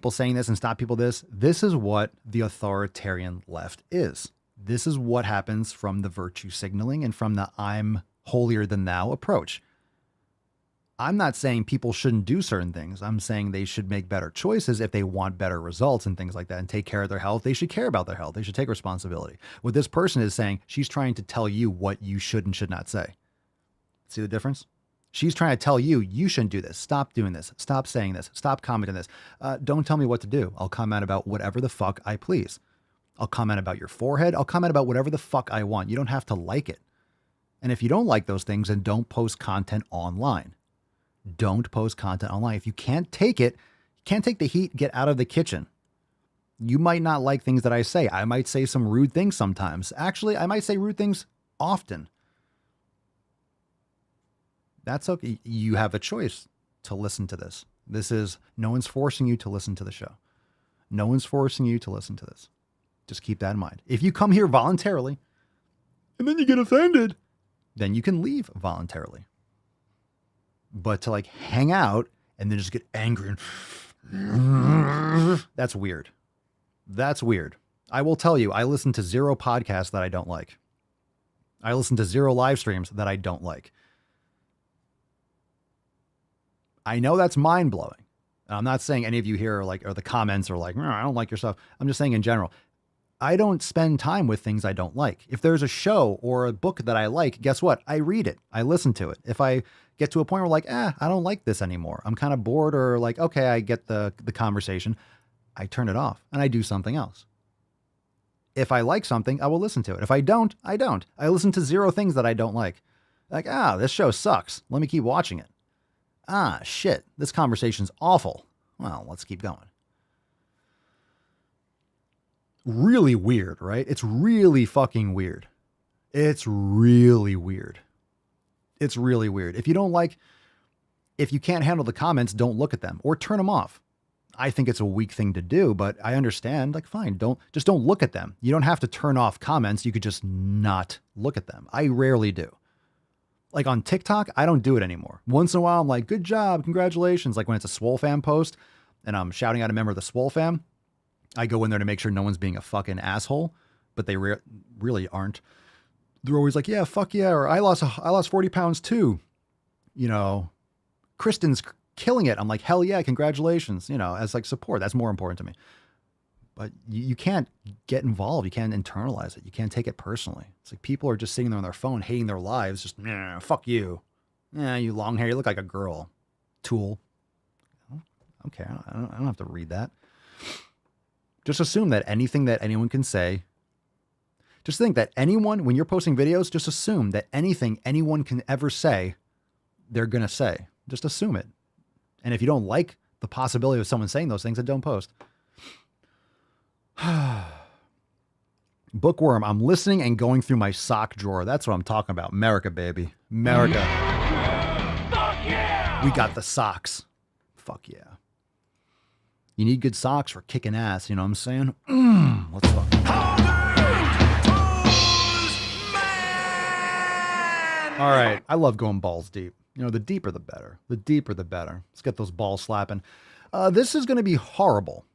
saying this and stop people this. This is what the authoritarian left is. This is what happens from the virtue signaling and from the I'm holier than thou approach. I'm not saying people shouldn't do certain things. I'm saying they should make better choices if they want better results and things like that and take care of their health. They should care about their health. They should take responsibility. What this person is saying, she's trying to tell you what you should and should not say. See the difference? She's trying to tell you, you shouldn't do this. Stop doing this. Stop saying this. Stop commenting this. Don't tell me what to do. I'll comment about whatever the fuck I please. I'll comment about your forehead. I'll comment about whatever the fuck I want. You don't have to like it. And if you don't like those things, then don't post content online. Don't post content online. If you can't take it, can't take the heat, get out of the kitchen. You might not like things that I say. I might say some rude things sometimes. Actually, I might say rude things often. That's okay. You have a choice to listen to this. No one's forcing you to listen to the show. No one's forcing you to listen to this. Just keep that in mind. If you come here voluntarily and then you get offended, then you can leave voluntarily. But to like hang out and then just get angry and that's weird. That's weird. I will tell you, I listen to 0 podcasts that I don't like. I listen to 0 live streams that I don't like. I know that's mind blowing. I'm not saying any of you here are the comments are like, I don't like your stuff. I'm just saying in general, I don't spend time with things I don't like. If there's a show or a book that I like, guess what? I read it. I listen to it. If I get to a point where I don't like this anymore. I'm kind of bored or okay, I get the conversation. I turn it off and I do something else. If I like something, I will listen to it. If I don't, I don't. I listen to 0 things that I don't like. This show sucks. Let me keep watching it. Shit, this conversation's awful. Well, let's keep going. Really weird, right? It's really fucking weird. It's really weird. It's really weird. If you can't handle the comments, don't look at them or turn them off. I think it's a weak thing to do, but I understand. Fine, don't look at them. You don't have to turn off comments. You could just not look at them. I rarely do. On TikTok, I don't do it anymore. Once in a while, I'm like, good job, congratulations. When it's a Swole fam post and I'm shouting out a member of the Swole fam, I go in there to make sure no one's being a fucking asshole, but they really aren't. They're always like, yeah, fuck yeah, or I lost 40 pounds too. Kristen's killing it. I'm like, hell yeah, congratulations. As support, that's more important to me. But you can't get involved. You can't internalize it. You can't take it personally. It's people are just sitting there on their phone, hating their lives. Just, fuck you. Yeah, you long hair. You look like a girl. Tool. Okay, I don't have to read that. Just assume that anything that anyone can say, just think that when you're posting videos, just assume that anything anyone can ever say, they're going to say. Just assume it. And if you don't like the possibility of someone saying those things, then don't post. Bookworm, I'm listening and going through my sock drawer. That's what I'm talking about. America, baby. America. Fuck yeah! We got the socks. Fuck yeah. You need good socks for kicking ass. You know what I'm saying? Let's fuck. All right. I love going balls deep. The deeper the better. The deeper the better. Let's get those balls slapping. This is going to be horrible.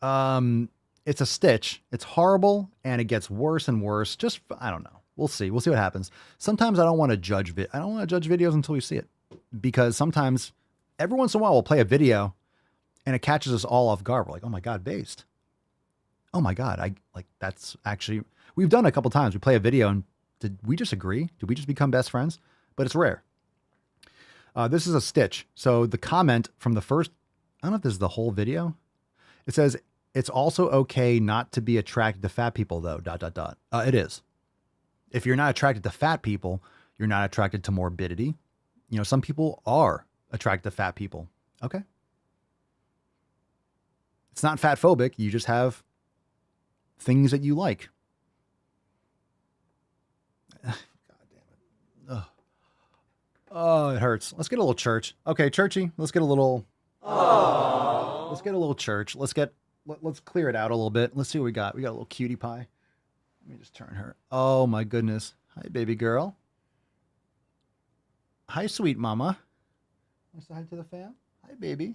It's a stitch. It's horrible and it gets worse and worse. Just, I don't know. We'll see. We'll see what happens. Sometimes I don't want to judge videos until we see it, because sometimes every once in a while we'll play a video and it catches us all off guard. We're like, oh my God, based. Oh my God. That's actually, we've done it a couple times. We play a video and Did we just agree? Did we just become best friends? But it's rare. This is a stitch. So the comment from the first, I don't know if this is the whole video. It says, it's also okay not to be attracted to fat people though, ... It is. If you're not attracted to fat people, you're not attracted to morbidity. You know, some people are attracted to fat people. Okay. It's not fat phobic. You just have things that you like. God damn it. Oh, it hurts. Let's get a little church. Okay, churchy. Let's get a little. Aww. Let's get a little church. Let's clear it out a little bit. Let's see what we got. We got a little cutie pie. Let me just turn her. Oh my goodness. Hi, baby girl. Hi, sweet mama. Want to say hi to the fam? Hi, baby.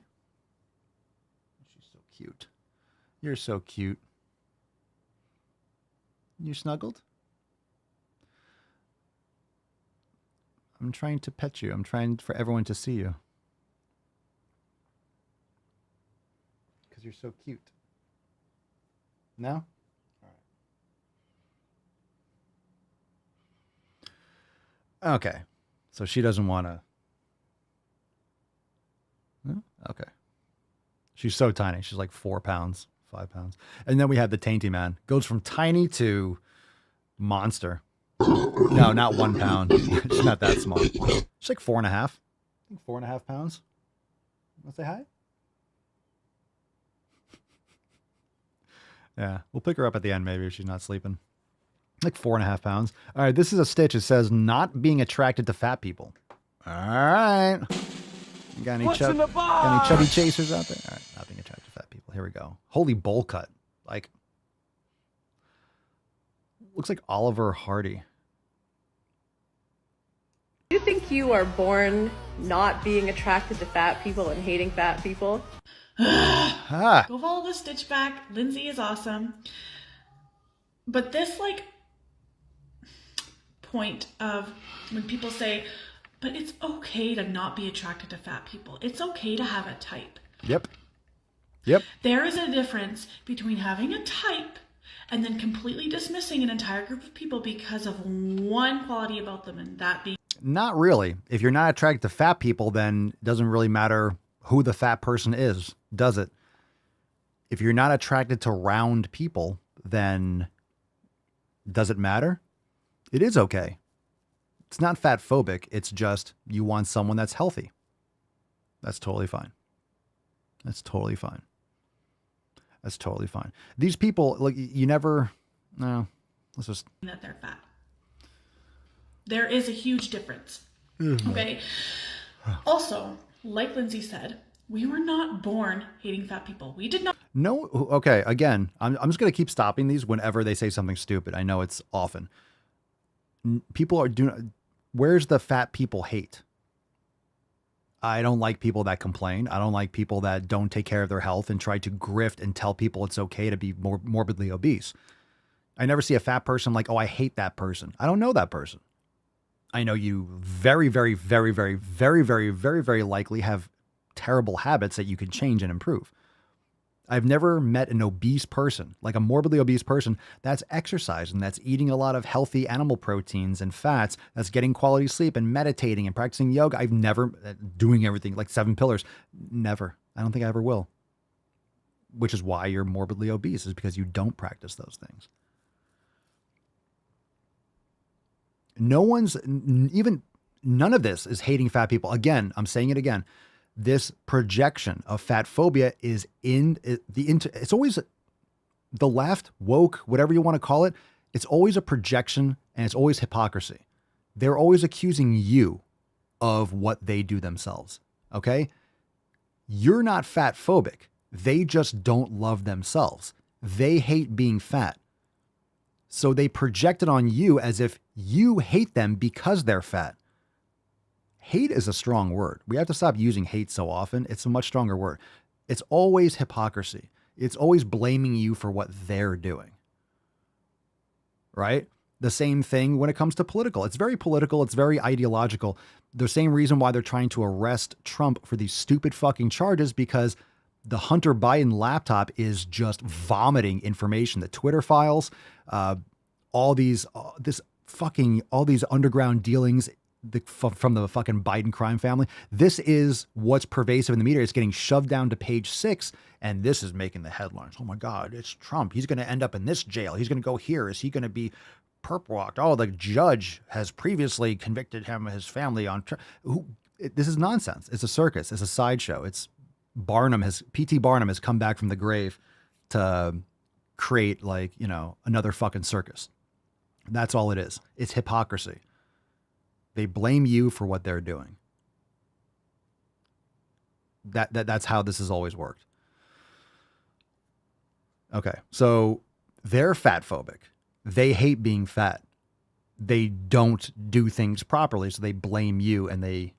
She's so cute. You're so cute. You snuggled? I'm trying to pet you. I'm trying for everyone to see you. Because you're so cute. No? Okay. So she doesn't want to. Okay. She's so tiny. She's like 4 pounds, 5 pounds. And then we have the Tainty Man. Goes from tiny to monster. No, not 1 pound. She's not that small. She's like 4.5. I think 4.5 pounds. Want to say hi? Yeah. We'll pick her up at the end maybe if she's not sleeping. Like 4.5 pounds. All right, this is a stitch. It says not being attracted to fat people. All right. You got any chubby chasers out there? All right, not being attracted to fat people. Here we go. Holy bowl cut. Like, looks like Oliver Hardy. Do you think you are born not being attracted to fat people and hating fat people? Go follow the stitch back. Lindsay is awesome. But this, like, point of when people say, but it's okay to not be attracted to fat people. It's okay to have a type. Yep. There is a difference between having a type and then completely dismissing an entire group of people because of one quality about them, and that being... Not really. If you're not attracted to fat people, then it doesn't really matter who the fat person is, does it? If you're not attracted to round people, then does it matter? It is okay. It's not fat phobic. It's just you want someone that's healthy. That's totally fine. That's totally fine. That's totally fine. These people, like, you never, no, let's just. That they're fat. There is a huge difference. Okay. Also, like Lindsay said, we were not born hating fat people. We did not. No. Okay. Again, I'm just going to keep stopping these whenever they say something stupid. I know it's often. People are doing, where's the fat people hate? I don't like people that complain. I don't like people that don't take care of their health and try to grift and tell people it's okay to be more morbidly obese. I never see a fat person like, oh, I hate that person. I don't know that person. I know you very, very, very, very, very, very, very, very likely have terrible habits that you can change and improve. I've never met an obese person, like a morbidly obese person, that's exercising, that's eating a lot of healthy animal proteins and fats, that's getting quality sleep and meditating and practicing yoga. I've never, doing everything like 7 pillars. Never. I don't think I ever will. Which is why you're morbidly obese, is because you don't practice those things. No one's, even none of this is hating fat people. Again, I'm saying it again. This projection of fat phobia is it's always the left, woke, whatever you want to call it. It's always a projection and it's always hypocrisy. They're always accusing you of what they do themselves. Okay. You're not fat phobic. They just don't love themselves. They hate being fat. So they project it on you as if you hate them because they're fat. Hate is a strong word. We have to stop using hate so often. It's a much stronger word. It's always hypocrisy. It's always blaming you for what they're doing. Right? The same thing when it comes to political. It's very political. It's very ideological. The same reason why they're trying to arrest Trump for these stupid fucking charges, because the Hunter Biden laptop is just vomiting information. The Twitter files, all these, this fucking all these underground dealings from the fucking Biden crime family. This is what's pervasive in the media. It's getting shoved down to page 6, and this is making the headlines. Oh my God, it's Trump. He's going to end up in this jail. He's going to go here. Is he going to be perp walked? Oh, the judge has previously convicted him and his family on. This is nonsense. It's a circus. It's a sideshow. It's P.T. Barnum has come back from the grave to create another fucking circus. That's all it is. It's hypocrisy. They blame you for what they're doing. That's how this has always worked. Okay, so they're fat phobic. They hate being fat. They don't do things properly, so they blame you and they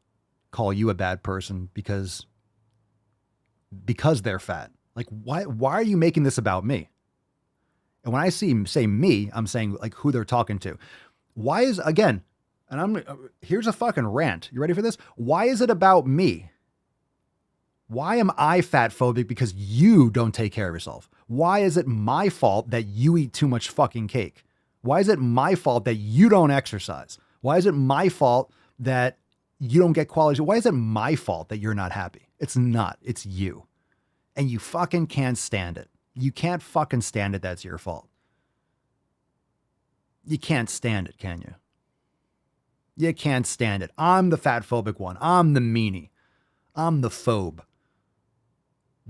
call you a bad person because they're fat. Like, why are you making this about me? And when I say me, I'm saying like who they're talking to. Why is, again, and here's a fucking rant. You ready for this? Why is it about me? Why am I fat phobic? Because you don't take care of yourself. Why is it my fault that you eat too much fucking cake? Why is it my fault that you don't exercise? Why is it my fault that you don't get quality? Why is it my fault that you're not happy? It's not. It's you. And you fucking can't stand it. You can't fucking stand it. That's your fault. You can't stand it, can you? You can't stand it. I'm the fat phobic one. I'm the meanie. I'm the phobe.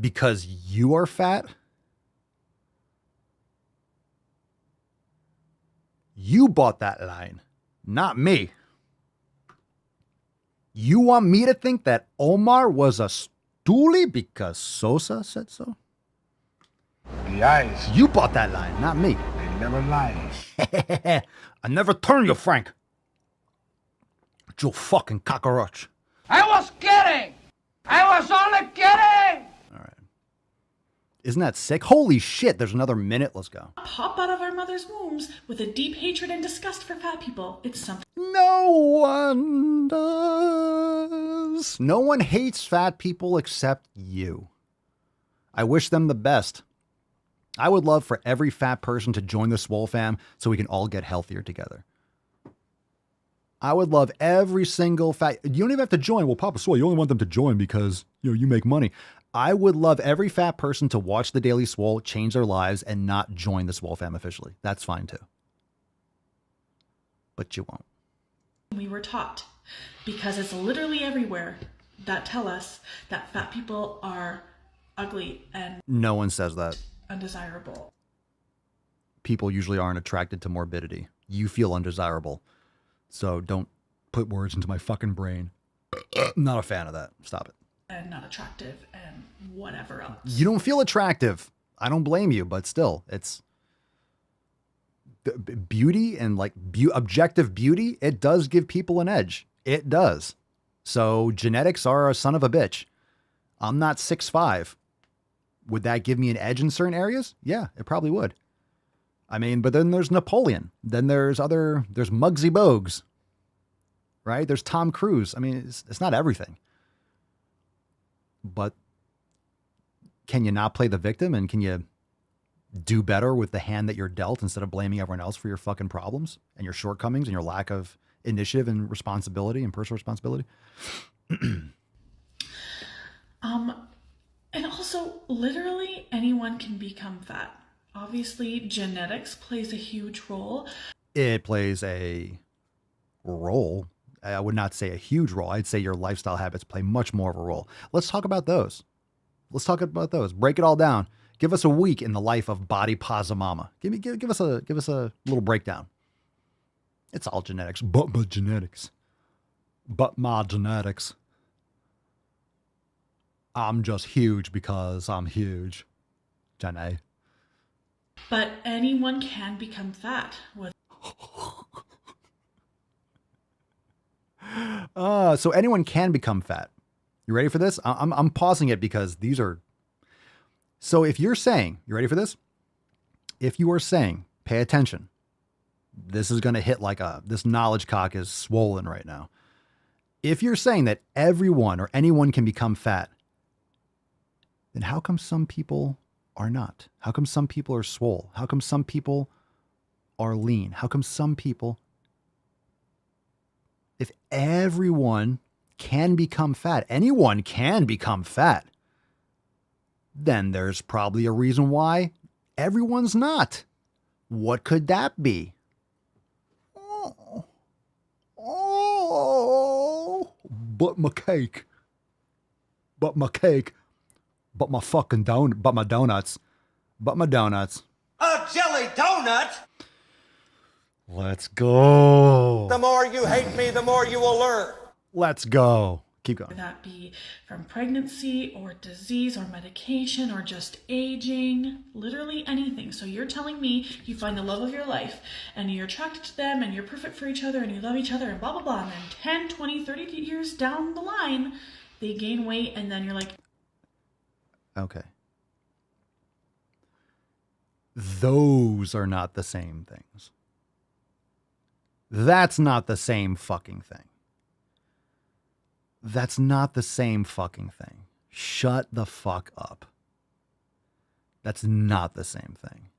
Because you are fat? You bought that line, not me. You want me to think that Omar was a stoolie because Sosa said so? The eyes. You bought that line, not me. They never lie. I never turn you, Frank. You fucking cockroach. I was kidding! I was only kidding! All right. Isn't that sick? Holy shit, there's another minute. Let's go. Pop out of our mother's wombs with a deep hatred and disgust for fat people. It's something. No one does. No one hates fat people except you. I wish them the best. I would love for every fat person to join the Swole fam so we can all get healthier together. I would love every single fat. You don't even have to join. Well, Papa Swole, you only want them to join because you make money. I would love every fat person to watch the Daily Swole, change their lives, and not join the Swole fam officially. That's fine too. But you won't. We were taught, because it's literally everywhere, that tell us that fat people are ugly and no one says that. Undesirable. People usually aren't attracted to morbidity. You feel undesirable. So don't put words into my fucking brain. Not a fan of that. Stop it. And not attractive and whatever else. You don't feel attractive. I don't blame you, but still, it's beauty and objective beauty. It does give people an edge. It does. So genetics are a son of a bitch. I'm not 6'5". Would that give me an edge in certain areas? Yeah, it probably would. I mean, but then there's Napoleon. Then there's Muggsy Bogues, right? There's Tom Cruise. I mean, it's not everything. But can you not play the victim, and can you do better with the hand that you're dealt instead of blaming everyone else for your fucking problems and your shortcomings and your lack of initiative and responsibility and personal responsibility? And also, literally anyone can become fat. Obviously, genetics plays a huge role. It plays a role. I would not say a huge role. I'd say your lifestyle habits play much more of a role. Let's talk about those. Break it all down. Give us a week in the life of Body Pasa Mama. Give us a little breakdown. It's all genetics. But my genetics. I'm just huge because I'm huge. Jenny. But anyone can become fat. So anyone can become fat. You ready for this? I'm pausing it because these are. So if you're saying, you ready for this? If you are saying, pay attention. This is going to hit this knowledge cock is swollen right now. If you're saying that everyone or anyone can become fat, then how come some people are not? How come some people are swole? How come some people are lean? How come some people If everyone can become fat, anyone can become fat, then there's probably a reason why everyone's not. What could that be? But my cake. But my cake. But my fucking donut. But my donuts. But my donuts. A jelly donut? Let's go. The more you hate me, the more you will learn. Let's go. Keep going. Whether that be from pregnancy or disease or medication or just aging, literally anything. So you're telling me you find the love of your life and you're attracted to them and you're perfect for each other and you love each other and blah, blah, blah. And then 10, 20, 30 years down the line, they gain weight and then you're like... Okay. Those are not the same things. That's not the same fucking thing. That's not the same fucking thing. Shut the fuck up. That's not the same thing.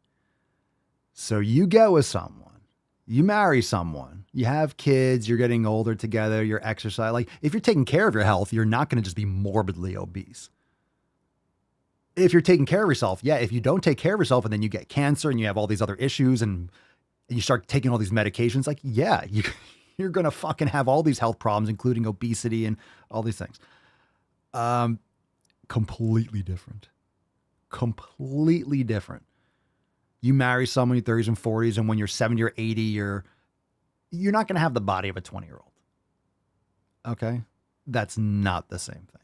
So you get with someone, you marry someone, you have kids, you're getting older together, you're exercising. Like, if you're taking care of your health, you're not going to just be morbidly obese. If you're taking care of yourself, yeah, if you don't take care of yourself and then you get cancer and you have all these other issues and you start taking all these medications, like, yeah, you're going to fucking have all these health problems, including obesity and all these things. Completely different. Completely different. You marry someone in your 30s and 40s, and when you're 70 or 80, you're not going to have the body of a 20-year-old. Okay? That's not the same thing.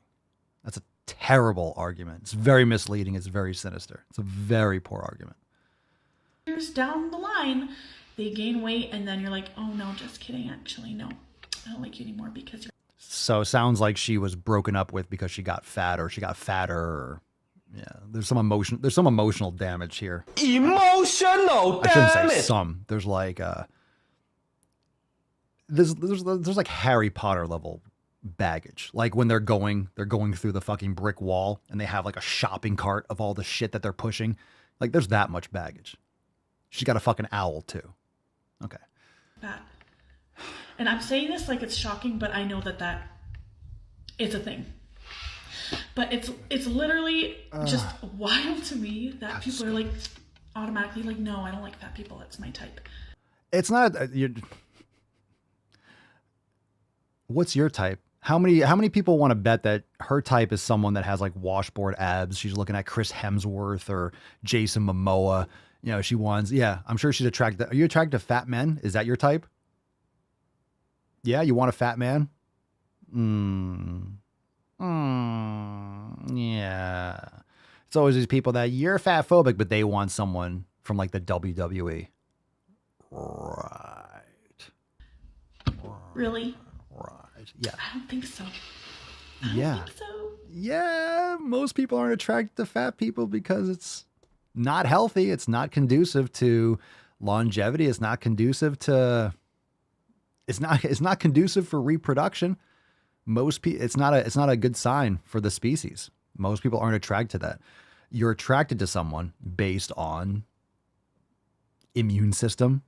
That's a terrible argument. It's very misleading. It's very sinister. It's a very poor argument. Years down the line, they gain weight and then you're like, oh no, just kidding. Actually, no, I don't like you anymore because you're... So it sounds like she was broken up with because she got fat or she got fatter. Or, yeah, there's some emotional damage here. Emotional damage. I shouldn't say some. There's like there's like Harry Potter level baggage. Like when they're going through the fucking brick wall and they have like a shopping cart of all the shit that they're pushing. Like there's that much baggage. She's got a fucking owl too. Okay. That. And I'm saying this like it's shocking, but I know that is a thing. But it's literally just wild to me that people are like automatically like, no, I don't like fat people. That's my type. It's not. What's your type? How many people want to bet that her type is someone that has like washboard abs? She's looking at Chris Hemsworth or Jason Momoa. You know, she wants. Yeah, I'm sure she's attracted. Are you attracted to fat men? Is that your type? Yeah, you want a fat man? Yeah. It's always these people that you're fat phobic, but they want someone from like the WWE. Right. Really? Right. Yeah. I don't think so. I don't think so. Yeah. Most people aren't attracted to fat people because it's not healthy. It's not conducive to longevity. It's not conducive to. It's not conducive for reproduction. Most people, it's not a good sign for the species. Most people aren't attracted to that. You're attracted to someone based on immune system,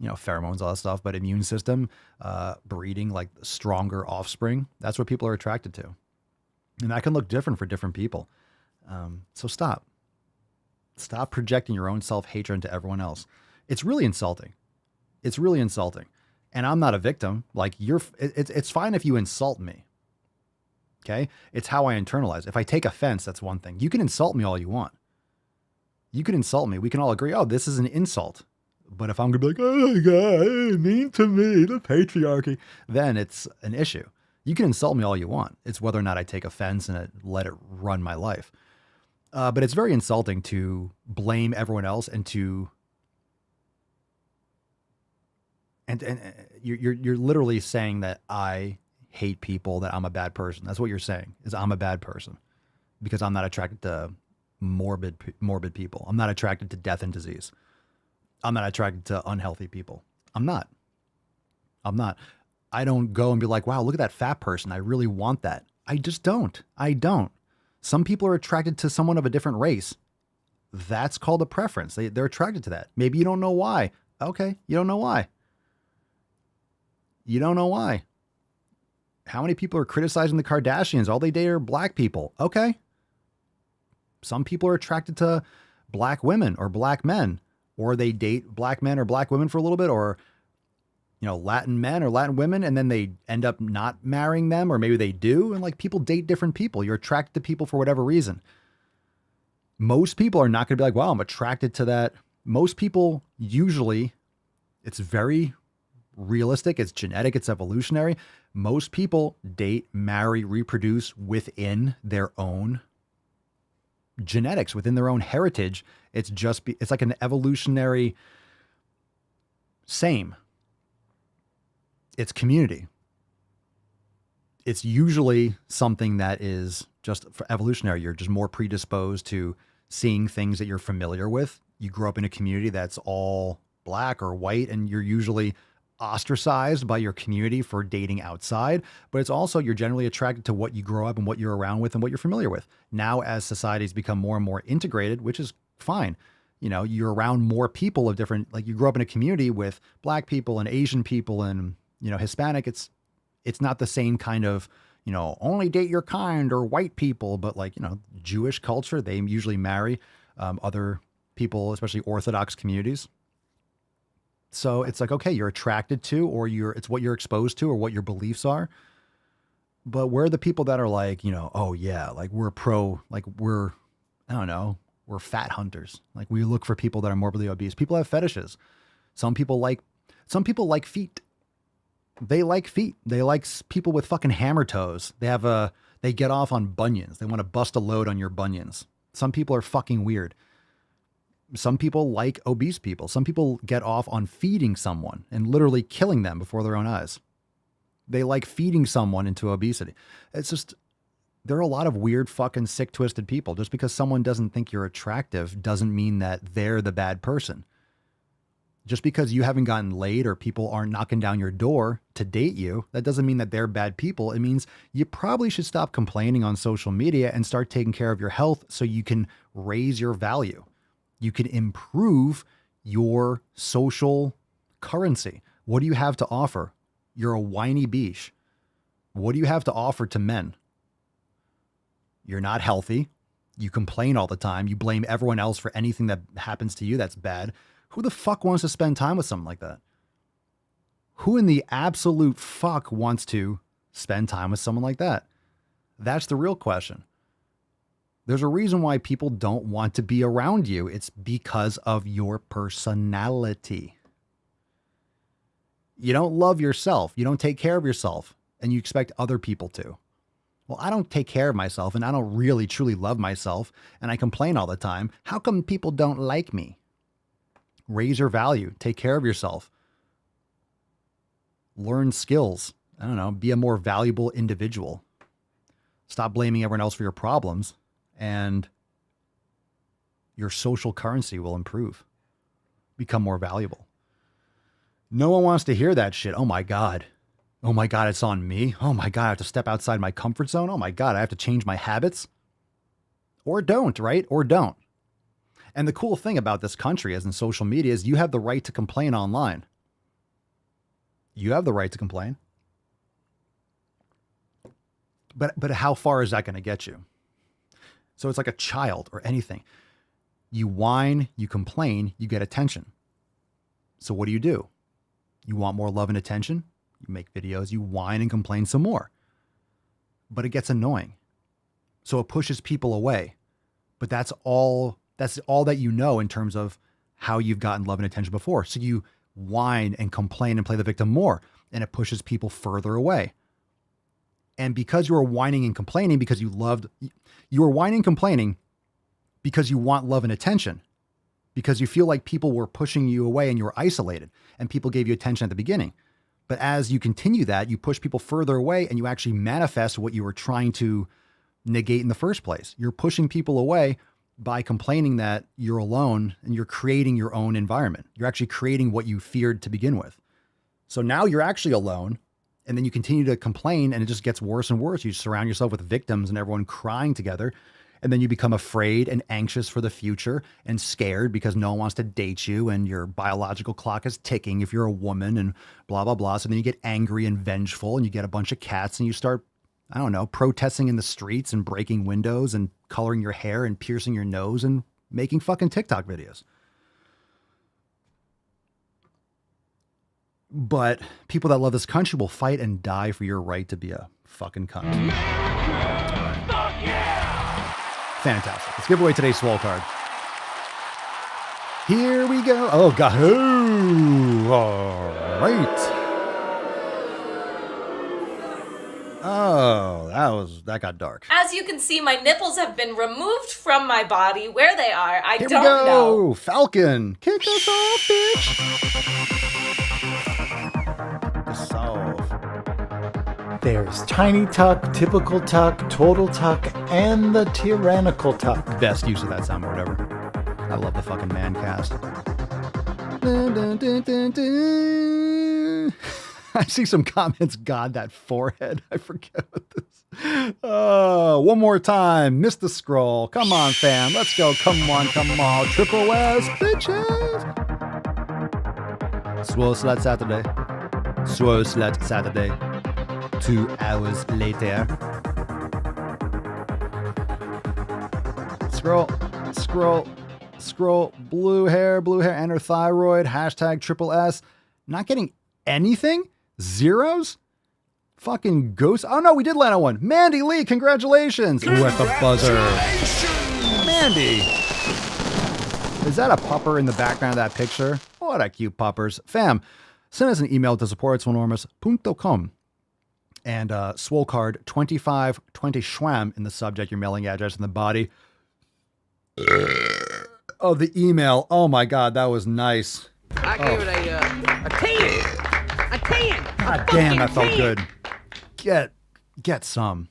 you know, pheromones, all that stuff, but immune system, breeding like stronger offspring. That's what people are attracted to. And that can look different for different people. So stop projecting your own self-hatred into everyone else. It's really insulting. It's really insulting. And I'm not a victim. Like it's fine if you insult me. Okay. It's how I internalize. If I take offense, that's one thing. You can insult me all you want. You can insult me. We can all agree, oh, this is an insult. But if I'm going to be like, oh my God, mean to me, the patriarchy, then it's an issue. You can insult me all you want. It's whether or not I take offense and let it run my life. But it's very insulting to blame everyone else and to And you're literally saying that I hate people, that I'm a bad person. That's what you're saying, is I'm a bad person because I'm not attracted to morbid people. I'm not attracted to death and disease. I'm not attracted to unhealthy people. I'm not. I don't go and be like, wow, look at that fat person. I really want that. I just don't. I don't. Some people are attracted to someone of a different race. That's called a preference. They're attracted to that. Maybe you don't know why. Okay, you don't know why. You don't know why. How many people are criticizing the Kardashians? All they date are black people. Okay. Some people are attracted to black women or black men, or they date black men or black women for a little bit, or, Latin men or Latin women, and then they end up not marrying them, or maybe they do. And like, people date different people. You're attracted to people for whatever reason. Most people are not going to be like, wow, I'm attracted to that. Most people usually, it's very realistic. It's genetic. It's evolutionary. Most people date, marry, reproduce within their own genetics, within their own heritage. It's like an evolutionary same. It's community. It's usually something that is just for evolutionary. You're just more predisposed to seeing things that you're familiar with. You grow up in a community that's all black or white, and you're usually ostracized by your community for dating outside. But it's also, you're generally attracted to what you grow up and what you're around with and what you're familiar with. Now, as societies become more and more integrated, which is fine, you're around more people of different, like you grow up in a community with black people and Asian people and, Hispanic. It's not the same kind of, only date your kind, or white people, but like, Jewish culture, they usually marry other people, especially Orthodox communities. So it's like, okay, you're attracted to, or it's what you're exposed to or what your beliefs are. But where are the people that are like, oh yeah, like we're fat hunters. Like we look for people that are morbidly obese. People have fetishes. Some people like feet. They like feet. They like people with fucking hammer toes. They get off on bunions. They want to bust a load on your bunions. Some people are fucking weird. Some people like obese people. Some people get off on feeding someone and literally killing them before their own eyes. They like feeding someone into obesity. It's just, there are a lot of weird, fucking sick, twisted people. Just because someone doesn't think you're attractive doesn't mean that they're the bad person. Just because you haven't gotten laid or people aren't knocking down your door to date you, that doesn't mean that they're bad people. It means you probably should stop complaining on social media and start taking care of your health so you can raise your value. You can improve your social currency. What do you have to offer? You're a whiny beach. What do you have to offer to men? You're not healthy. You complain all the time. You blame everyone else for anything that happens to you that's bad. Who the fuck wants to spend time with something like that? Who in the absolute fuck wants to spend time with someone like that? That's the real question. There's a reason why people don't want to be around you. It's because of your personality. You don't love yourself. You don't take care of yourself, and you expect other people to. Well, I don't take care of myself, and I don't really truly love myself, and I complain all the time. How come people don't like me? Raise your value. Take care of yourself. Learn skills. I don't know. Be a more valuable individual. Stop blaming everyone else for your problems, and your social currency will improve. Become more valuable. No one wants to hear that shit. Oh my God. Oh my God, it's on me. Oh my God, I have to step outside my comfort zone. Oh my God, I have to change my habits. Or don't, right? Or don't. And the cool thing about this country, as in social media, is you have the right to complain online. You have the right to complain. But how far is that going to get you? So it's like a child or anything. You whine, you complain, you get attention. So what do? You want more love and attention? You make videos, you whine and complain some more. But it gets annoying. So it pushes people away. But that's all that you know in terms of how you've gotten love and attention before. So you whine and complain and play the victim more, and it pushes people further away. And because you were whining and complaining because you were whining and complaining because you want love and attention, because you feel like people were pushing you away and you were isolated and people gave you attention at the beginning. But as you continue that, you push people further away and you actually manifest what you were trying to negate in the first place. You're pushing people away by complaining that you're alone, and you're creating your own environment. You're actually creating what you feared to begin with. So now you're actually alone, and then you continue to complain, and it just gets worse and worse. You surround yourself with victims and everyone crying together, And then you become afraid and anxious for the future and scared because no one wants to date you and your biological clock is ticking if you're a woman and blah, blah, blah. So then you get angry and vengeful and you get a bunch of cats and you start, I don't know, protesting in the streets and breaking windows and coloring your hair and piercing your nose and making fucking TikTok videos. But people that love this country will fight and die for your right to be a fucking cunt. Fantastic. Let's give away today's Swole card. Here we go. Oh, God. Ooh, all right. Oh, that got dark. As you can see, my nipples have been removed from my body. Where they are, I Here don't we go. know. Falcon, kick us off, bitch. There's tiny tuck, typical tuck, total tuck, and the tyrannical tuck. Best use of that soundboard ever. I love the fucking man cast. Dun, dun, dun, dun, dun. I see some comments. God, that forehead. I forget what this. One more time. Missed the scroll. Come on, fam. Let's go. Come on. Triple S, bitches. Swole Slut Saturday. Swole Slut Saturday. 2 hours later. Scroll. Blue hair, enter thyroid. Hashtag triple S. Not getting anything? Zeros? Fucking ghost. Oh no, we did land on one. Mandy Lee, congratulations. Ooh, at the buzzer. Mandy. Is that a pupper in the background of that picture? What a cute puppers. Fam, send us an email to support@swolenormous.com. And Swole card 2520 Schwam in the subject, your mailing address in the body. Oh, the email. Oh my God, that was nice. I gave it a 10. A 10. God damn, that felt good. Get some.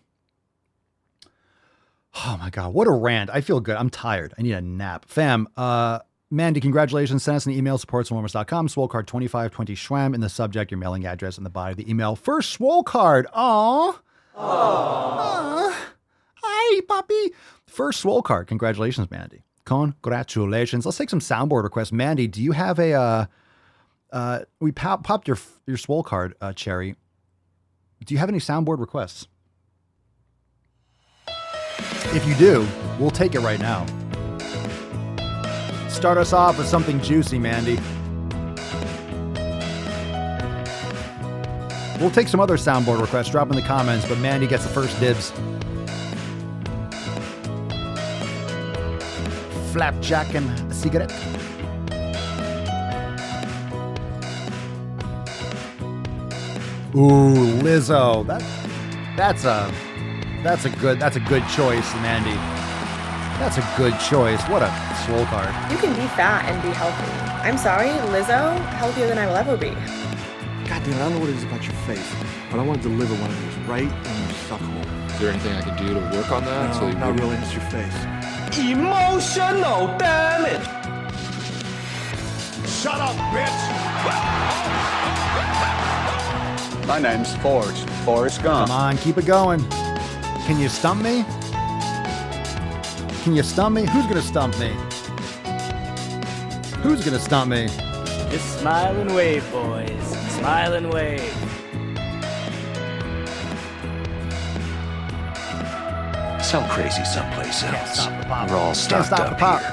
Oh my God, what a rant. I feel good. I'm tired. I need a nap. Fam, Mandy, congratulations. Send us an email, support@swolenormous.com. Swole card 2520 Schwam in the subject, your mailing address in the body of the email. First Swole card. Aww. Hi, puppy. First Swole card. Congratulations, Mandy. Congratulations. Let's take some soundboard requests. Mandy, do you have a, we popped your Swole card, Cherry. Do you have any soundboard requests? If you do, we'll take it right now. Start us off with something juicy, Mandy. We'll take some other soundboard requests. Drop in the comments, but Mandy gets the first dibs. Flapjack and a cigarette. Ooh, Lizzo. That's a good choice, Mandy. That's a good choice. What a Swole card. You can be fat and be healthy. I'm sorry, Lizzo, healthier than I will ever be. God damn, I don't know what it is about your face, but I want to deliver one of these right in your suck hole. Is there anything I can do to work on that? No, so not really, it's your face. Emotional damage. Shut up, bitch! My name's Forrest Gump. Come on, keep it going. Can you stump me? Can you stump me? Who's gonna stump me? Who's gonna stump me? Just smile and wave, boys. Smile and wave. So crazy someplace else. Stop the pop. We're all Can't stuck stop up the pop. here.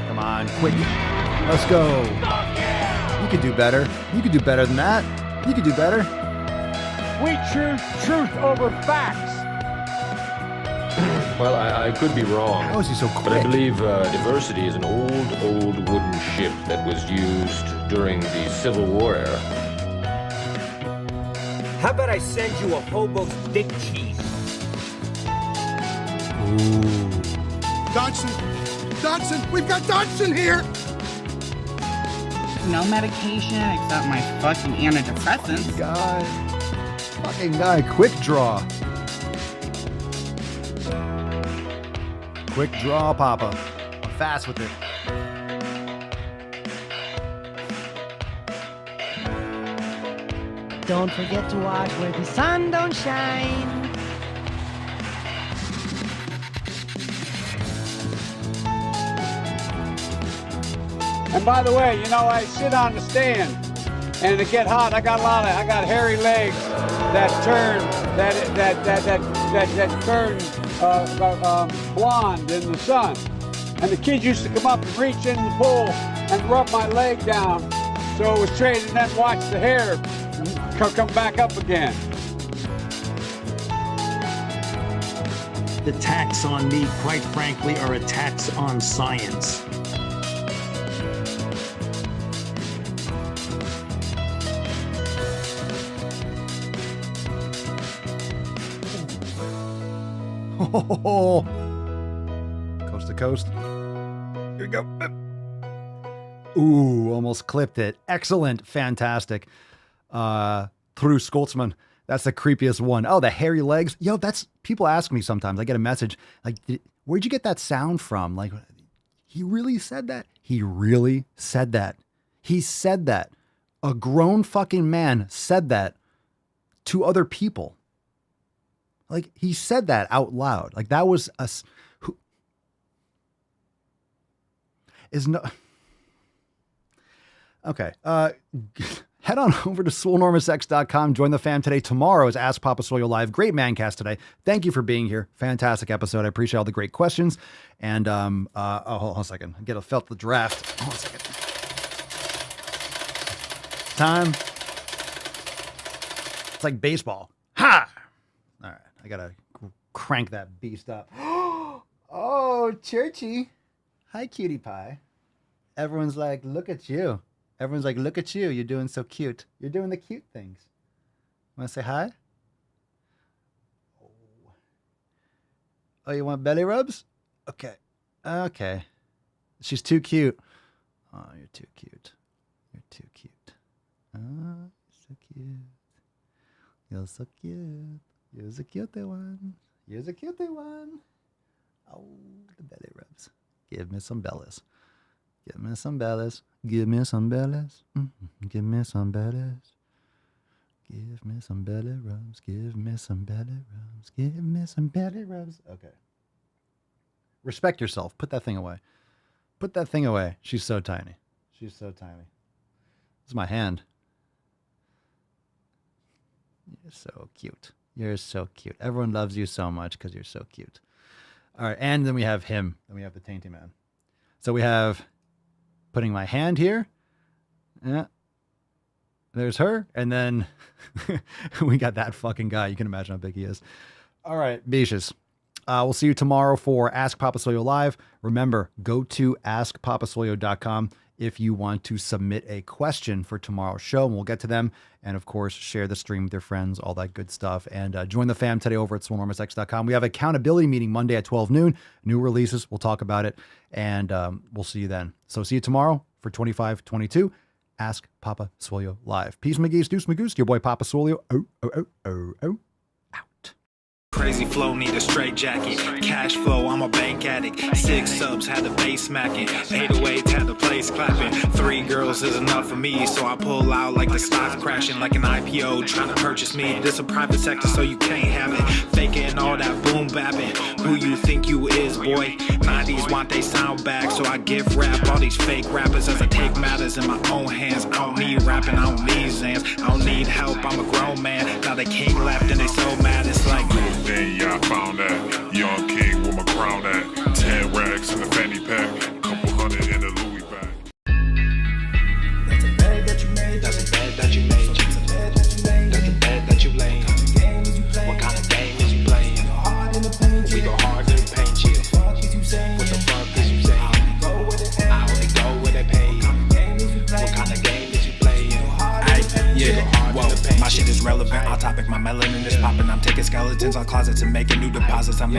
Come on, quick. Let's go. You could do better. You could do better than that. You could do better. We choose truth over facts. Well, I could be wrong. How is he so quick? But I believe diversity is an old wooden ship that was used during the Civil War era. How about I send you a hobo's dick cheese? Ooh. Dodson, we've got Dodson here. No medication except my fucking antidepressants. Fucking guy, quick draw. Quick draw, Papa. I'm fast with it. Don't forget to watch where the sun don't shine. And by the way, you know, I sit on the stand and it get hot. I got hairy legs that turn blonde in the sun. And the kids used to come up and reach in the pool and rub my leg down, so it was straight, and then watch the hair come back up again. The attacks on me, quite frankly, are attacks on science. Oh, coast to coast. Here we go. Ooh, almost clipped it. Excellent. Fantastic. Through Skoltzman. That's the creepiest one. Oh, the hairy legs. Yo, that's, people ask me sometimes. I get a message like, where'd you get that sound from? Like, he really said that? He really said that. He said that. A grown fucking man said that to other people. Like, he said that out loud. Like, that was us. Who is no. Okay. Head on over to swolenormousx.com. Join the fam today. Tomorrow is Ask Papa Swole Live. Great Mancast today. Thank you for being here. Fantastic episode. I appreciate all the great questions. And, hold on a second. I felt the draft. Hold on a second. Time. It's like baseball. Ha! All right. I got to crank that beast up. Oh, Churchy. Hi, cutie pie. Everyone's like, look at you. Everyone's like, look at you. You're doing so cute. You're doing the cute things. Want to say hi? Oh, you want belly rubs? Okay. Okay. She's too cute. Oh, you're too cute. You're too cute. Oh, you're so cute. You're so cute. You're the cutie one. You're the cutie one. Oh, the belly rubs. Give me some bellies. Give me some bellies. Give me some bellies. Mm-hmm. Give me some bellies. Give me some belly rubs. Give me some belly rubs. Give me some belly rubs. Okay. Respect yourself. Put that thing away. Put that thing away. She's so tiny. She's so tiny. This is my hand. You're so cute. You're so cute. Everyone loves you so much because you're so cute. All right. And then we have him. Then we have the Tainty Man. So we have putting my hand here. Yeah. There's her. And then we got that fucking guy. You can imagine how big he is. All right, Beaches. We'll see you tomorrow for Ask Papa Swole Live. Remember, go to askpapaswole.com if you want to submit a question for tomorrow's show, and we'll get to them. And of course, share the stream with your friends, all that good stuff. And join the fam today over at swolenormousx.com. We have accountability meeting Monday at 12 noon. New releases. We'll talk about it. And we'll see you then. So see you tomorrow for 2522. Ask Papa Swole Live. Peace, McGee's, Deuce, Magoose. Your boy Papa Swole. Out. Crazy flow, need a straight jacket. Cash flow, I'm a bank addict. 6 subs, had the bass smacking. 808s, had the place clapping. 3 girls is enough for me, so I pull out like the stocks crashing. Like an IPO, trying to purchase me. This a private sector, so you can't have it. Faking all that boom bapping. Who you think you is, boy? 90s want they sound back, so I give rap all these fake rappers as I take matters in my own hands. I don't need rapping, I don't need Zans. I don't need help, I'm a grown man. Now they king left and they so mad, it's like then yeah, I found that young king with my crown at 10 racks in the fanny pack, couple hundred in the Louis bag. That's a bed that you made. That's a bed that you made. That's a bed that you made. That's a bed that you laid. What kind of game is you playing? We go hard in the paint, yeah. What the fuck is you saying? I only go where they pay. What kind of game is you playing? Yeah, whoa, my shit is relevant, on topic, my melanin is popping. I'm taking skeletons out closets and making new deposits. I'm